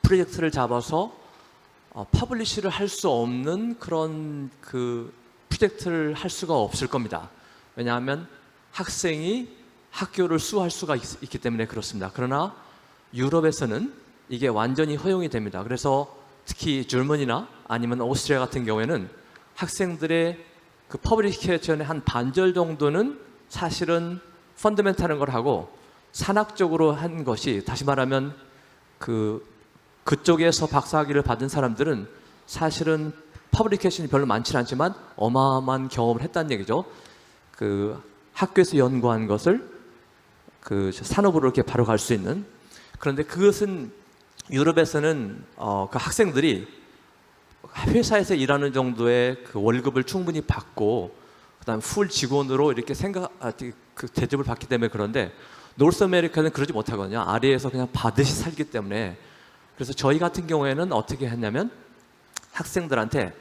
[SPEAKER 11] 프로젝트를 잡아서 퍼블리시를 할 수 없는 그런 프로젝트를 할 수가 없을 겁니다. 왜냐하면 학생이 학교를 수호할 수가 있기 때문에 그렇습니다. 그러나 유럽에서는 이게 완전히 허용이 됩니다. 그래서 특히 germany나 아니면 오스트리아 같은 경우에는 학생들의 그 퍼블리케이션의 한 반절 정도는 사실은 펀더멘탈한 걸 하고 산학적으로 한 것이, 다시 말하면 그쪽에서 박사학위를 받은 사람들은 사실은 퍼블리케이션이 별로 많지는 않지만 어마어마한 경험을 했다는 얘기죠. 그 학교에서 연구한 것을 그 산업으로 이렇게 바로 갈 수 있는. 그런데 그것은 유럽에서는 그 학생들이 회사에서 일하는 정도의 그 월급을 충분히 받고 그다음 풀 직원으로 이렇게 그 대접을 받기 때문에. 그런데 노스 아메리카는 그러지 못하거든요. 아래에서 그냥 받으시 살기 때문에. 그래서 저희 같은 경우에는 어떻게 했냐면 학생들한테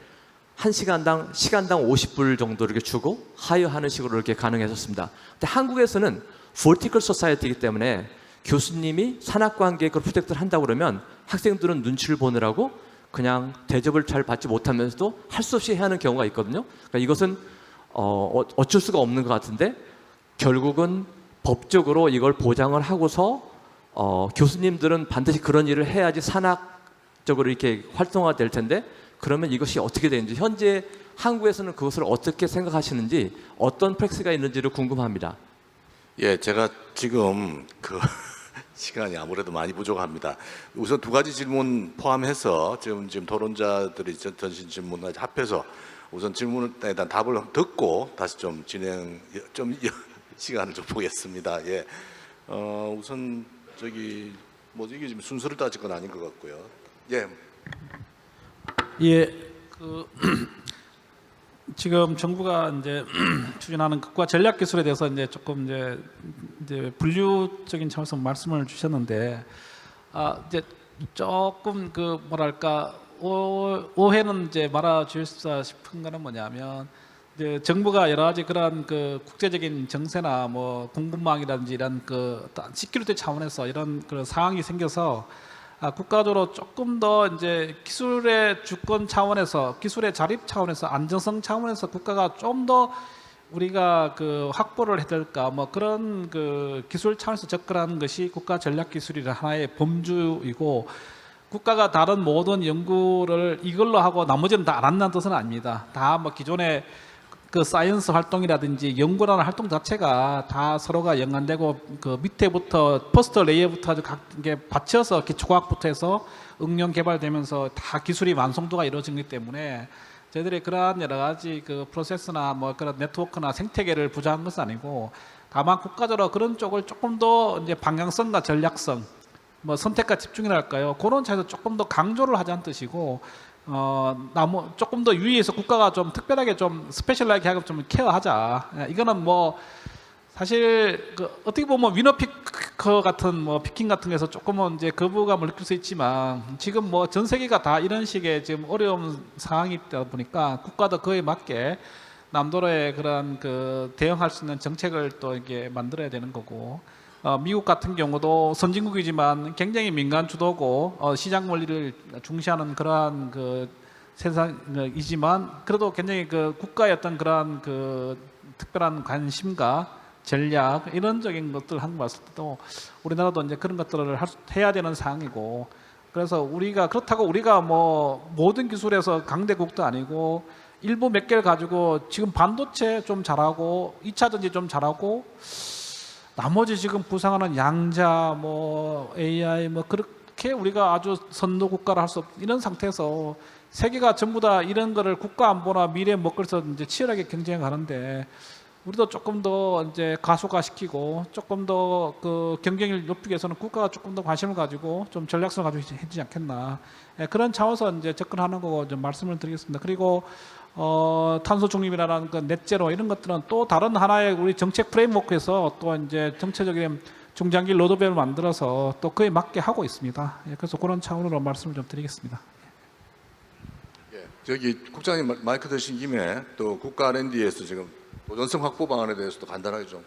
[SPEAKER 11] 한 시간당 50불 정도 이렇게 주고 하여하는 식으로 이렇게 가능했었습니다. 근데 한국에서는 vertical society이기 때문에 교수님이 산학관계에 그 프로젝트를 한다고 그러면 학생들은 눈치를 보느라고 그냥 대접을 잘 받지 못하면서도 할 수 없이 해야 하는 경우가 있거든요. 그러니까 이것은 어쩔 수가 없는 것 같은데, 결국은 법적으로 이걸 보장을 하고서 교수님들은 반드시 그런 일을 해야지 산학적으로 이렇게 활동화가 될 텐데, 그러면 이것이 어떻게 되는지, 현재 한국에서는 그것을 어떻게 생각하시는지, 어떤 프랙스가 있는지를 궁금합니다.
[SPEAKER 1] 예, 제가 지금 시간이 아무래도 많이 부족합니다. 우선 두 가지 질문 포함해서 지금 토론자들이 던진 질문을 합해서 우선 질문에 대한 답을 듣고 다시 좀 시간을 좀 보겠습니다. 예, 우선 이게 지금 순서를 따질 건 아닌 것 같고요. 예.
[SPEAKER 5] 예, 지금 정부가 이제 추진하는 국가 전략 기술에 대해서 이제 조금 이제 분류적인 차원에서 말씀을 주셨는데, 이제 조금 뭐랄까 오해는 이제 말아 주실까 싶은 거는 뭐냐면, 이제 정부가 여러 가지 그런 국제적인 정세나 뭐 공급망이라든지 이런 시큐리티 차원에서 이런 그런 상황이 생겨서 국가적으로 조금 더 이제 기술의 주권 차원에서, 기술의 자립 차원에서, 안정성 차원에서 국가가 좀 더 우리가 확보를 해야 될까, 뭐 그런 기술 차원에서 접근하는 것이 국가 전략 기술이라는 하나의 범주이고, 국가가 다른 모든 연구를 이걸로 하고 나머지는 다 안 한다는 뜻은 아닙니다. 다 뭐 기존의 사이언스 활동이라든지 연구라는 활동 자체가 다 서로가 연관되고, 밑에부터 퍼스트 레이어부터 아주 각게 받쳐서 기초과학부터 해서 응용 개발되면서 다 기술이 완성도가 이루어진 거기 때문에 저희들이 그러한 여러 가지 프로세스나 뭐 그런 네트워크나 생태계를 부자한 것은 아니고, 다만 국가적으로 그런 쪽을 조금 더 이제 방향성과 전략성, 뭐 선택과 집중이랄까요, 그런 차에서 조금 더 강조를 하자는 뜻이고, 조금 더 유의해서 국가가 좀 특별하게 좀 스페셜하게 하고 좀 케어하자. 이거는 뭐 사실 어떻게 보면 위너피커 같은 뭐 피킹 같은 데서 조금은 이제 거부감을 느낄 수 있지만, 지금 뭐 전 세계가 다 이런 식의 지금 어려운 상황이다 보니까 국가도 그에 맞게 남도로의 그런 대응할 수 있는 정책을 또 이렇게 만들어야 되는 거고, 미국 같은 경우도 선진국이지만 굉장히 민간 주도고 시장 원리를 중시하는 그러한 세상이지만, 그래도 굉장히 국가의 어떤 그러한 특별한 관심과 전략 이런적인 것들 한국 봤을 때도 우리나라도 이제 그런 것들을 해야 되는 상황이고, 그래서 그렇다고 우리가 뭐 모든 기술에서 강대국도 아니고 일부 몇 개를 가지고 지금 반도체 좀 잘하고 2차 전지 좀 잘하고, 나머지 지금 부상하는 양자, 뭐 AI, 뭐 그렇게 우리가 아주 선도 국가를 할 수 없는 이런 상태에서 세계가 전부 다 이런 거를 국가 안보나 미래 먹거리에서 이제 치열하게 경쟁해 가는데, 우리도 조금 더 이제 가속화시키고 조금 더 경쟁력을 높이기 위해서는 국가가 조금 더 관심을 가지고 좀 전략성을 가지고 해주지 않겠나, 그런 차원에서 이제 접근하는 거고 좀 말씀을 드리겠습니다. 그리고 탄소 중립이라는 넷제로 이런 것들은 또 다른 하나의 우리 정책 프레임워크에서 또 이제 정책적인 중장기 로드맵을 만들어서 또 그에 맞게 하고 있습니다. 그래서 그런 차원으로 말씀을 좀 드리겠습니다.
[SPEAKER 1] 예, 국장님 마이크 드신 김에 또 국가 R&D에서 지금 도전성 확보 방안에 대해서도 간단하게 좀.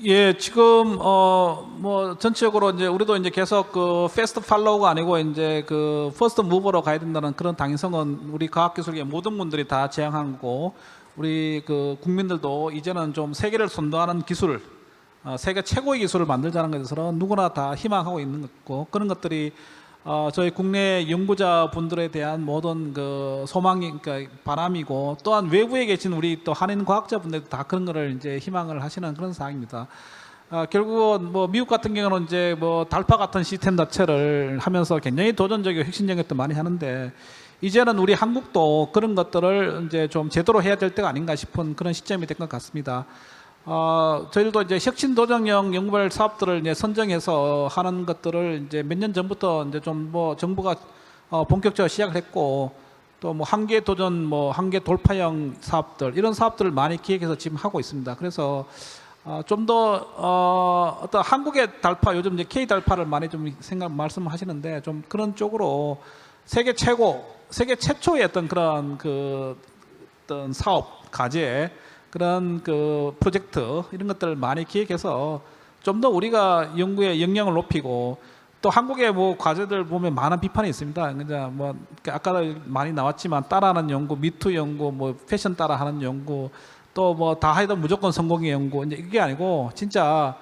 [SPEAKER 5] 예, 지금 뭐 전체적으로 이제 우리도 이제 계속 패스트 팔로우가 아니고 이제 퍼스트 무버로 가야 된다는 그런 당위성은 우리 과학기술계 모든 분들이 다 지향한 거고, 우리 국민들도 이제는 좀 세계를 선도하는 기술, 세계 최고의 기술을 만들자는 것에서는 누구나 다 희망하고 있는 거고, 그런 것들이 저희 국내 연구자분들에 대한 모든 그 소망이, 그러니까 바람이고, 또한 외부에 계신 우리 또 한인 과학자분들도 다 그런 거를 이제 희망을 하시는 그런 사항입니다. 결국은 뭐 미국 같은 경우는 이제 뭐 달파 같은 시스템 자체를 하면서 굉장히 도전적이고 혁신적인 것도 많이 하는데, 이제는 우리 한국도 그런 것들을 이제 좀 제대로 해야 될 때가 아닌가 싶은 그런 시점이 된 것 같습니다. 저희들도 이제 혁신 도전형 연구발 사업들을 이제 선정해서 하는 것들을 이제 몇 년 전부터 이제 좀 뭐 정부가 본격적으로 시작을 했고, 또 뭐 한계 도전, 뭐 한계 돌파형 사업들, 이런 사업들을 많이 기획해서 지금 하고 있습니다. 그래서 좀 더 어떤 한국의 달파, 요즘 이제 K 달파를 많이 좀 말씀하시는데, 좀 그런 쪽으로 세계 최초의 어떤 그런 그 어떤 사업 과제, 그런 그 프로젝트, 이런 것들을 많이 기획해서 좀 더 우리가 연구의 역량을 높이고, 또 한국의 뭐 과제들 보면 많은 비판이 있습니다. 그냥 뭐 아까도 많이 나왔지만 따라하는 연구, 미투 연구, 뭐 패션 따라하는 연구, 또 뭐 다 해도 무조건 성공의 연구, 이제 이게 아니고 진짜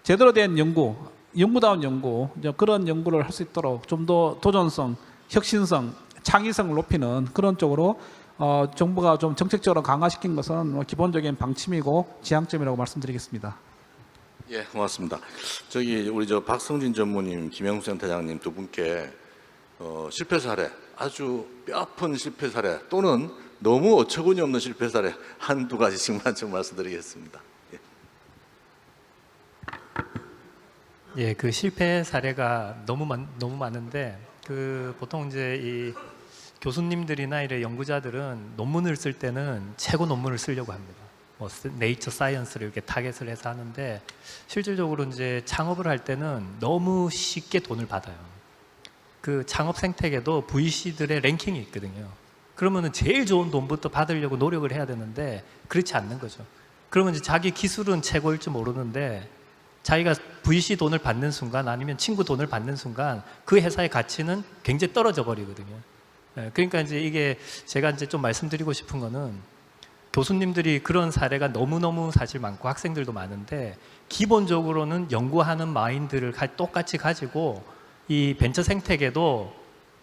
[SPEAKER 5] 제대로 된 연구다운 연구, 이제 그런 연구를 할 수 있도록 좀 더 도전성, 혁신성, 창의성을 높이는 그런 쪽으로 정부가 좀 정책적으로 강화시킨 것은 뭐 기본적인 방침이고 지향점이라고 말씀드리겠습니다.
[SPEAKER 1] 예, 고맙습니다. 우리 박성진 전무님, 김영수 센터장님 두 분께 실패 사례, 아주 뼈아픈 실패 사례 또는 너무 어처구니 없는 실패 사례 한두 가지씩만 좀 말씀드리겠습니다.
[SPEAKER 3] 예, 그 실패 사례가 너무 많은데, 그 보통 이제 이 교수님들이나 이런 연구자들은 논문을 쓸 때는 최고 논문을 쓰려고 합니다. 뭐 네이처 사이언스를 이렇게 타겟을 해서 하는데, 실질적으로 이제 창업을 할 때는 너무 쉽게 돈을 받아요. 그 창업 생태계도 VC들의 랭킹이 있거든요. 그러면은 제일 좋은 돈부터 받으려고 노력을 해야 되는데 그렇지 않는 거죠. 그러면 이제 자기 기술은 최고일 줄 모르는데, 자기가 VC 돈을 받는 순간, 아니면 친구 돈을 받는 순간 그 회사의 가치는 굉장히 떨어져 버리거든요. 그러니까 이제 이게 제가 이제 좀 말씀드리고 싶은 거는, 교수님들이 그런 사례가 너무너무 사실 많고 학생들도 많은데, 기본적으로는 연구하는 마인드를 똑같이 가지고 이 벤처 생태계도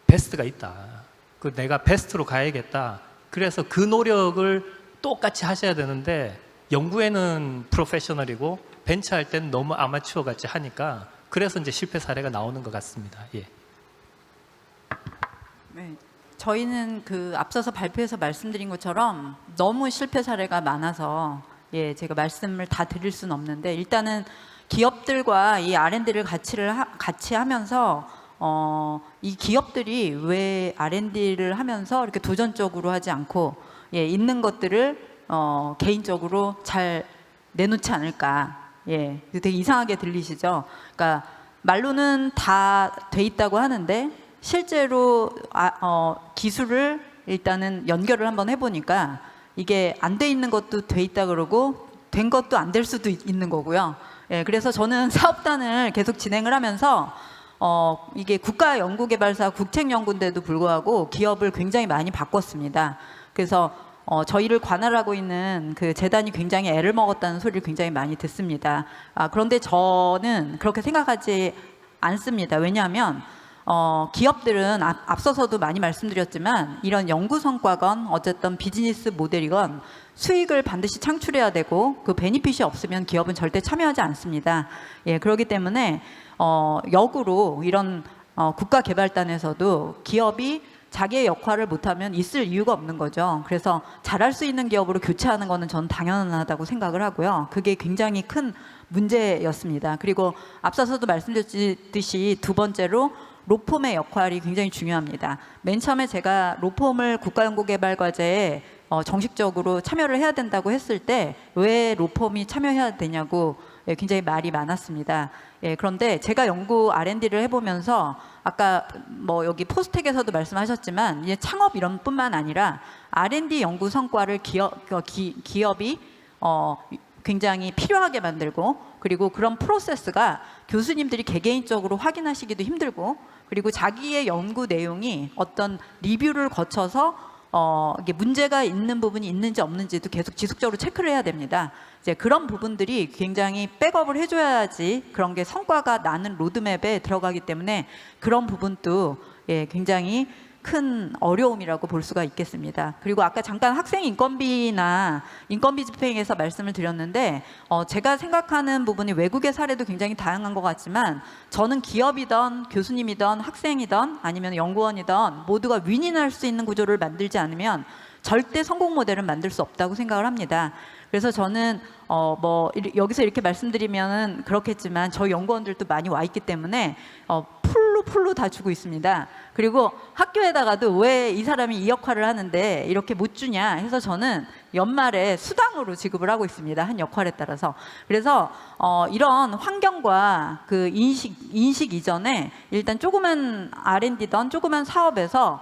[SPEAKER 3] 베스트가 있다. 그 내가 베스트로 가야겠다. 그래서 그 노력을 똑같이 하셔야 되는데, 연구에는 프로페셔널이고 벤처할 때는 너무 아마추어 같이 하니까, 그래서 이제 실패 사례가 나오는 것 같습니다. 예.
[SPEAKER 4] 네. 저희는 그 앞서서 발표에서 말씀드린 것처럼 너무 실패 사례가 많아서 제가 말씀을 다 드릴 수는 없는데, 일단은 기업들과 이 R&D를 같이 하면서 이 기업들이 왜 R&D를 하면서 이렇게 도전적으로 하지 않고 있는 것들을 개인적으로 잘 내놓지 않을까. 되게 이상하게 들리시죠? 그러니까 말로는 다 돼 있다고 하는데, 실제로 기술을 일단은 연결을 한번 해보니까 이게 안 돼 있는 것도 돼 있다 그러고 된 것도 안 될 수도 있는 거고요. 그래서 저는 사업단을 계속 진행을 하면서 이게 국가연구개발사 국책연구인데도 불구하고 기업을 굉장히 많이 바꿨습니다. 그래서 저희를 관할하고 있는 그 재단이 굉장히 애를 먹었다는 소리를 굉장히 많이 듣습니다. 그런데 저는 그렇게 생각하지 않습니다. 왜냐하면 기업들은 앞서서도 많이 말씀드렸지만, 이런 연구 성과건 어쨌든 비즈니스 모델이건 수익을 반드시 창출해야 되고, 그 베니핏이 없으면 기업은 절대 참여하지 않습니다. 그렇기 때문에 역으로 이런 국가개발단에서도 기업이 자기의 역할을 못하면 있을 이유가 없는 거죠. 그래서 잘할 수 있는 기업으로 교체하는 거는 저는 당연하다고 생각을 하고요. 그게 굉장히 큰 문제였습니다. 그리고 앞서서도 말씀드렸듯이 두 번째로 로펌의 역할이 굉장히 중요합니다. 맨 처음에 제가 로펌을 국가연구개발과제에 정식적으로 참여를 해야 된다고 했을 때 왜 로펌이 참여해야 되냐고 굉장히 말이 많았습니다. 그런데 제가 연구 R&D를 해보면서, 아까 뭐 여기 포스텍에서도 말씀하셨지만, 이제 창업 이런 뿐만 아니라 R&D 연구 성과를 기업이 굉장히 필요하게 만들고, 그리고 그런 프로세스가 교수님들이 개개인적으로 확인하시기도 힘들고, 그리고 자기의 연구 내용이 어떤 리뷰를 거쳐서 이게 문제가 있는 부분이 있는지 없는지도 계속 지속적으로 체크를 해야 됩니다. 이제 그런 부분들이 굉장히 백업을 해줘야지 그런 게 성과가 나는 로드맵에 들어가기 때문에 그런 부분도 굉장히 큰 어려움이라고 볼 수가 있겠습니다. 그리고 아까 잠깐 학생 인건비나 인건비 집행에서 말씀을 드렸는데 제가 생각하는 부분이 외국의 사례도 굉장히 다양한 것 같지만 저는 기업이든 교수님이든 학생이든 아니면 연구원이든 모두가 윈윈할 수 있는 구조를 만들지 않으면 절대 성공 모델은 만들 수 없다고 생각을 합니다. 그래서 저는 여기서 이렇게 말씀드리면은 그렇겠지만 저희 연구원들도 많이 와 있기 때문에 풀로 다 주고 있습니다. 그리고 학교에다가도 왜 이 사람이 이 역할을 하는데 이렇게 못 주냐 해서 저는 연말에 수당으로 지급을 하고 있습니다. 한 역할에 따라서. 그래서 이런 환경과 그 인식 이전에 일단 조그만 R&D든 조그만 사업에서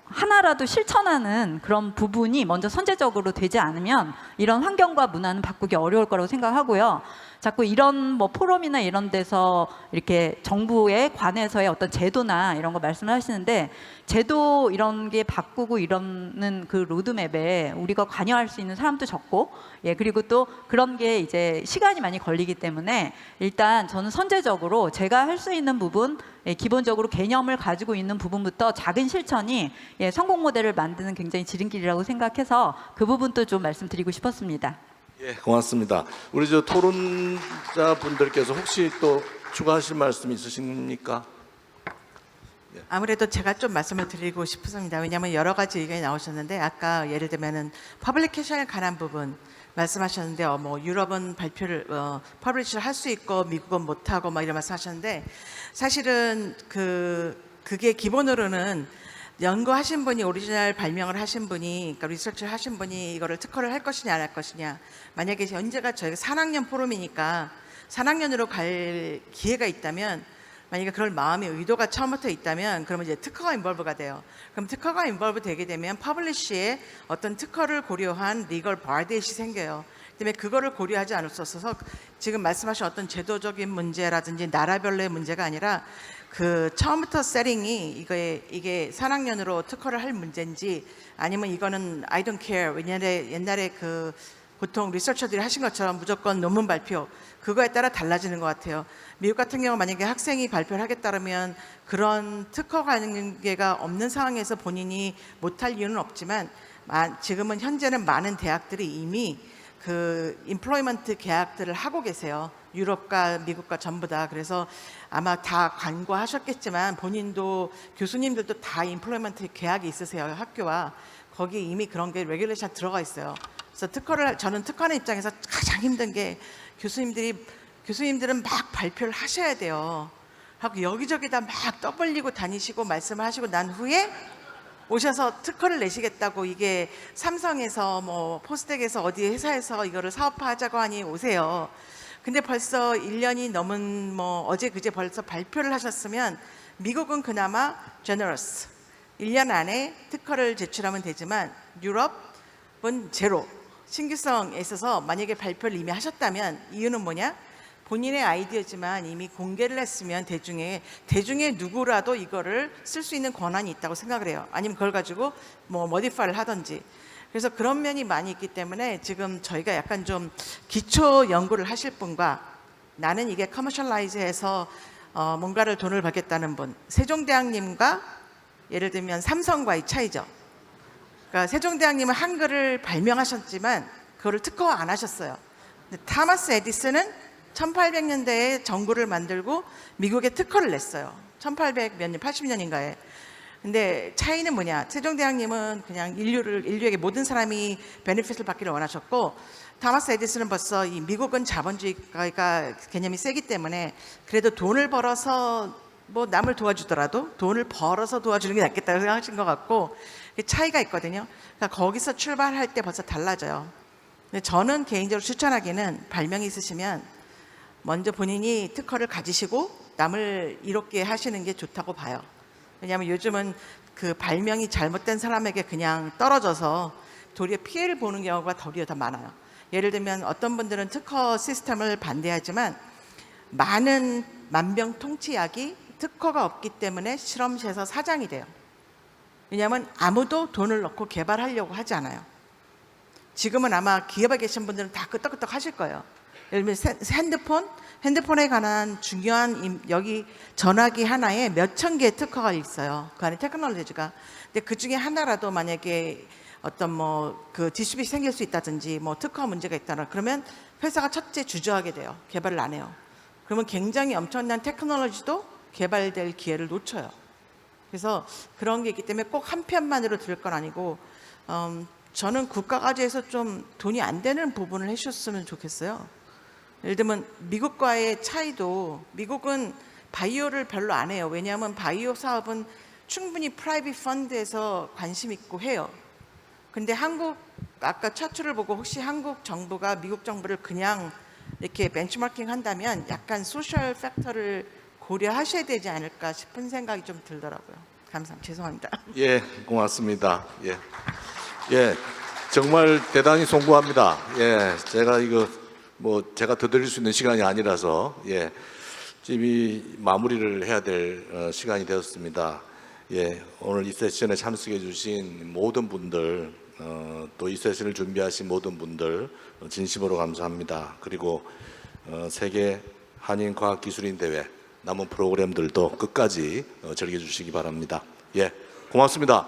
[SPEAKER 4] 하나라도 실천하는 그런 부분이 먼저 선제적으로 되지 않으면 이런 환경과 문화는 바꾸기 어려울 거라고 생각하고요. 자꾸 이런 포럼이나 이런 데서 이렇게 정부에 관해서의 어떤 제도나 이런 거 말씀을 하시는데 제도 이런 게 바꾸고 이러는 그 로드맵에 우리가 관여할 수 있는 사람도 적고 그리고 또 그런 게 이제 시간이 많이 걸리기 때문에 일단 저는 선제적으로 제가 할 수 있는 부분 기본적으로 개념을 가지고 있는 부분부터 작은 실천이 성공 모델을 만드는 굉장히 지름길이라고 생각해서 그 부분도 좀 말씀드리고 싶었습니다.
[SPEAKER 1] 고맙습니다. 우리 토론자 분들께서 혹시 또 추가하실 말씀 있으십니까?
[SPEAKER 7] 아무래도 제가 좀 말씀을 드리고 싶습니다. 왜냐하면 여러 가지 의견이 나오셨는데 아까 예를 들면은 퍼블리케이션에 관한 부분 말씀하셨는데 유럽은 발표를 퍼블리시를 할 수 있고 미국은 못하고 이런 말씀하셨는데 사실은 그게 기본으로는 연구하신 분이 오리지널 발명을 하신 분이 그러니까 리서치를 하신 분이 이거를 특허를 할 것이냐 안 할 것이냐 만약에 현재가 저희가 산학년 포럼이니까 산학년으로 갈 기회가 있다면 만약에 그럴 마음의 의도가 처음부터 있다면 그러면 이제 특허가 인볼브가 돼요. 그럼 특허가 인볼브 되게 되면 퍼블리시에 어떤 특허를 고려한 리걸 바디에이 생겨요. 때문에 그거를 고려하지 않을 수 없어서 지금 말씀하신 어떤 제도적인 문제라든지 나라별로의 문제가 아니라 그 처음부터 세팅이 이게 산학년으로 특허를 할 문제인지 아니면 이거는 I don't care 옛날에 그 보통 리서처들이 하신 것처럼 무조건 논문 발표 그거에 따라 달라지는 것 같아요. 미국 같은 경우 만약에 학생이 발표를 하겠다면 그런 특허 관계가 없는 상황에서 본인이 못할 이유는 없지만 지금은 현재는 많은 대학들이 이미 그 임플로이먼트 계약들을 하고 계세요. 유럽과 미국과 전부 다. 그래서 아마 다 간과하셨겠지만 본인도 교수님들도 다 임플로이먼트 계약이 있으세요. 학교와. 거기 이미 그런 게 레귤레이션 들어가 있어요. 그래서 저는 특허하는 입장에서 가장 힘든 게 교수님들은 막 발표를 하셔야 돼요. 하고 여기저기다 막 떠벌리고 다니시고 말씀을 하시고 난 후에 오셔서 특허를 내시겠다고 이게 삼성에서 포스텍에서 어디 회사에서 이거를 사업화하자고 하니 오세요. 근데 벌써 1년이 넘은 어제 그제 벌써 발표를 하셨으면 미국은 그나마 generous 1년 안에 특허를 제출하면 되지만 유럽은 제로 신규성에 있어서 만약에 발표를 이미 하셨다면 이유는 뭐냐? 본인의 아이디어지만 이미 공개를 했으면 대중에 누구라도 이거를 쓸 수 있는 권한이 있다고 생각을 해요. 아니면 그걸 가지고 모디파이를 하든지. 그래서 그런 면이 많이 있기 때문에 지금 저희가 약간 좀 기초 연구를 하실 분과 나는 이게 커머셜라이즈해서 뭔가를 돈을 받겠다는 분, 세종대왕님과 예를 들면 삼성과의 차이죠. 그러니까 세종대왕님은 한글을 발명하셨지만 그거를 특허 안 하셨어요. 근데 타마스 에디슨은 1800년대에 전구를 만들고 미국에 특허를 냈어요. 80년인가에. 근데 차이는 뭐냐? 세종대왕님은 그냥 인류에게 모든 사람이 베네핏을 받기를 원하셨고 타마스 에디슨은 벌써 이 미국은 자본주의가 개념이 세기 때문에 그래도 돈을 벌어서 남을 도와주더라도 돈을 벌어서 도와주는 게 낫겠다고 생각하신 것 같고 차이가 있거든요. 그러니까 거기서 출발할 때 벌써 달라져요. 근데 저는 개인적으로 추천하기는 발명이 있으시면 먼저 본인이 특허를 가지시고 남을 이롭게 하시는 게 좋다고 봐요. 왜냐하면 요즘은 그 발명이 잘못된 사람에게 그냥 떨어져서 도리어 피해를 보는 경우가 도리어 더 많아요. 예를 들면 어떤 분들은 특허 시스템을 반대하지만 많은 만병통치약이 특허가 없기 때문에 실험실에서 사장이 돼요. 왜냐하면 아무도 돈을 넣고 개발하려고 하지 않아요. 지금은 아마 기업에 계신 분들은 다 끄떡끄떡 하실 거예요. 예를 들면 핸드폰에 관한 중요한 여기 전화기 하나에 몇천 개의 특허가 있어요. 그 안에 테크놀로지가. 근데 그 중에 하나라도 만약에 어떤 뭐 그 디스퓨트가 생길 수 있다든지 뭐 특허 문제가 있다라 그러면 회사가 첫째 주저하게 돼요. 개발을 안 해요. 그러면 굉장히 엄청난 테크놀로지도 개발될 기회를 놓쳐요. 그래서 그런 게 있기 때문에 꼭 한 편만으로 들을 건 아니고 저는 국가 과제에서 좀 돈이 안 되는 부분을 해주셨으면 좋겠어요. 예를 들면 미국과의 차이도 미국은 바이오를 별로 안 해요. 왜냐하면 바이오 사업은 충분히 프라이빗 펀드에서 관심 있고 해요. 근데 한국 아까 차트를 보고 혹시 한국 정부가 미국 정부를 그냥 이렇게 벤치마킹 한다면 약간 소셜 팩터를 고려하셔야 되지 않을까 싶은 생각이 좀 들더라고요. 감사합니다. 죄송합니다.
[SPEAKER 1] 예, 고맙습니다. 예, 예, 정말 대단히 송구합니다. 예, 제가 이거 뭐 제가 더 드릴 수 있는 시간이 아니라서 예, 지금 이 마무리를 해야 될 시간이 되었습니다. 예, 오늘 이 세션에 참석해 주신 모든 분들 또 이 세션을 준비하신 모든 분들 진심으로 감사합니다. 그리고 세계 한인 과학기술인 대회 남은 프로그램들도 끝까지 즐겨주시기 바랍니다. 예, 고맙습니다.